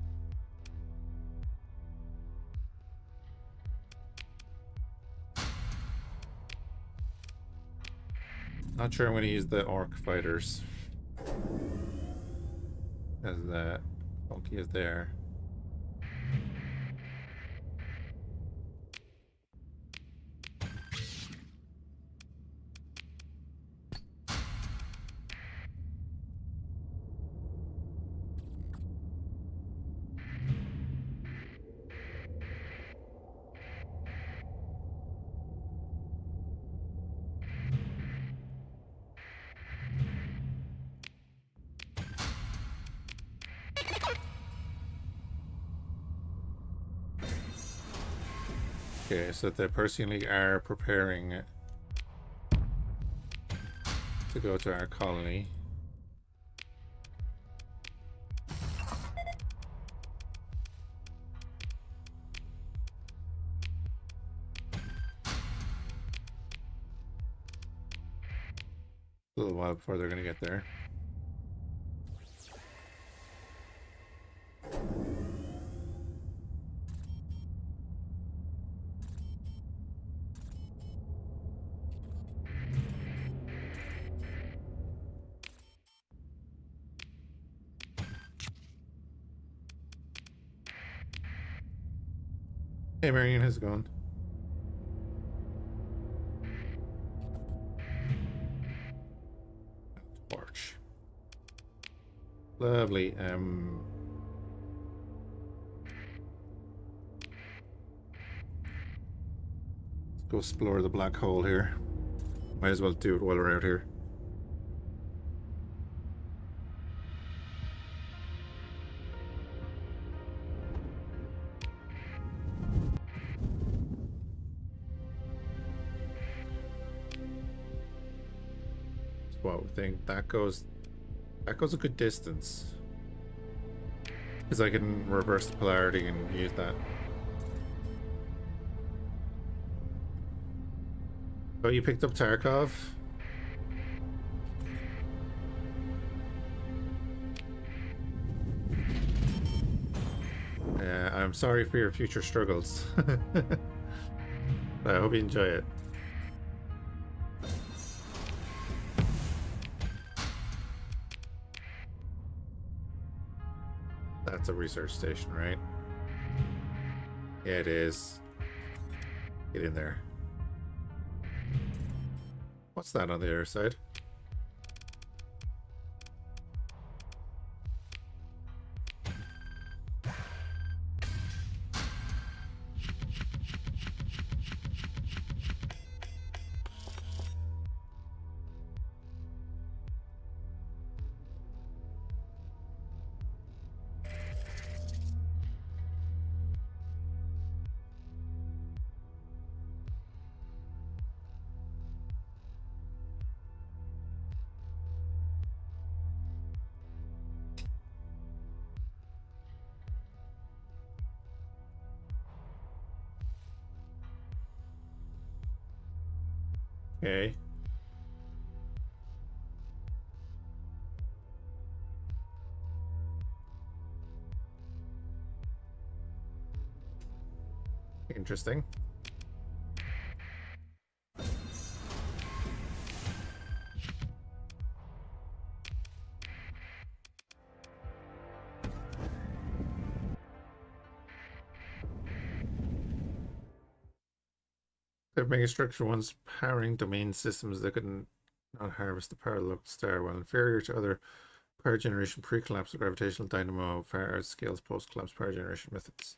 Not sure I'm going to use the orc fighters. As that Funky is there. Okay, so they personally are preparing to go to our colony. A little while before they're going to get there. Hey Marion, how's it going? Torch. Lovely. Let's go explore the black hole here. Might as well do it while we're out here. What we think that goes a good distance, because I can reverse the polarity and use that. Oh, you picked up Tarkov? Yeah, I'm sorry for your future struggles. I hope you enjoy it. That's a research station, right? Yeah, it is. Get in there. What's that on the other side? Okay. Interesting. They're megastructure ones powering domain systems that could not harvest the power of the local star, while inferior to other power generation pre-collapse or gravitational dynamo fire scales post-collapse power generation methods.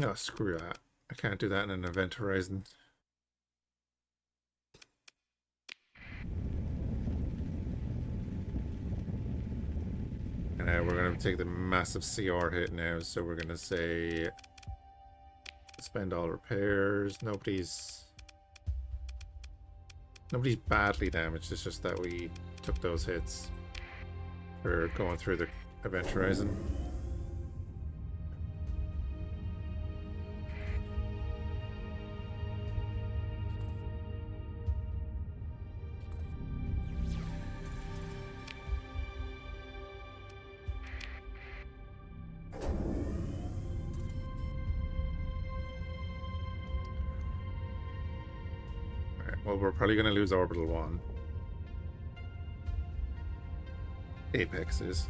Oh, screw that. I can't do that in an event horizon. And now we're going to take the massive CR hit now, so we're going to say spend all repairs. Nobody's badly damaged. It's just that we took those hits for going through the event horizon. Well, we're probably going to lose Orbital 1. Apex is.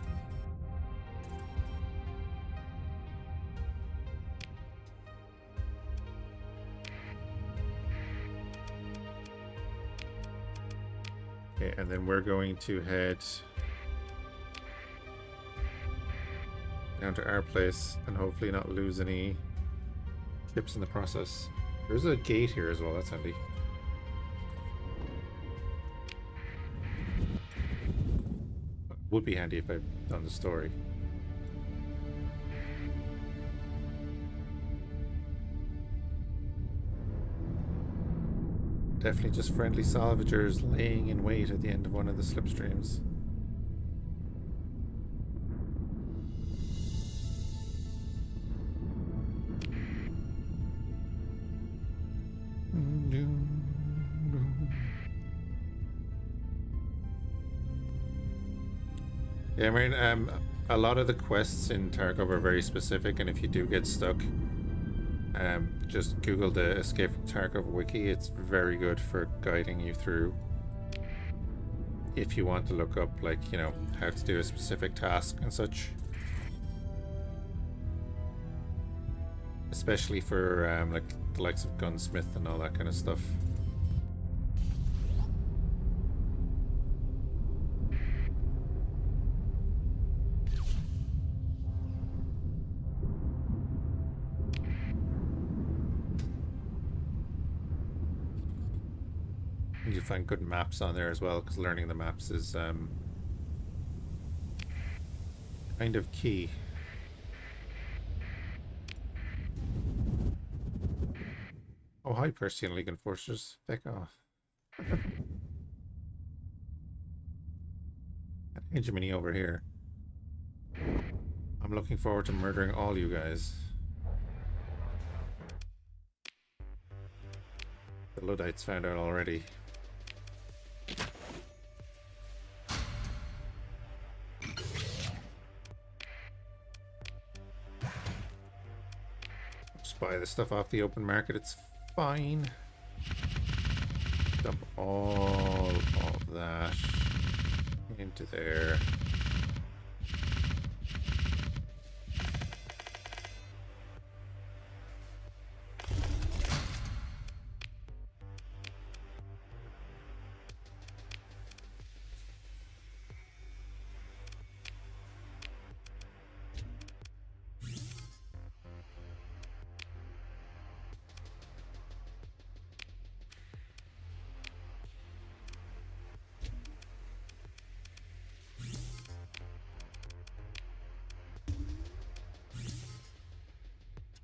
Okay, and then we're going to head down to our place and hopefully not lose any ships in the process. There's a gate here as well, that's handy. Would be handy if I'd done the story. Definitely just friendly salvagers laying in wait at the end of one of the slipstreams. Yeah, I mean, a lot of the quests in Tarkov are very specific, and if you do get stuck, just Google the Escape from Tarkov wiki. It's very good for guiding you through if you want to look up, like, you know, how to do a specific task and such. Especially for, like, the likes of Gunsmith and all that kind of stuff. You find good maps on there as well, because learning the maps is kind of key. Oh, hi, Percy and League Enforcers. Back off. Hegemony over here. I'm looking forward to murdering all you guys. The Luddites found out already. Just buy the stuff off the open market, it's fine. Dump all of that into there.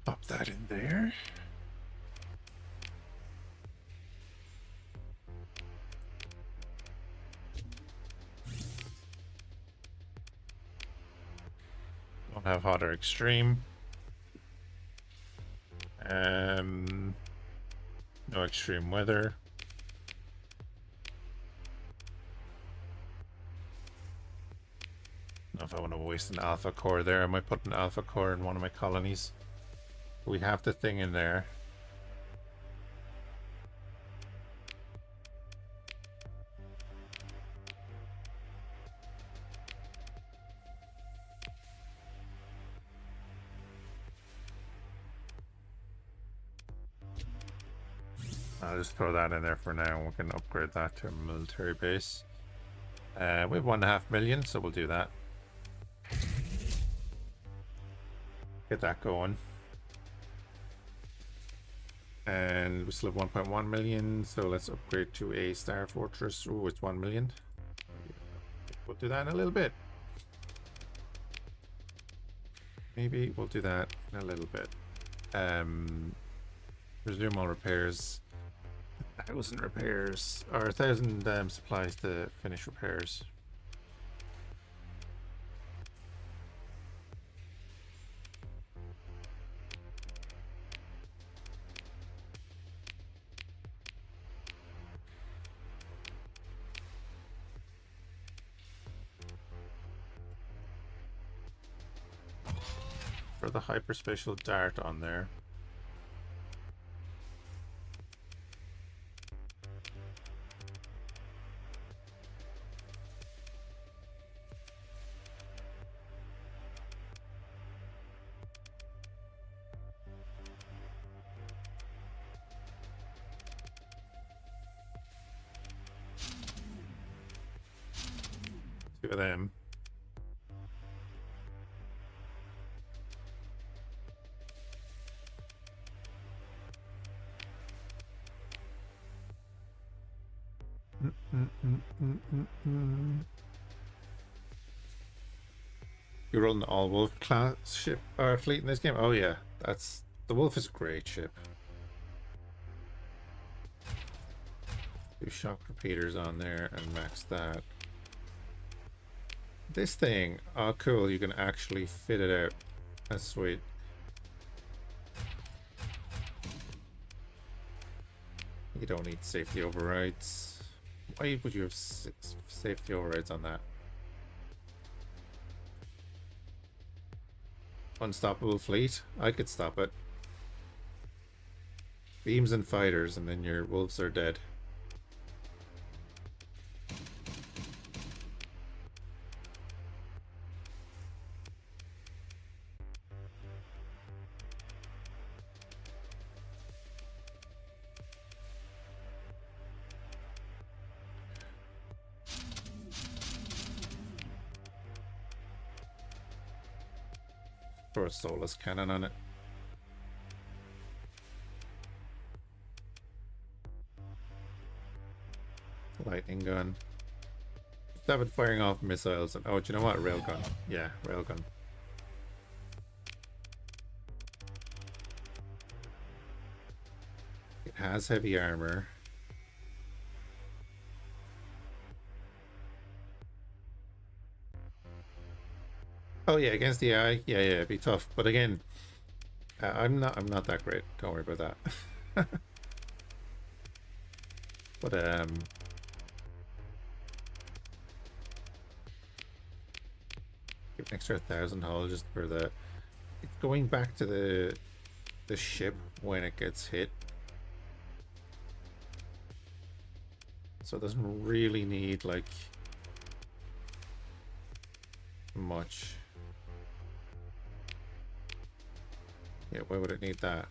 Pop that in there. Don't have hot or extreme. No extreme weather. I don't know if I want to waste an alpha core there. I might put an alpha core in one of my colonies. We have the thing in there. I'll just throw that in there for now, and we can upgrade that to a military base. We have 1.5 million, so we'll do that. Get that going. And we still have 1.1 million, so let's upgrade to a Star Fortress. Oh, it's 1 million. We'll do that in a little bit. Maybe we'll do that in a little bit. Resume all repairs. 1,000 repairs, or 1,000 supplies to finish repairs. For the hyperspatial dart on there. Two of them. You run the all wolf class ship or fleet in this game? Oh yeah, the wolf is a great ship. Do shock repeaters on there and max that. This thing, oh cool, you can actually fit it out. That's sweet. You don't need safety overrides. Why would you have safety overrides on that? Unstoppable fleet? I could stop it. Beams and fighters, and then your wolves are dead. Throw a soulless cannon on it. Lightning gun. Stop it firing off missiles. And oh, do you know what? Railgun. Yeah, railgun. It has heavy armor. Oh yeah, against the eye, yeah, it'd be tough. But again, I'm not that great. Don't worry about that. But give an extra 1,000 hull just for the. It's going back to the ship when it gets hit, so it doesn't really need like much. Yeah, why would it need that?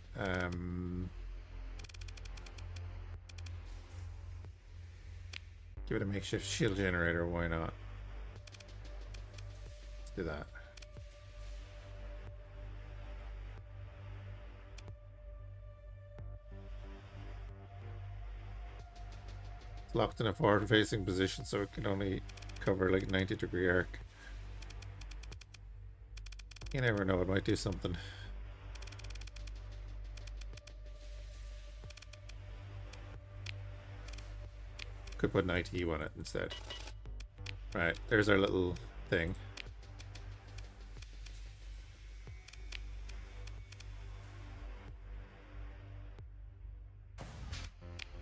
Give it a makeshift shield generator, why not? Let's do that. It's locked in a forward facing position, so it can only cover like 90-degree arc. You never know, it might do something. could put an ITU on it instead. Right, there's our little thing.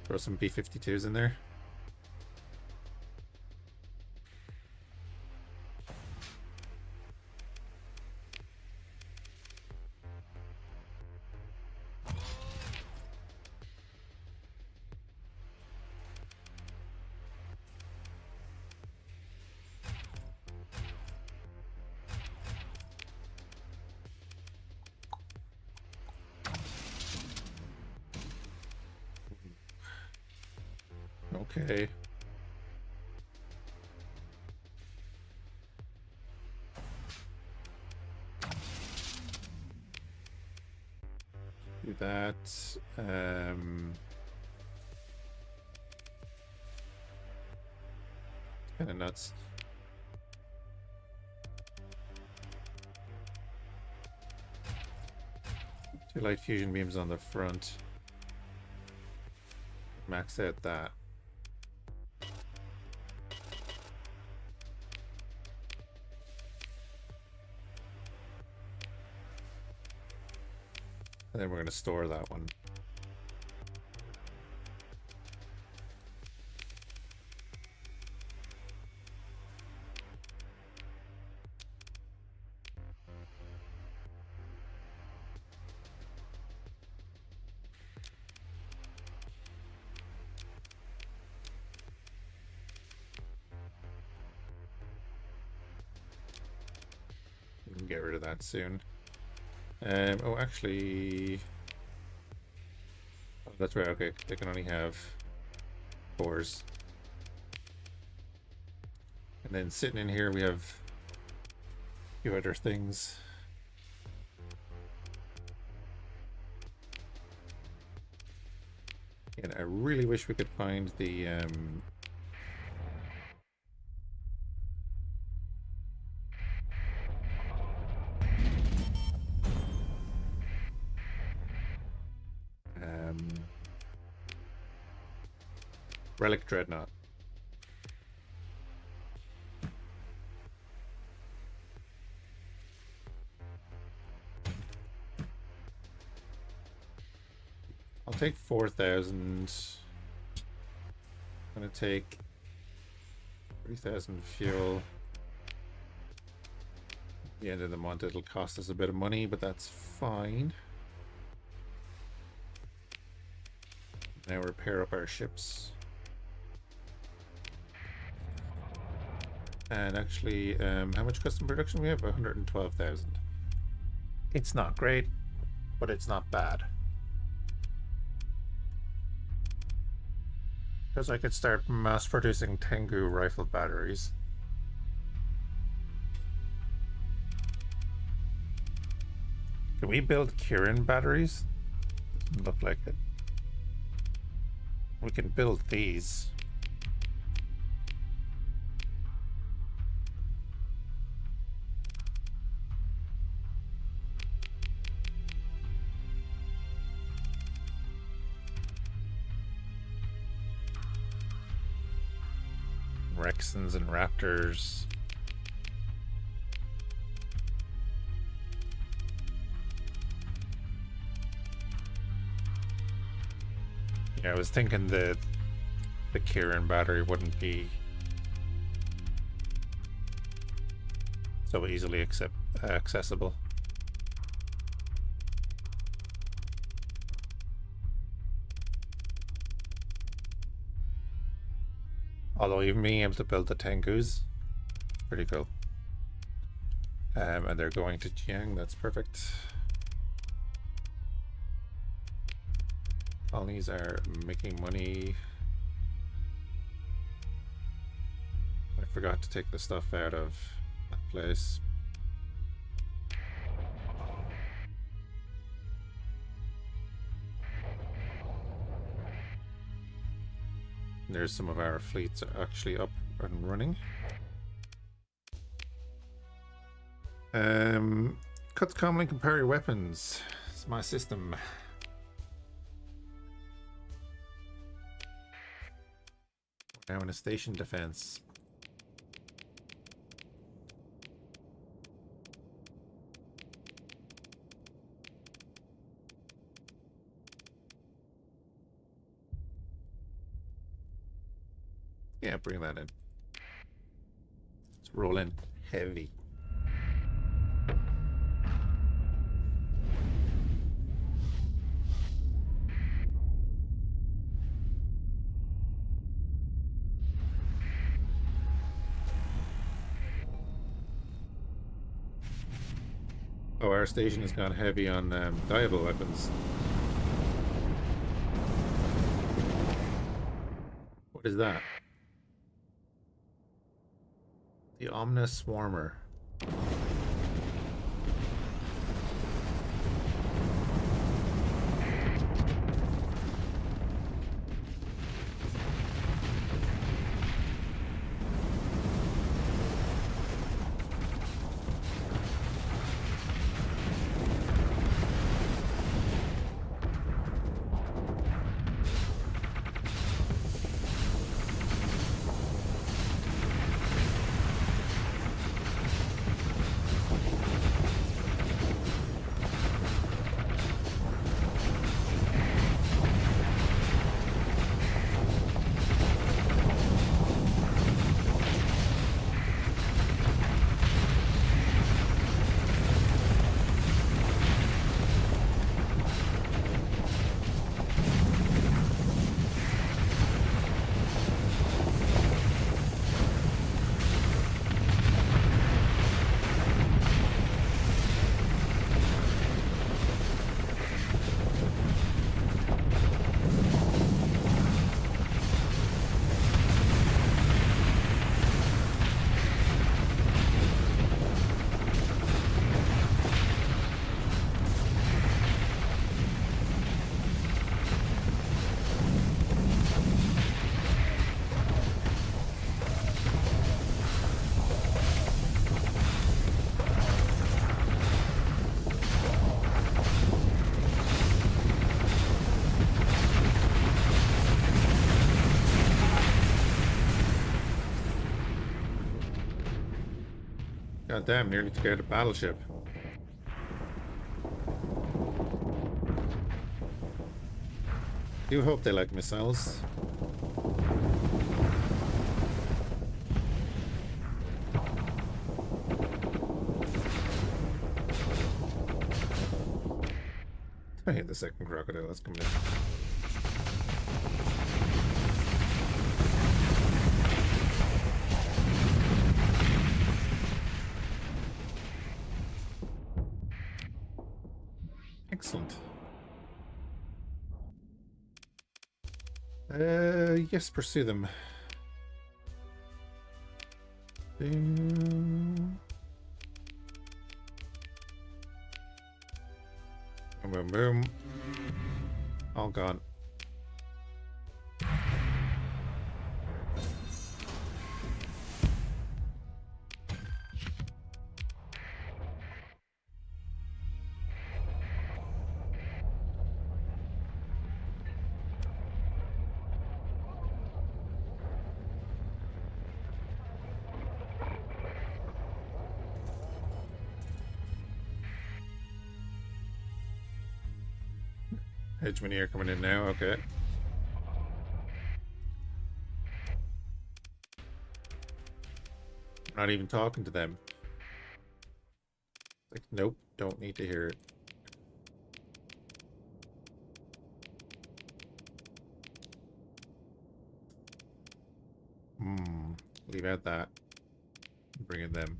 Throw some B-52s in there. Okay. Do that. Kind of nuts. Two light fusion beams on the front. Max out that. And then we're going to store that one. We can get rid of that soon. Oh, actually... Oh, that's right, okay. They can only have 4s. And then sitting in here, we have a few other things. And I really wish we could find the... Relic Dreadnought. I'll take 4,000. I'm gonna take 3,000 fuel. At the end of the month it'll cost us a bit of money, but that's fine. Now repair up our ships. And actually, how much custom production we have? 112,000. It's not great, but it's not bad. Because I could start mass producing Tengu rifle batteries. Can we build Kirin batteries? Doesn't look like it. We can build these. Rexons and Raptors. Yeah, I was thinking that the Kirin battery wouldn't be so easily accessible. Although even being able to build the Tengus, pretty cool. And they're going to Jiang, that's perfect. Colonies are making money. I forgot to take the stuff out of that place. There's some of our fleets are actually up and running. Cuts commonly compare your weapons. It's my system. Now in a station defense. Yeah, bring that in. Let's roll in heavy. Oh, our station has gone heavy on diable weapons. What is that? The Omnis Swarmer. God damn, nearly scared a battleship. Do hope they like missiles. I hit the second crocodile that's coming in. Excellent. Yes, pursue them. Boom, boom, boom. All gone. Hegemony coming in now, okay. I'm not even talking to them. Like, nope, don't need to hear it. Leave out that. Bring in them.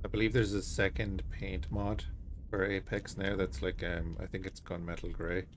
I believe there's a second paint mod for Apex now that's like, I think it's gunmetal grey.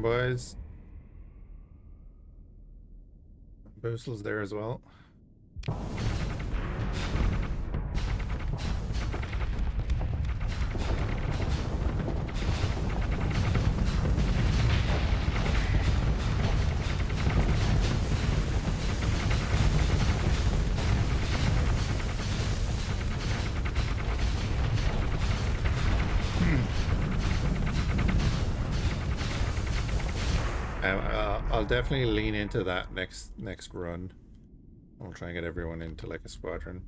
boys. Boostle's there as well. I'll definitely lean into that next run. I'll try and get everyone into like a squadron.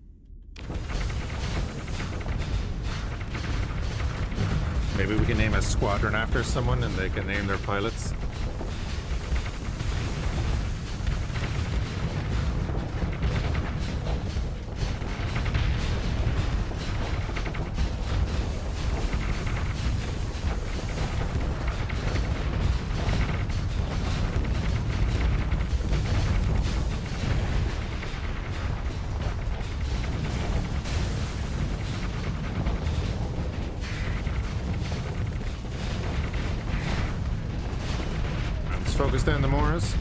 Maybe we can name a squadron after someone and they can name their pilots. Focus down the Moras.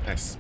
Nice.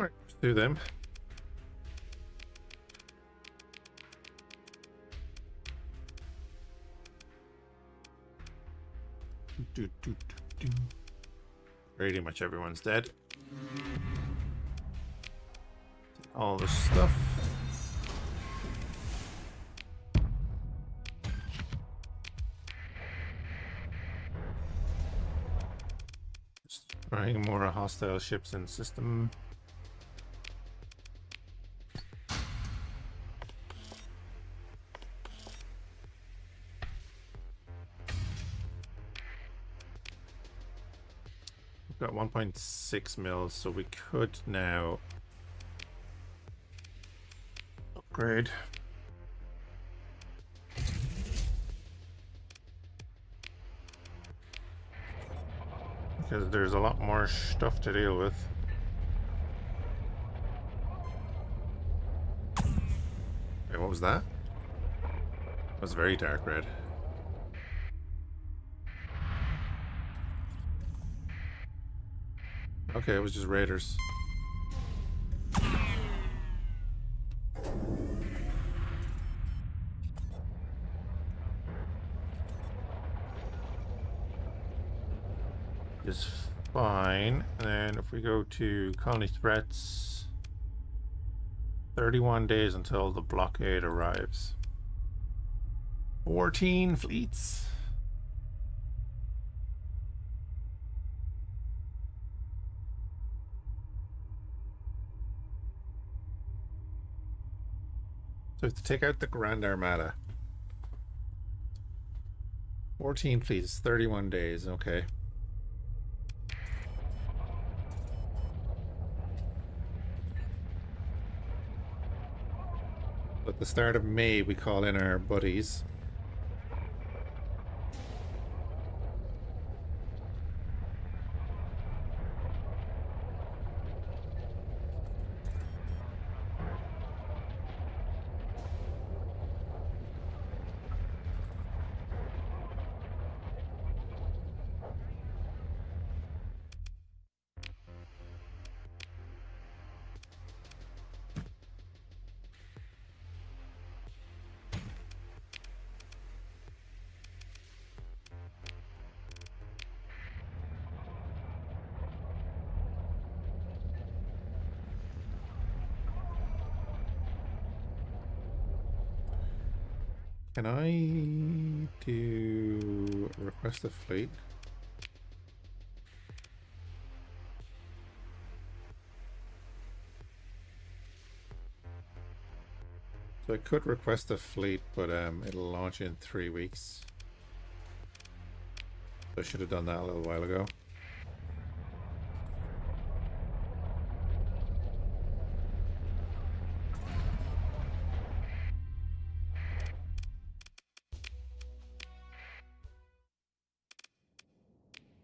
Alright, do them. Pretty much everyone's dead. All the stuff. Destroying more hostile ships in system. Got 1.6 mils, so we could now upgrade. Because there's a lot more stuff to deal with. Wait, what was that? That was very dark red. Okay, it was just raiders. Is fine. And then if we go to colony threats, 31 days until the blockade arrives. 14 fleets. So we have to take out the Grand Armada. 14 please, 31 days, okay. At the start of May, we call in our buddies. Can I do request a fleet? So I could request a fleet, but it'll launch in 3 weeks. I should have done that a little while ago.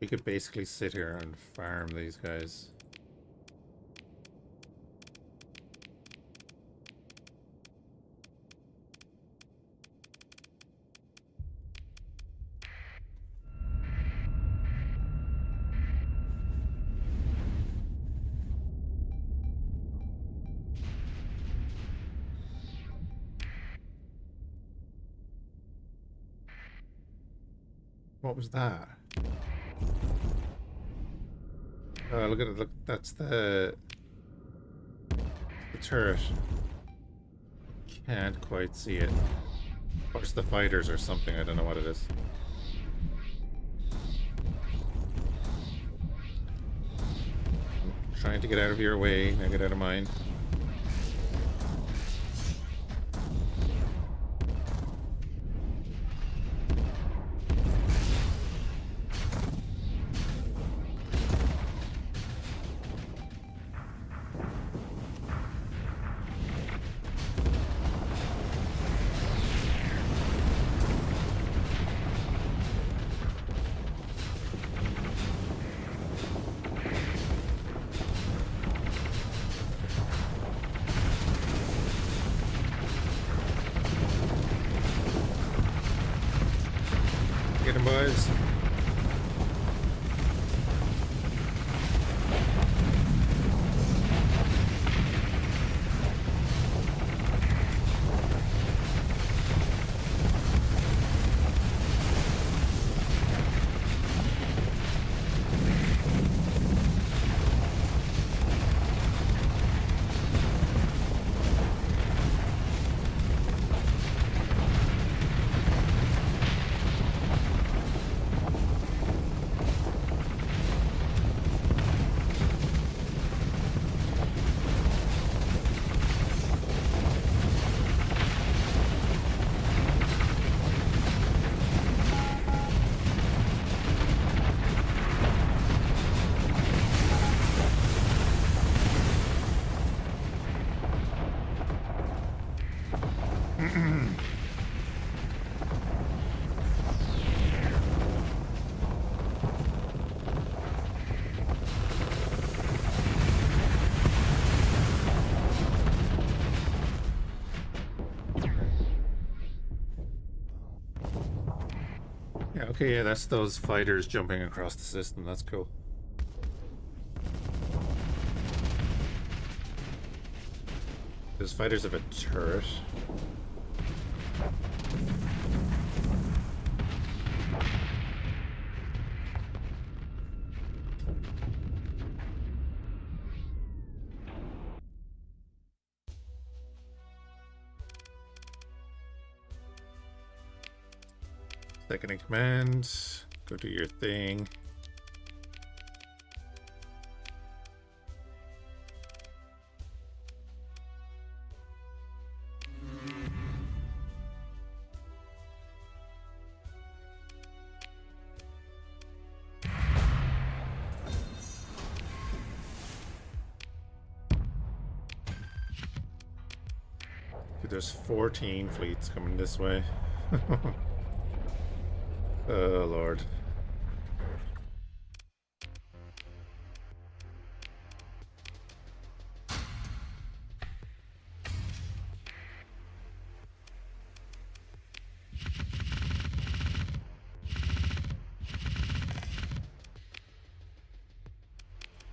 We could basically sit here and farm these guys. What was that? Oh, look at it. Look, that's the turret. Can't quite see it. Or it's the fighters or something. I don't know what it is. I'm trying to get out of your way. Now get out of mine. Get him, boys. Yeah, okay, yeah, that's those fighters jumping across the system. That's cool. Those fighters have a turret. Second in command, go do your thing. there's 14 fleets coming this way. Oh, Lord.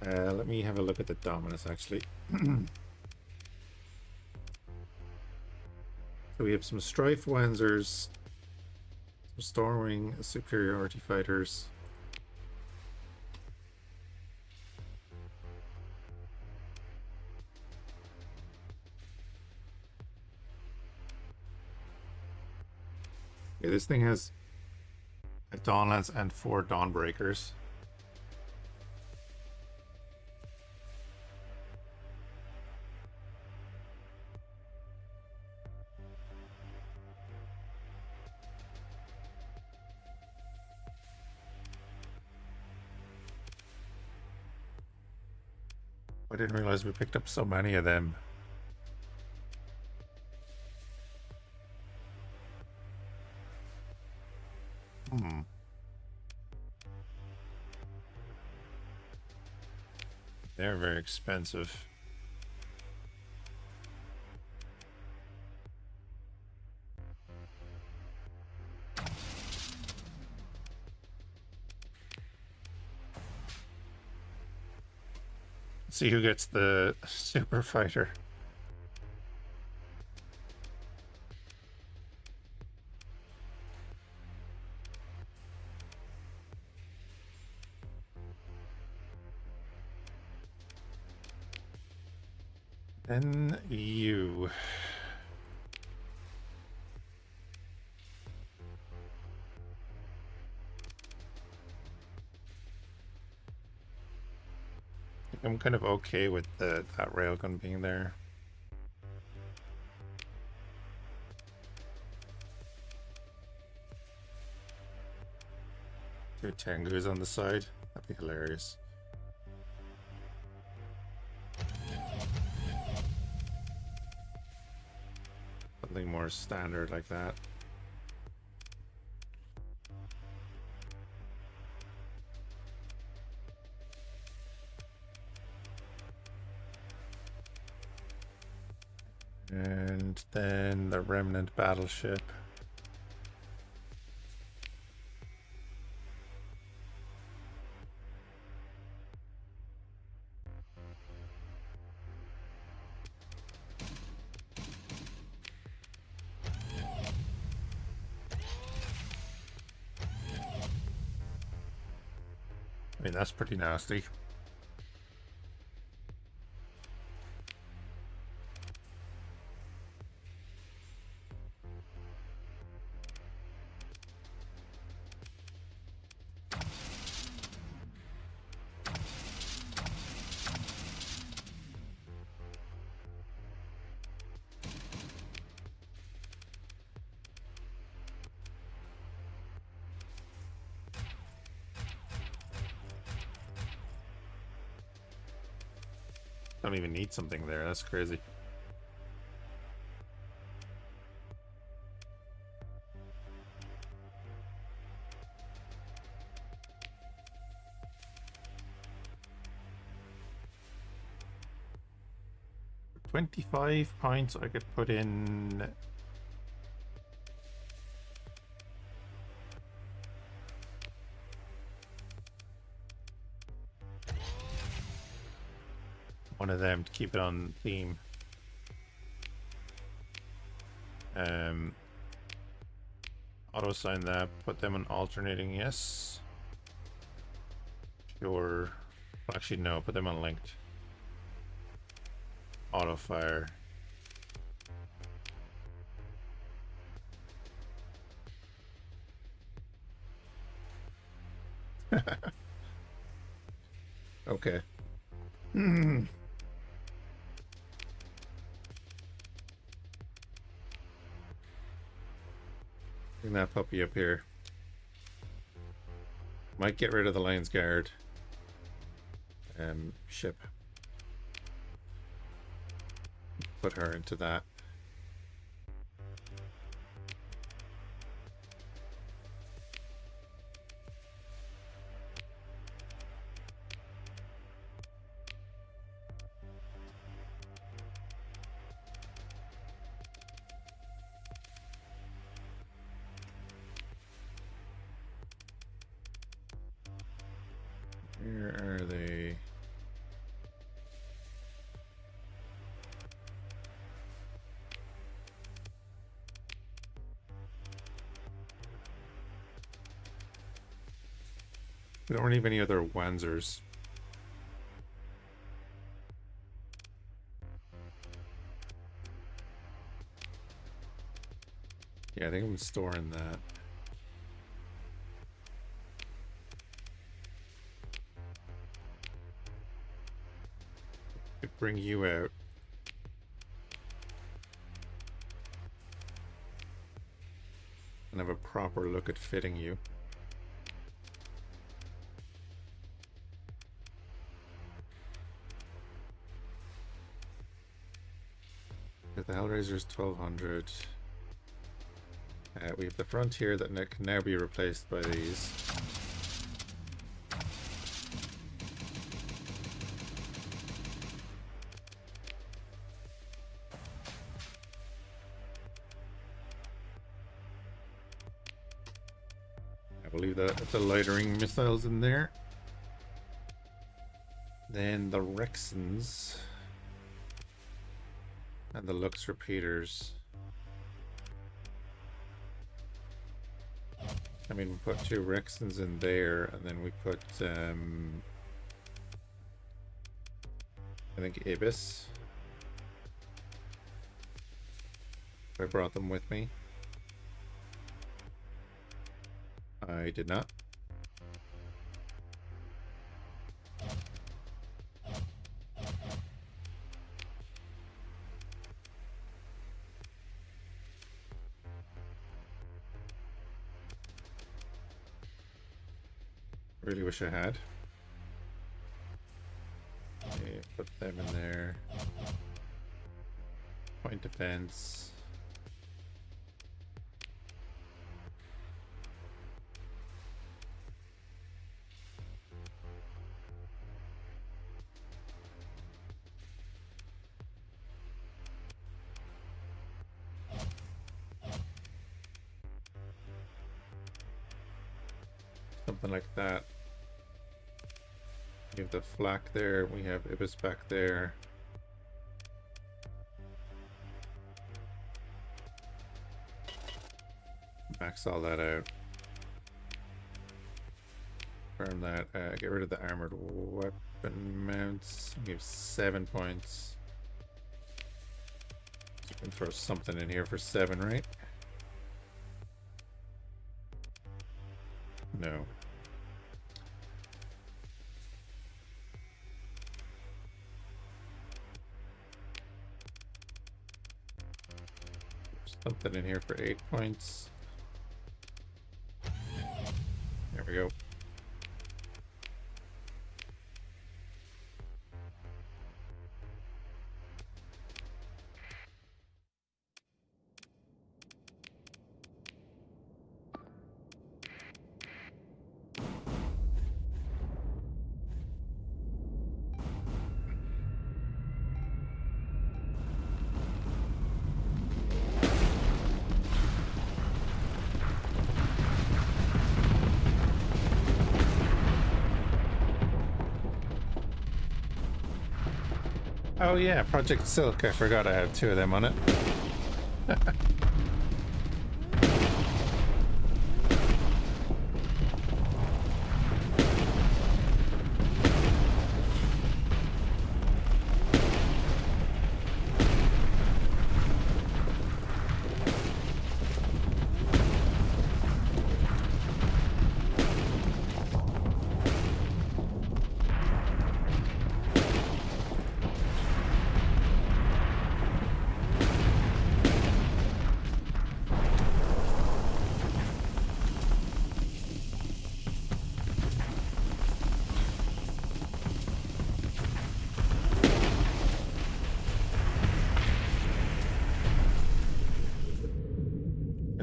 Let me have a look at the Dominus, actually. So we have some Strife Wensers, some Stormwing Superiority Fighters. Yeah, this thing has a Dawnlance and 4 Dawnbreakers. I didn't realize we picked up so many of them. They're very expensive. See who gets the super fighter. Then you. I'm kind of okay with that railgun being there. Two Tengus on the side. That'd be hilarious. Something more standard like that. And then the Remnant battleship. I mean, that's pretty nasty. Don't even need something there. That's crazy. For 25 points, I could put in one of them to keep it on theme. Auto sign that, put them on alternating, yes. Sure. Well, actually, no, put them on linked. Auto fire. Okay. Bring that puppy up here. Might get rid of the Lion's Guard ship. Put her into that. Where are they? We don't really have any other Wanzers. Yeah, I think I'm storing that. Could bring you out. And have a proper look at fitting you. The Hellraiser's 1200. We have the Frontier that can now be replaced by these. I believe that the lightering missiles in there. Then the Rexons and the Lux repeaters. I mean, we put 2 Rexons in there, and then we put, I think Ibis. I brought them with me. I did not. Really wish I had. Okay, put them in there. Point defense. Something like that. We have the flak there, we have Ibis back there. Max all that out. Confirm that. Get rid of the armored weapon mounts. We have 7 points. You can throw something in here for 7, right? No. Something in here for 8 points. There we go. Oh yeah, Project Silk. I forgot I had 2 of them on it.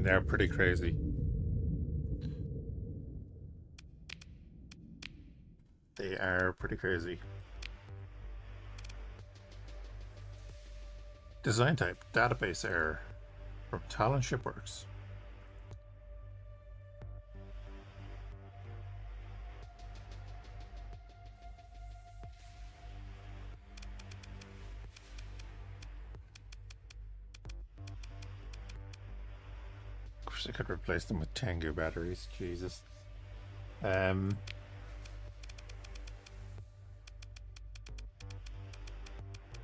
They're pretty crazy. They are pretty crazy. Design type, database error from Talon Shipworks. I could replace them with Tengu batteries. Jesus. Yeah,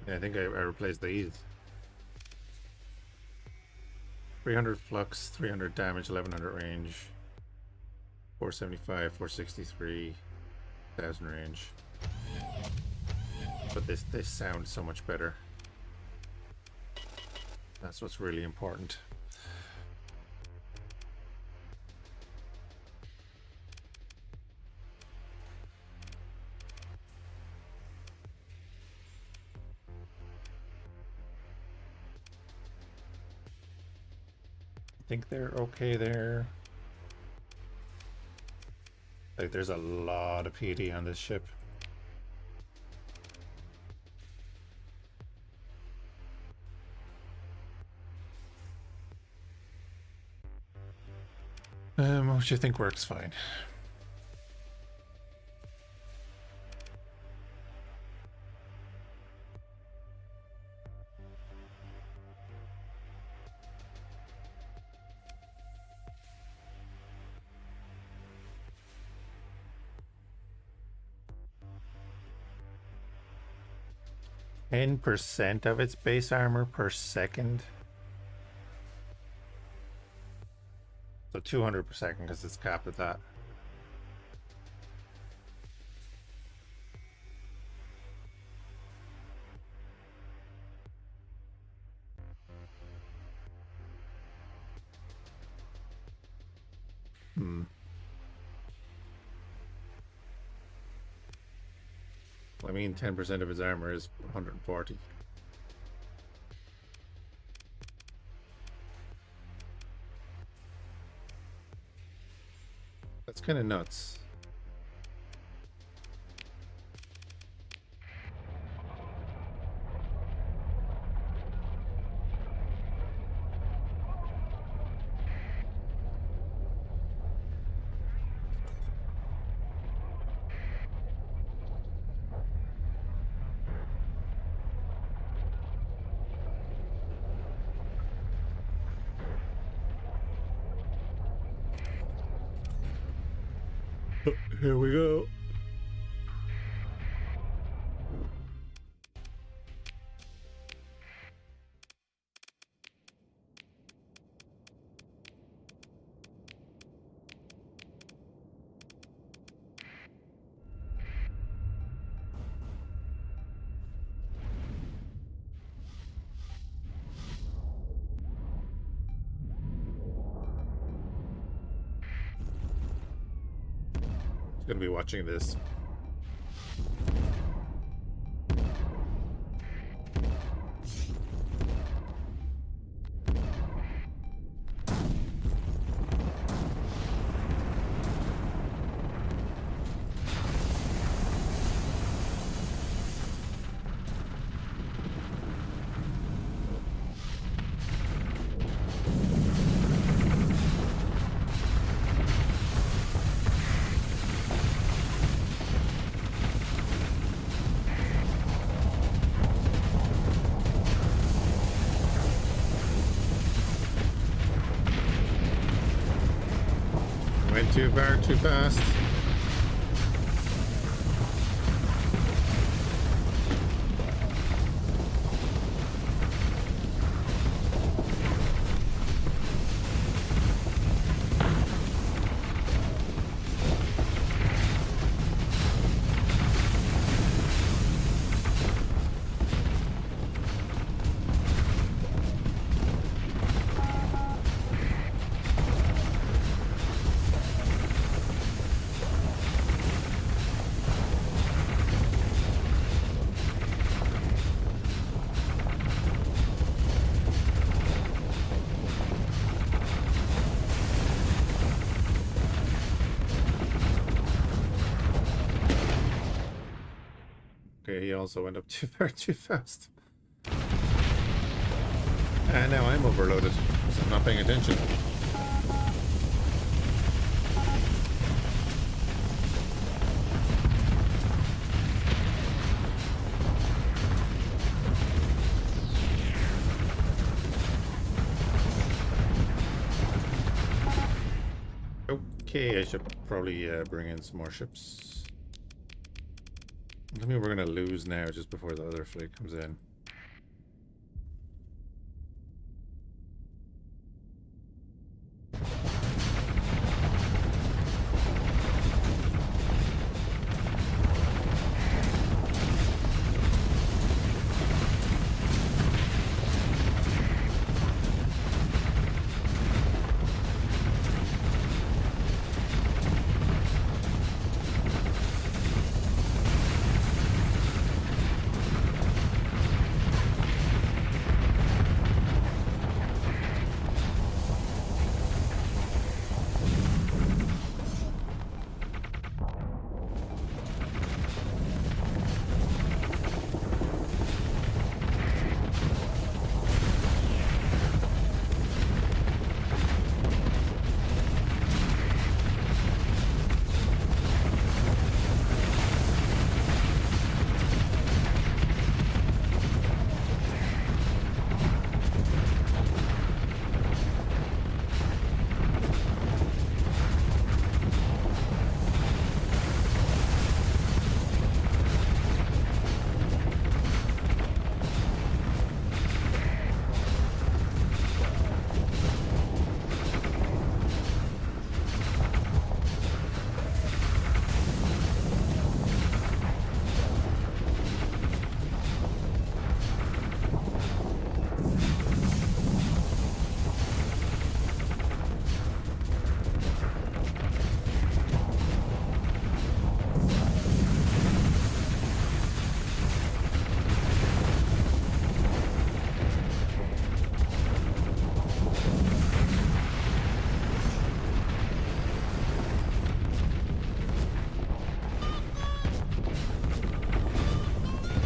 I think I replaced these. 300 flux, 300 damage, 1100 range, 475, 463, 1000 range. But they sound so much better. That's what's really important. I think they're okay there. Like, there's a lot of PD on this ship. Which I think works fine. %, of its base armor per second. So 200 per second because it's capped at that. I mean, 10% of his armor is 140. That's kind of nuts. Here we go. Gonna be watching this. Went too far, too fast. Okay, he also went up too far, too fast. And now I'm overloaded, so I'm not paying attention. Okay, I should probably bring in some more ships. I mean, we're going to lose now just before the other fleet comes in.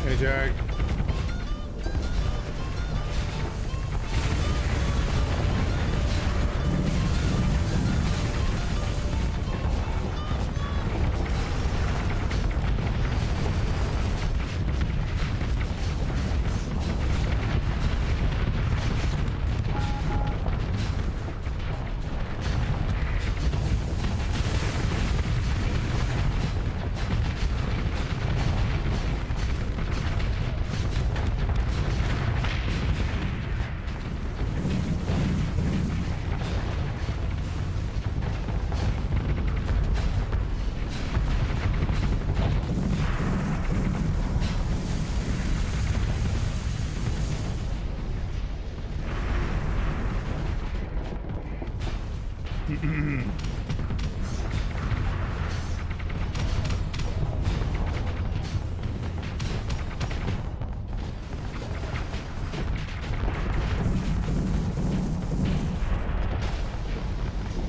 Hey, Jag.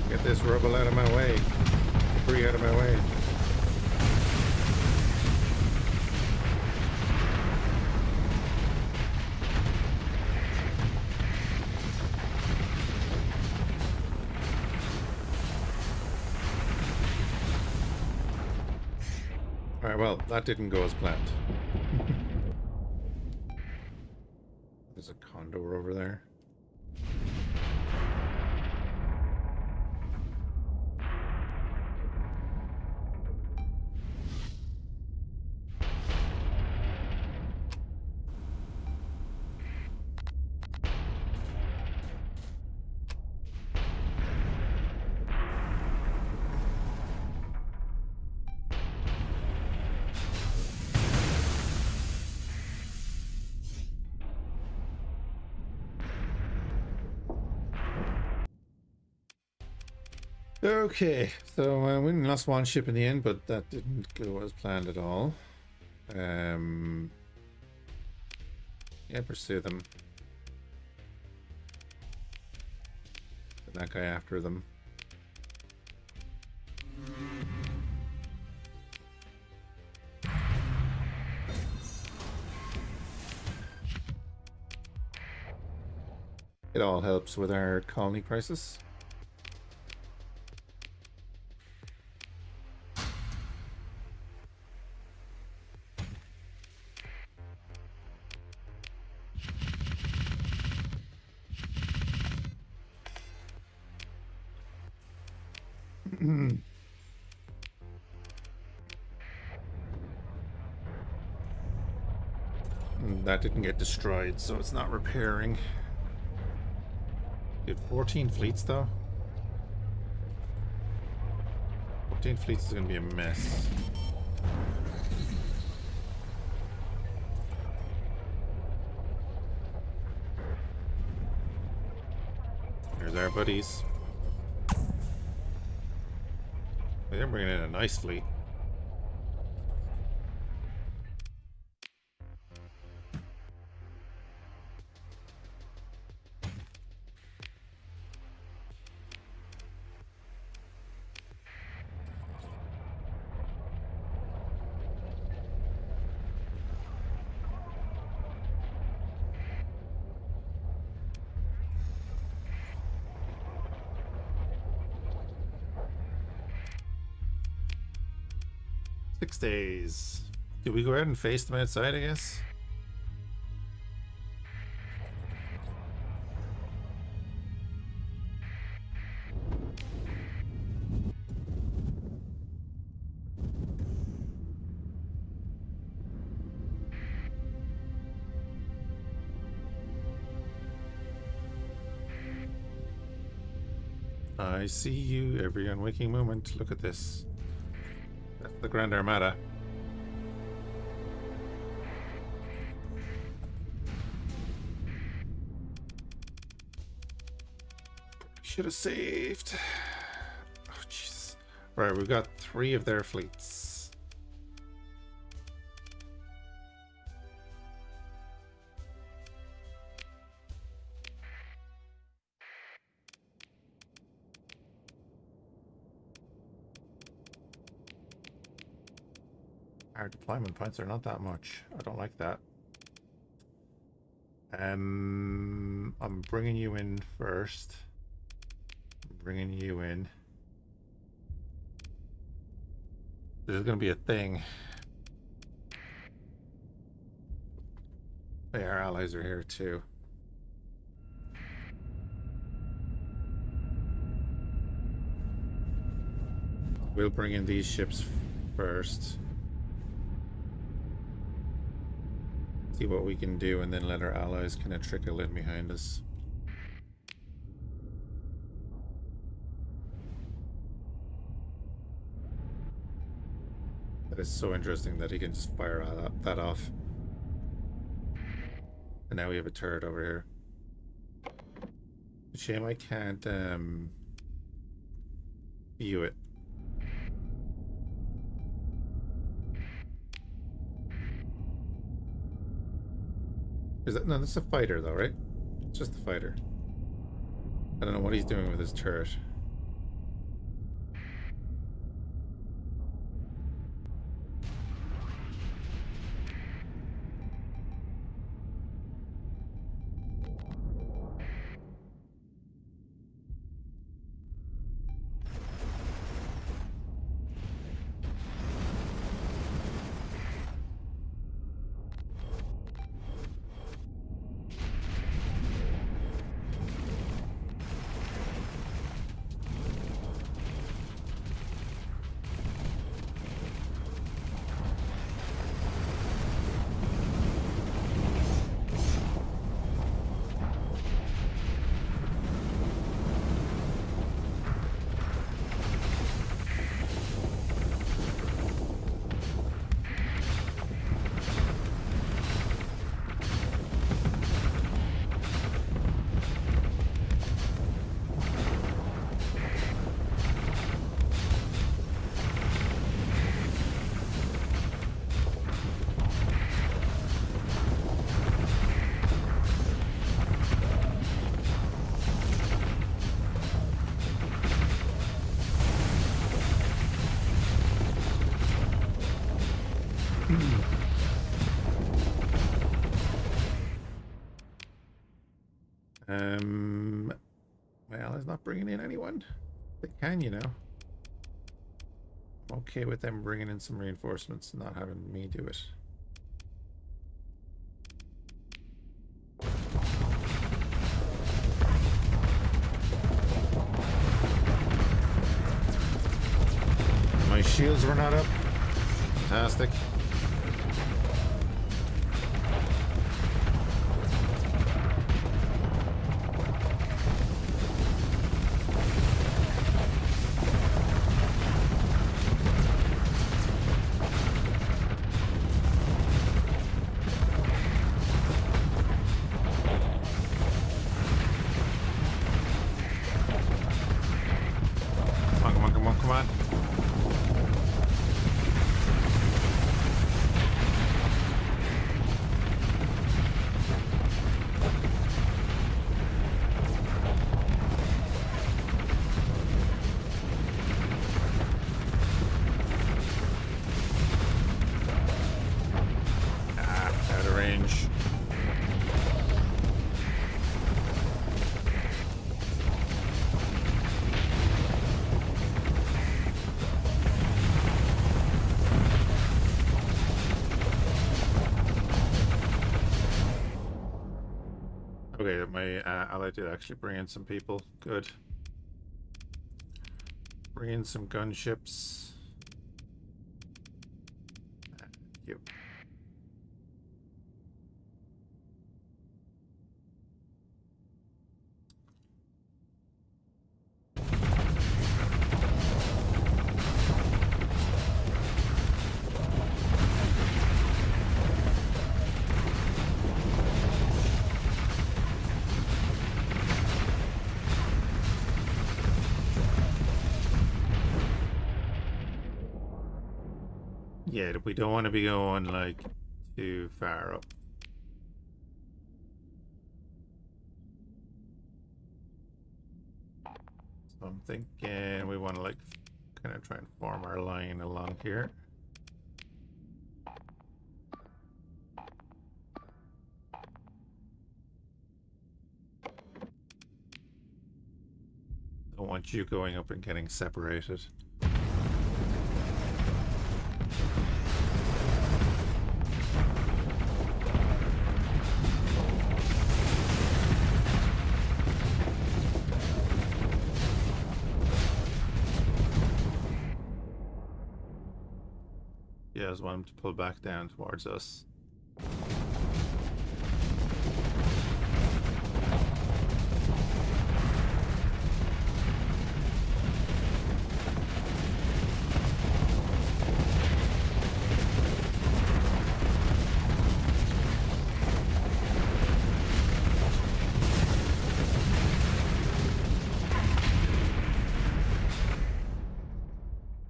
Get this rubble out of my way. Debris out of my way. Alright, well, that didn't go as planned. There's a condor over there. Okay, so we lost one ship in the end, but that didn't go as planned at all. Yeah, pursue them. Send that guy after them. It all helps with our colony crisis. that didn't get destroyed, so it's not repairing. Did 14 fleets though? 14 fleets is going to be a mess. There's our buddies. They're bringing in a nice fleet. Days. Do we go out and face them outside, I guess? I see you every unwaking moment. Look at this. That's the Grand Armada. Should have saved. Oh, Jesus. Right, we've got 3 of their fleets. Our deployment points are not that much. I don't like that. I'm bringing you in first. Bringing you in. There's going to be a thing. Hey, our allies are here too. We'll bring in these ships first. See what we can do, and then let our allies kind of trickle in behind us. That is so interesting that he can just fire that off. And now we have a turret over here. Shame I can't view it. Is that, no, that's a fighter though, right? It's just a fighter. I don't know what he's doing with his turret. Well, it's not bringing in anyone. They can, you know. I'm okay with them bringing in some reinforcements and not having me do it. My shields were not up. Fantastic. Okay, my ally did actually bring in some people. Good. Bring in some gunships. You. Yeah, we don't want to be going like too far up. So I'm thinking we want to like kind of try and form our line along here. Don't want you going up and getting separated. Yeah, I just want him to pull back down towards us.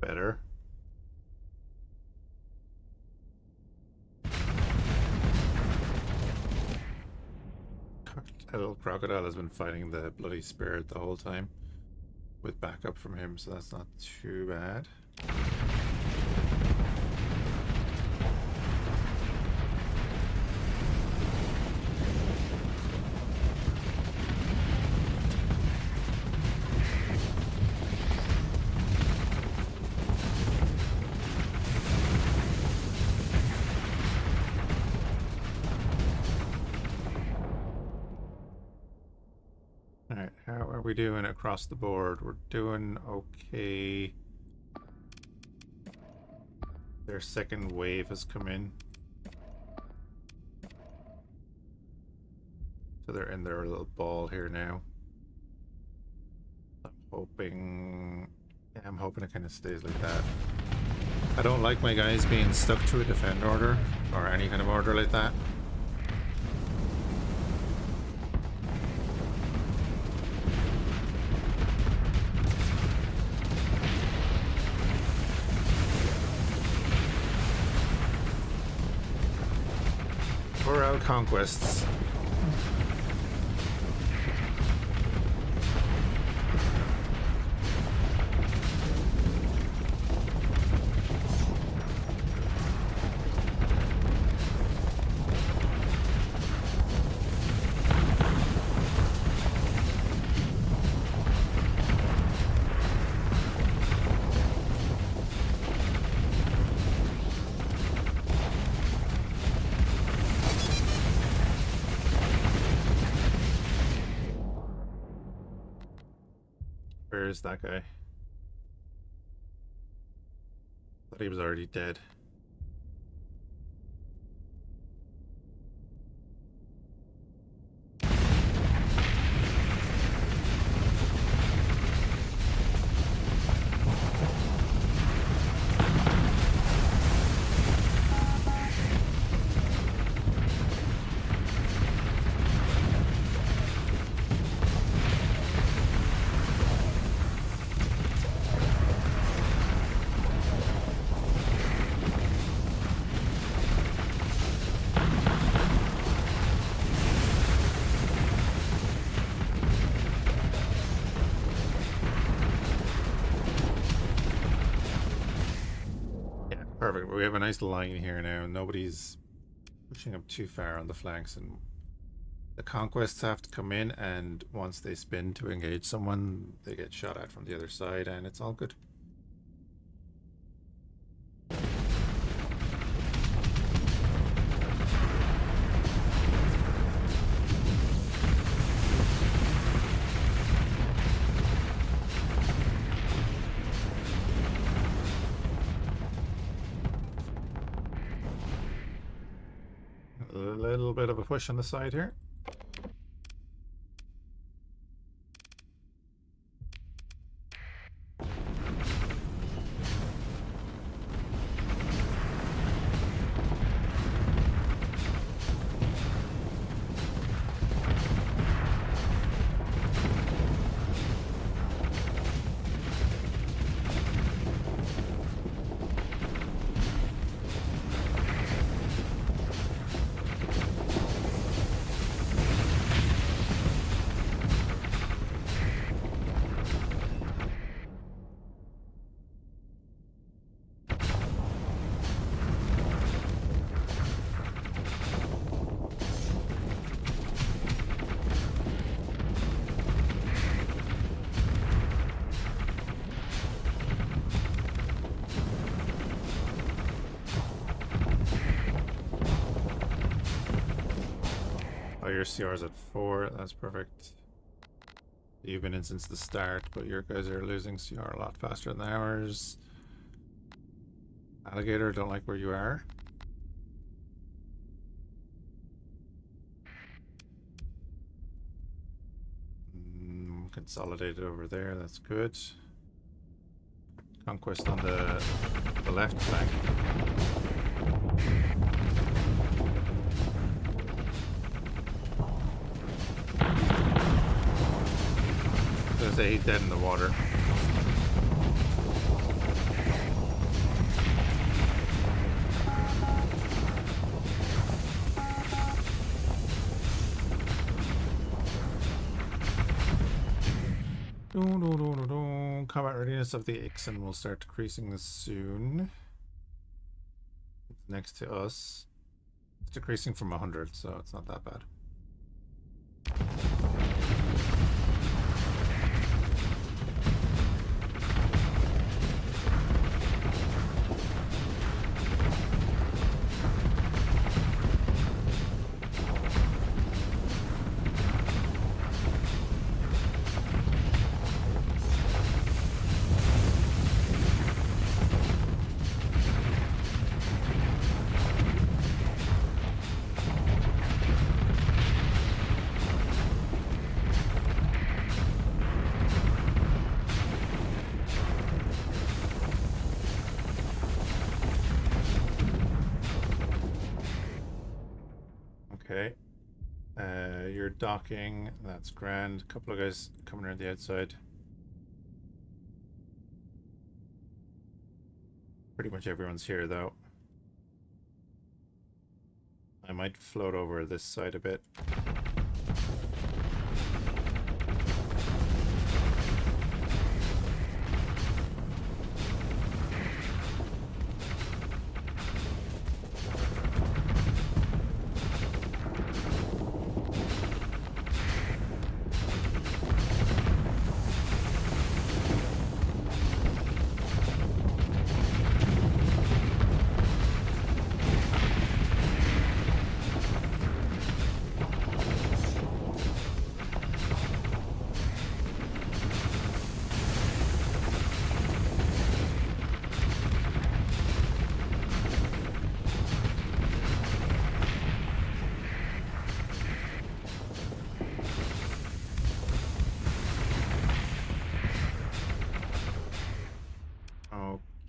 Better. A little crocodile has been fighting the bloody spirit the whole time with backup from him, so that's not too bad. Alright, how are we doing across the board? We're doing okay. Their second wave has come in. So they're in their little ball here now. I'm hoping it kind of stays like that. I don't like my guys being stuck to a defend order or any kind of order like that. We're out conquests. Where is that guy? Thought he was already dead. Perfect. We have a nice line here now. Nobody's pushing up too far on the flanks, and the conquests have to come in, and once they spin to engage someone, they get shot at from the other side, and it's all good. little bit of a push on the side here. Your CR's at 4, that's perfect. You've been in since the start, but your guys are losing CR a lot faster than ours. Alligator, don't like where you are. Consolidated over there, that's good. Conquest on the left flank. There's 8 dead in the water. Combat readiness of the Ixen will start decreasing this soon. Next to us. It's decreasing from 100, so it's not that bad. Okay. You're docking. That's grand. A couple of guys coming around the outside. Pretty much everyone's here, though. I might float over this side a bit.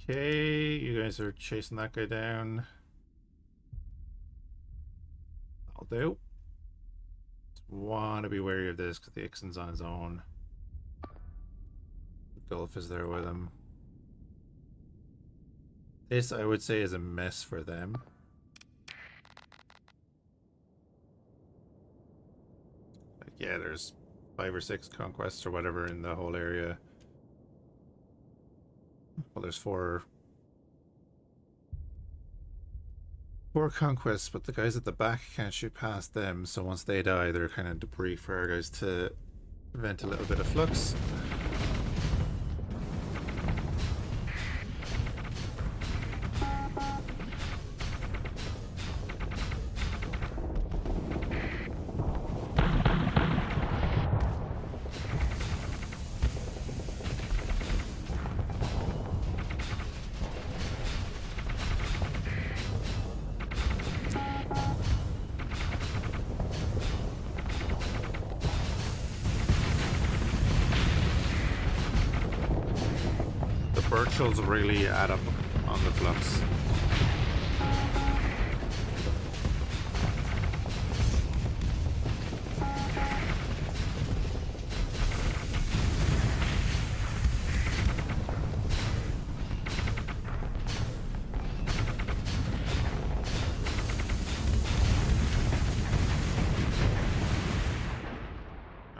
Okay, you guys are chasing that guy down. I'll do. Just want to be wary of this because the Ixen's on his own. Gulf is there with him. This, I would say, is a mess for them. Like, yeah, there's 5 or 6 conquests or whatever in the whole area. Well, there's 4 conquests, but the guys at the back can't shoot past them, so once they die, they're kind of debris for our guys to prevent a little bit of flux. virtuals really add up on the flux.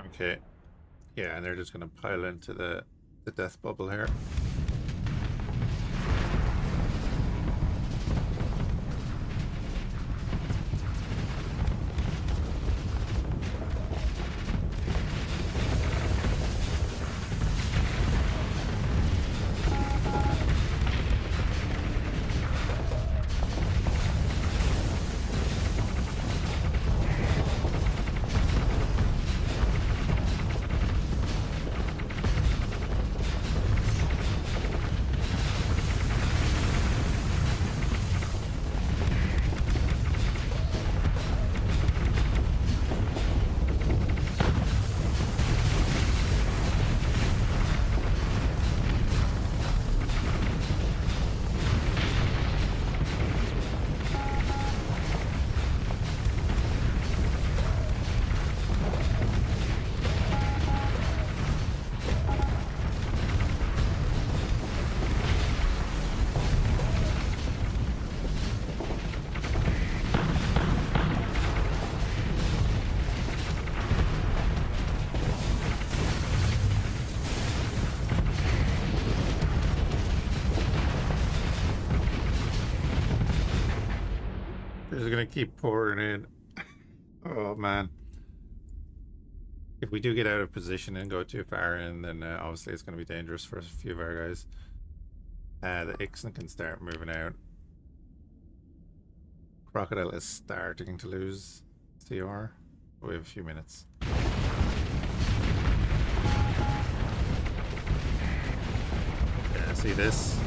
Okay. Yeah, and they're just gonna pile into the death bubble here. They're gonna keep pouring in. Oh man. If we do get out of position and go too far in, then obviously it's going to be dangerous for a few of our guys. The Ixen can start moving out. Crocodile is starting to lose CR. We have a few minutes. Yeah, see this?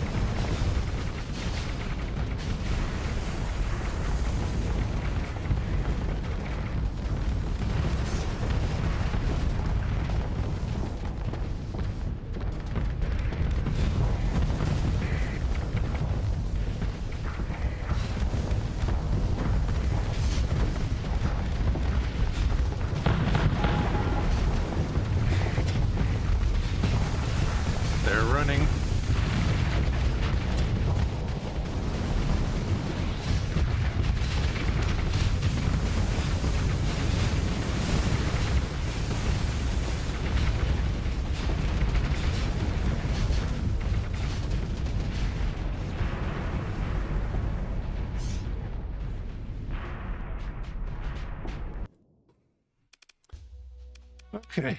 Okay.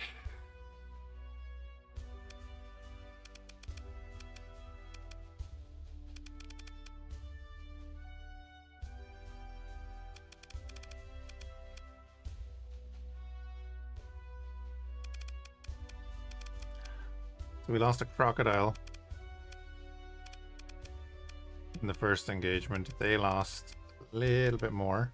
So we lost a crocodile in the first engagement. They lost a little bit more.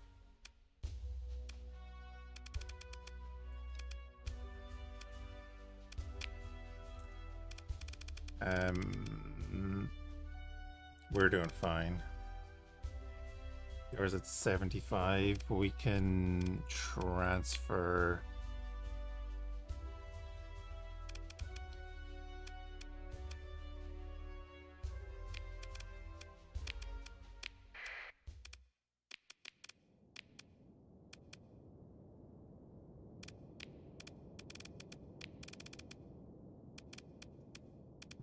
We're doing fine. Yours at 75. We can transfer.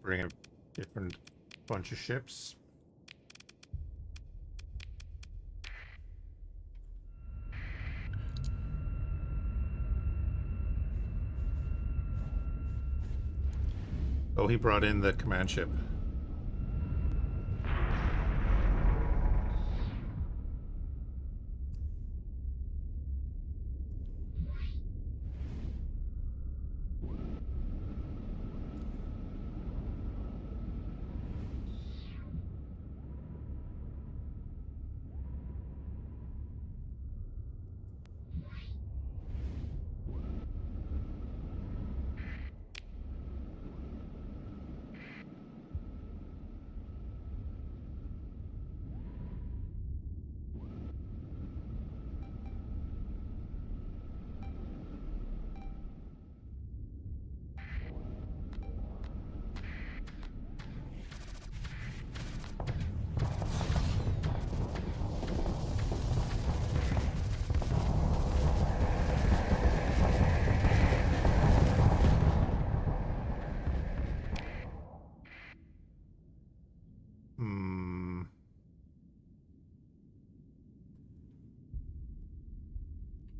Bring a different bunch of ships. Oh, he brought in the command ship.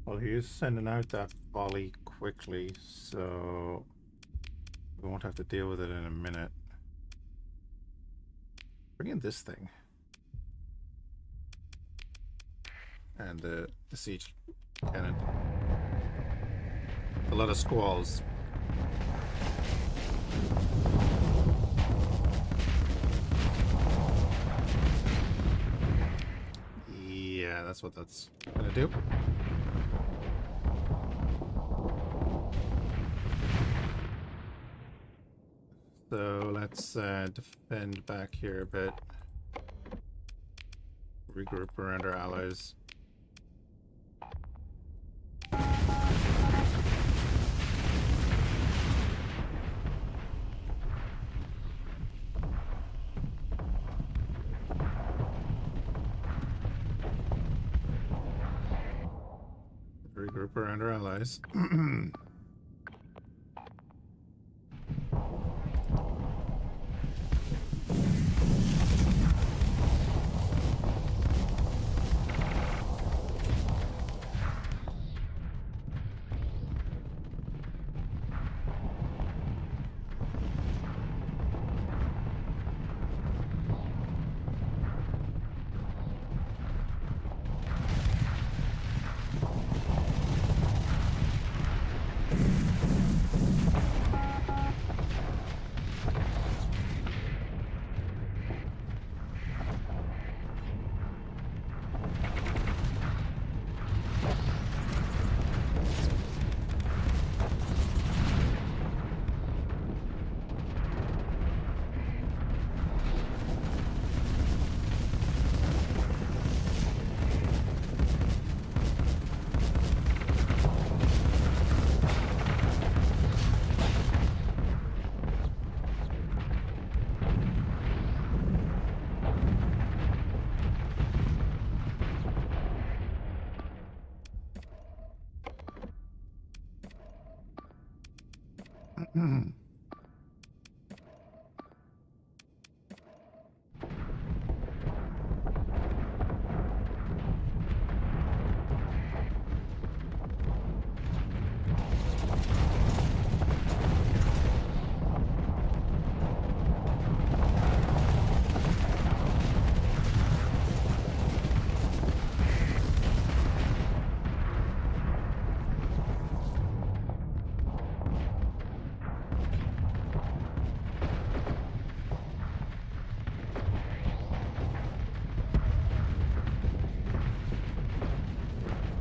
Well, he is sending out that volley quickly, so we won't have to deal with it in a minute. Bring in this thing. And the siege cannon. A lot of squalls. Yeah, that's what that's gonna do. So let's defend back here a bit. Regroup around our allies. Regroup around our allies.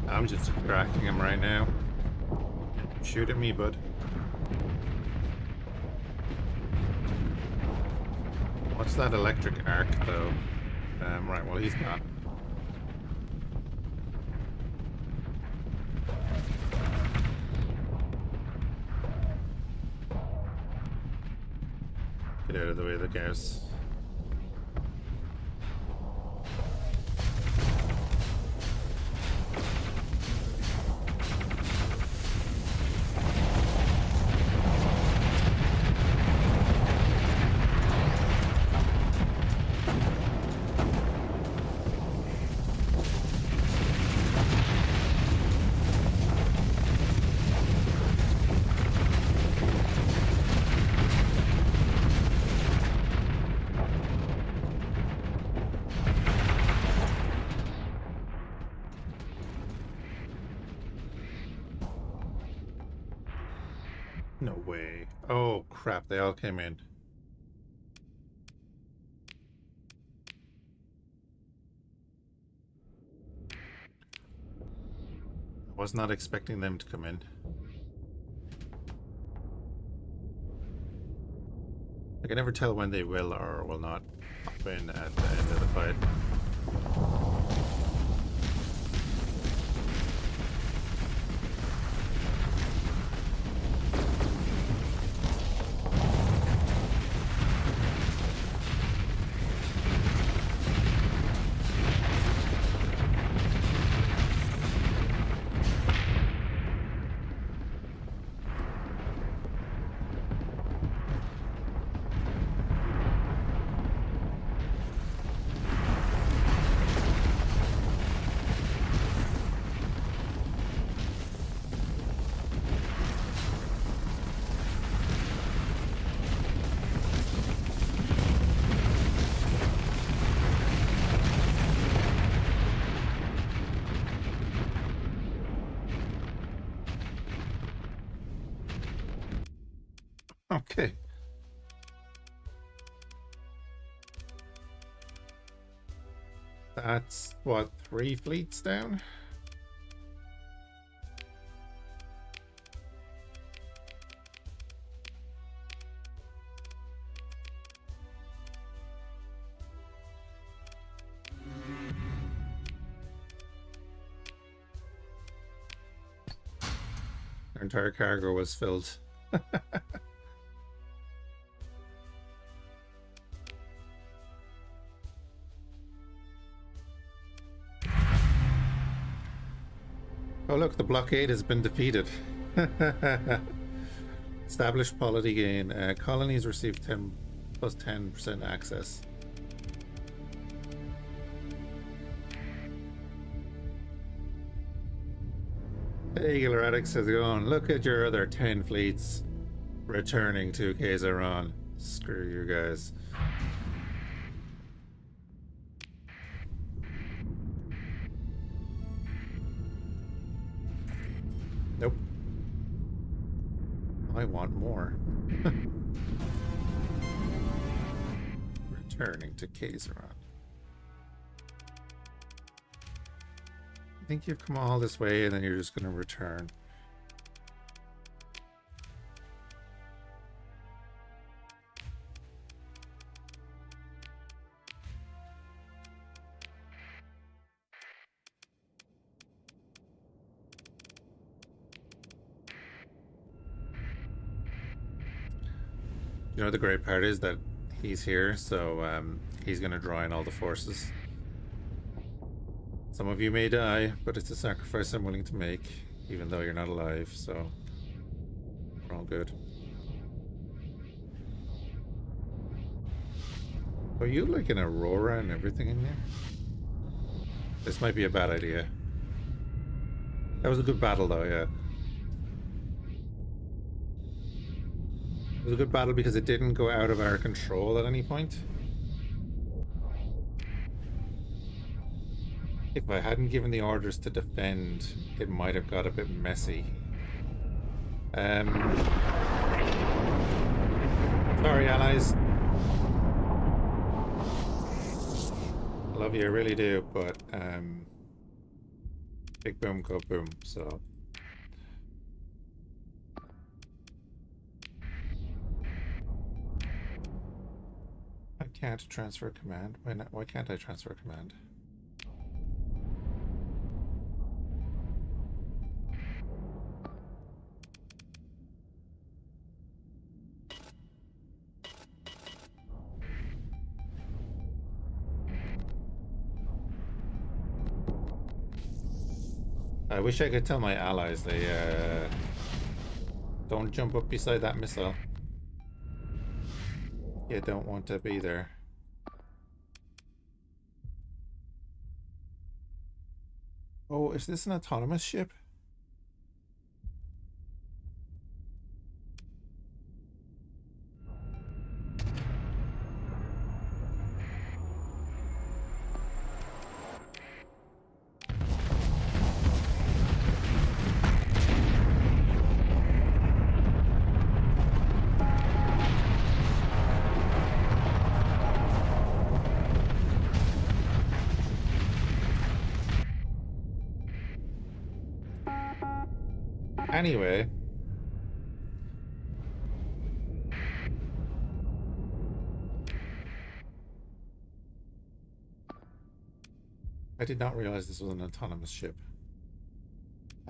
I'm just distracting him right now. Shoot at me, bud. What's that electric arc, though? Right, well, he's gone. Get out of the way of the cars. No way. Oh crap, they all came in. I was not expecting them to come in. I can never tell when they will or will not pop in at the end of the fight. Okay. That's what, 3 fleets down? Our entire cargo was filled. Oh look, the blockade has been defeated. Established polity gain. Colonies receive 10 plus 10% access. Hey, Galactic says, going, look at your other 10 fleets returning to Kaizeron. Screw you guys. Nope. I want more. Returning to Kaizeron. I think you've come all this way and then you're just going to return. You know, the great part is that he's here, so he's going to draw in all the forces. Some of you may die, but it's a sacrifice I'm willing to make, even though you're not alive, so we're all good. Are you like an Aurora and everything in there? This might be a bad idea. That was a good battle though, yeah. It was a good battle because it didn't go out of our control at any point. If I hadn't given the orders to defend, it might have got a bit messy. Sorry, allies. I love you, I really do, but big boom, go boom, so. I can't transfer command. Why not? Why can't I transfer command? I wish I could tell my allies they don't jump up beside that missile. You don't want to be there. Oh, is this an autonomous ship? Anyway, I did not realize this was an autonomous ship.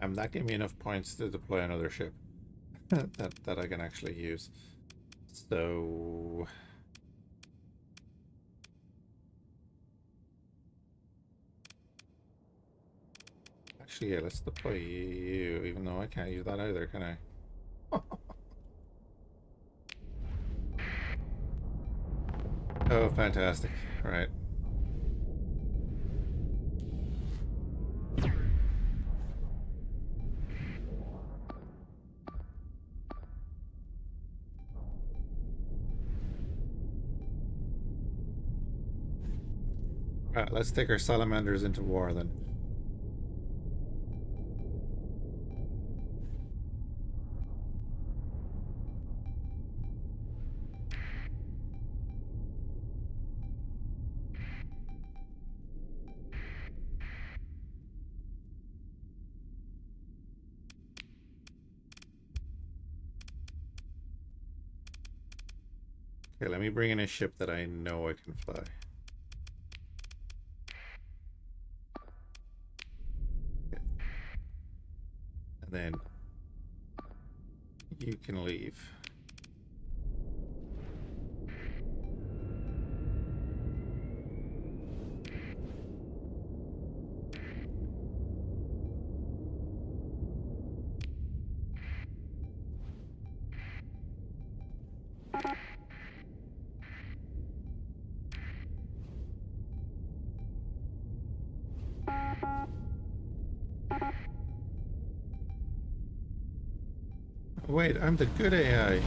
That gave me enough points to deploy another ship that I can actually use. So actually, yeah, let's deploy you, even though I can't use that either, can I? Oh, fantastic. Right. Right, let's take our salamanders into war then. Okay, let me bring in a ship that I know I can fly. Okay. And then you can leave. Wait, I'm the good AI.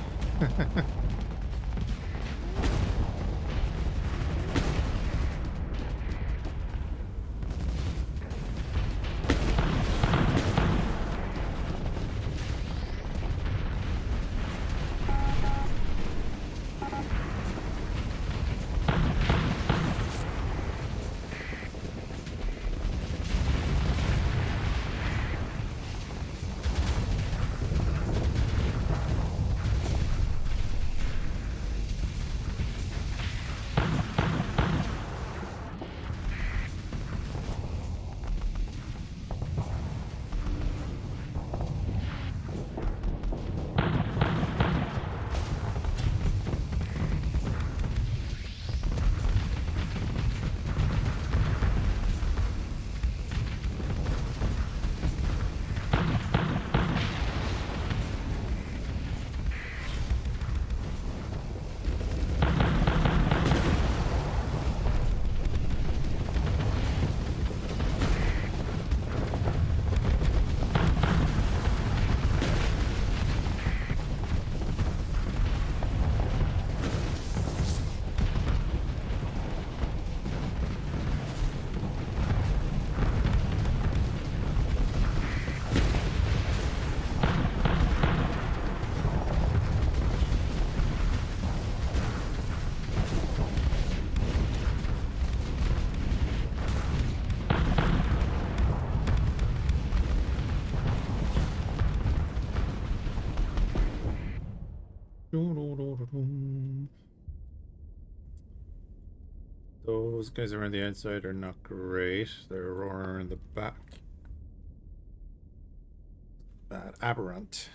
Those guys around the outside are not great. They're roaring in the back. Bad aberrant.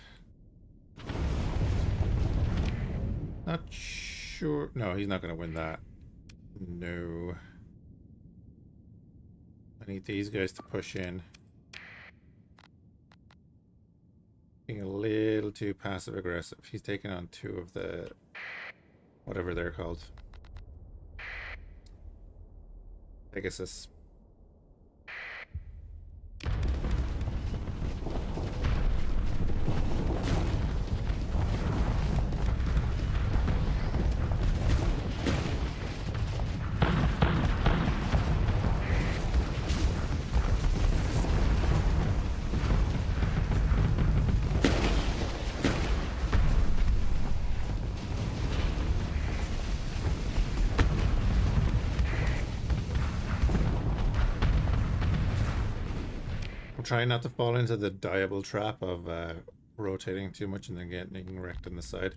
Not sure. No, he's not going to win that. No. I need these guys to push in. Being a little too passive aggressive. He's taking on two of the whatever they're called. Pegasus. Trying not to fall into the diable trap of rotating too much and then getting wrecked on the side.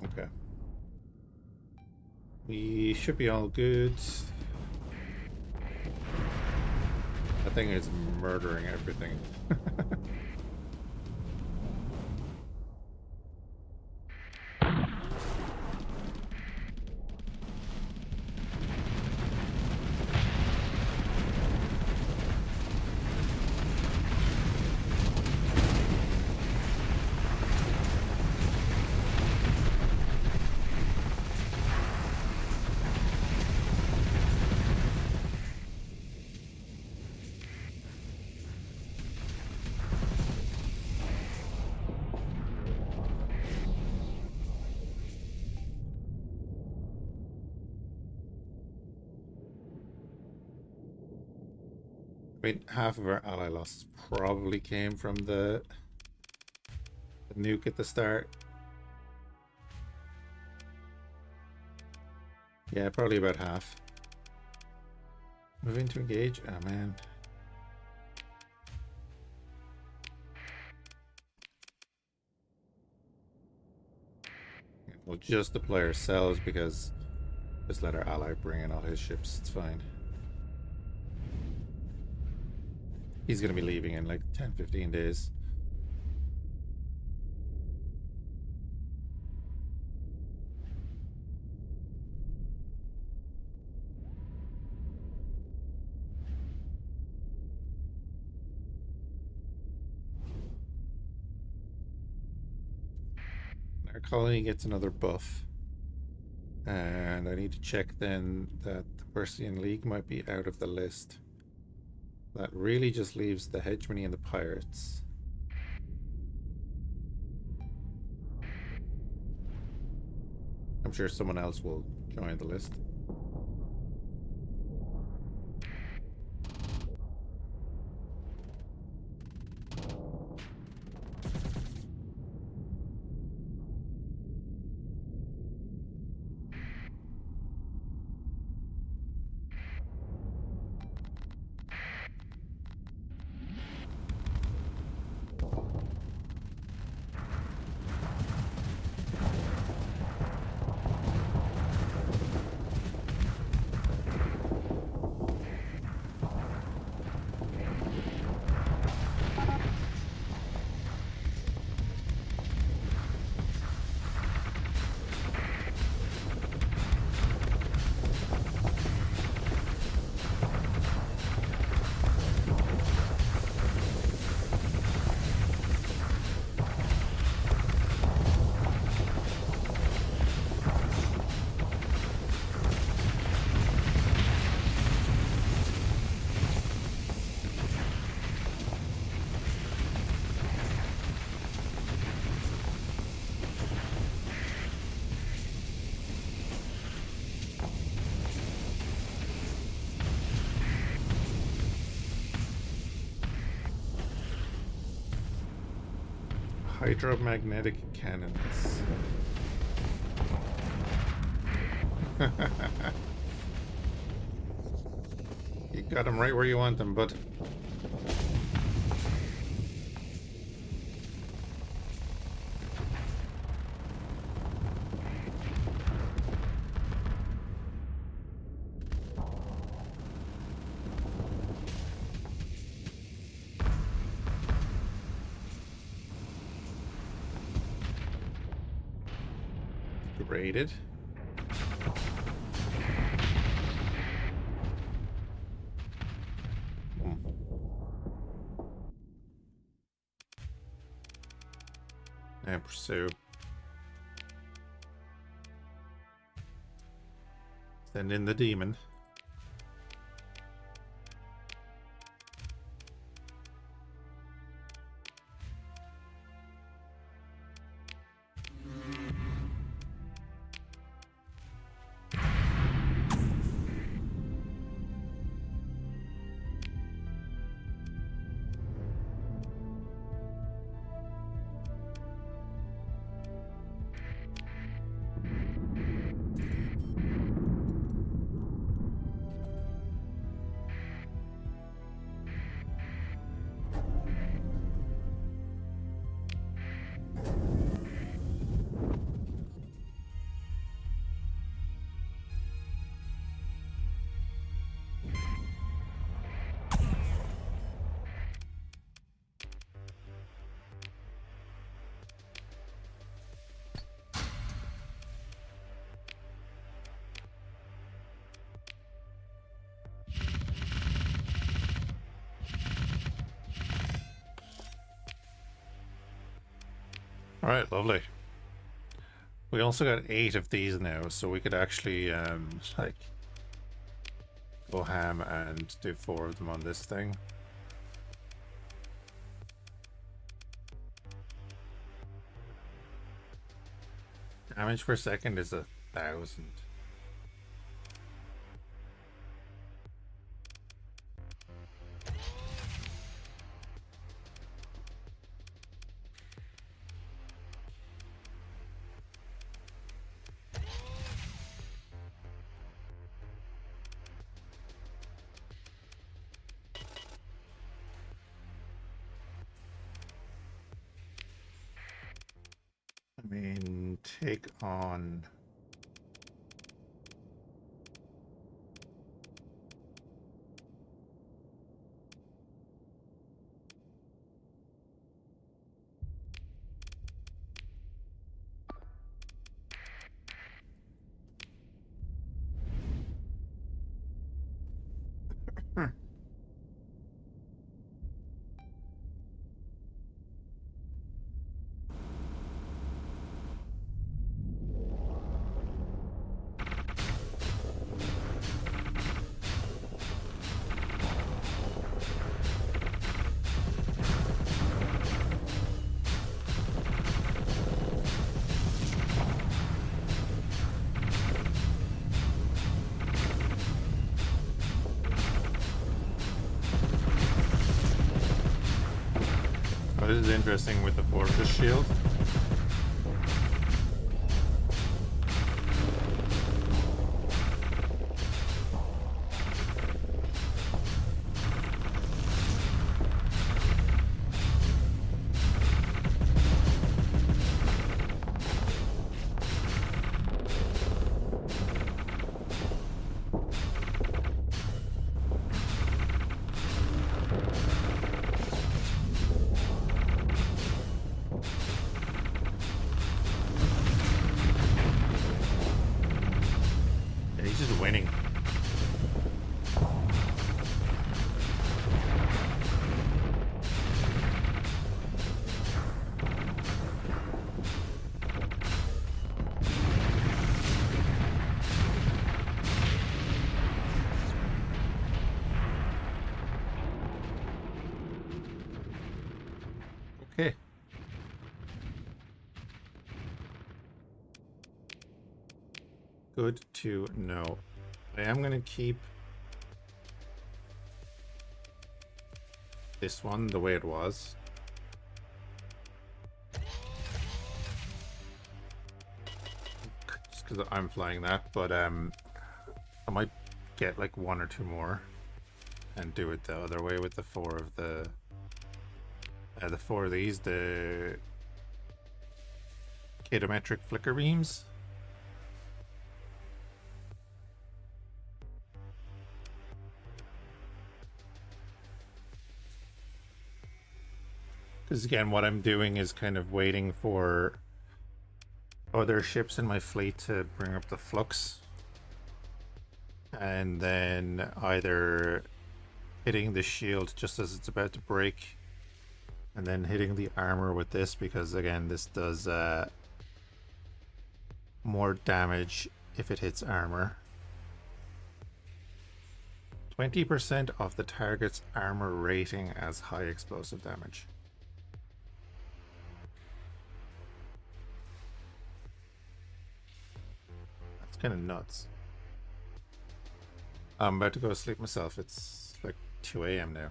Okay. We should be all good. That thing is murdering everything. I mean, half of our ally losses probably came from the nuke at the start. Yeah, probably about half. Moving to engage. Oh man. We'll just deploy ourselves because just let our ally bring in all his ships. It's fine. He's going to be leaving in like 10-15 days. Our colony gets another buff. And I need to check then that the Persian League might be out of the list. That really just leaves the hegemony and the pirates. I'm sure someone else will join the list. Hydromagnetic cannons. You got them right where you want them, bud. Rated. And pursue. Send in the demon. All right, lovely. We also got 8 of these now, so we could actually like go ham and do 4 of them on this thing. Damage per second is 1,000. mean, take on... This is interesting with the fortress shield. Winning. Okay. Good to know. I am going to keep this one the way it was. Just because I'm flying that, but I might get like one or two more and do it the other way with the four of these, the kilometric flicker beams. Because again, what I'm doing is kind of waiting for other ships in my fleet to bring up the flux, and then either hitting the shield just as it's about to break, and then hitting the armor with this, because again, this does more damage if it hits armor. 20% of the target's armor rating as high explosive damage. Kind of nuts. I'm about to go to sleep myself. It's like 2 a.m. now.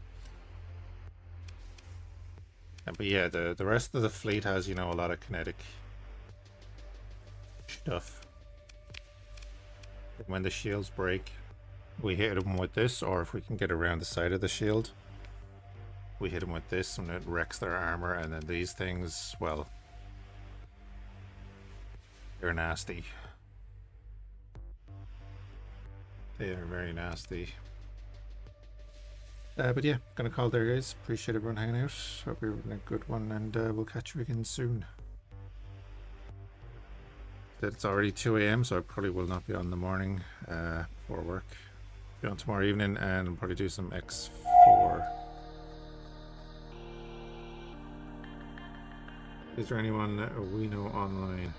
But yeah, the rest of the fleet has, you know, a lot of kinetic stuff. When the shields break, we hit them with this, or if we can get around the side of the shield, we hit them with this and it wrecks their armor. And then these things, well, they're nasty. They are very nasty. But yeah, gonna call there, guys. Appreciate everyone hanging out. Hope you're having a good one, and we'll catch you again soon. It's already 2 a.m., so I probably will not be on in the morning for work. Be on tomorrow evening, and I'll probably do some X4. Is there anyone that we know online?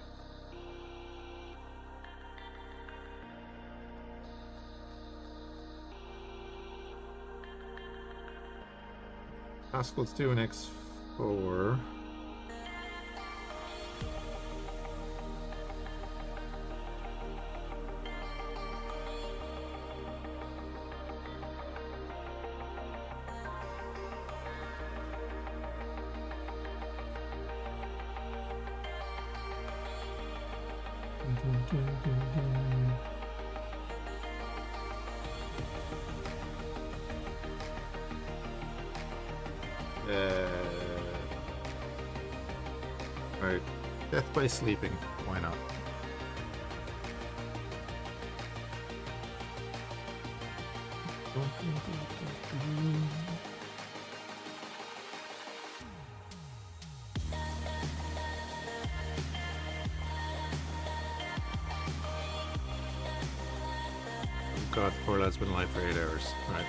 Pascal's doing X4. Right. Death by sleeping. Why not? God, poor lad's been alive for 8 hours. Right.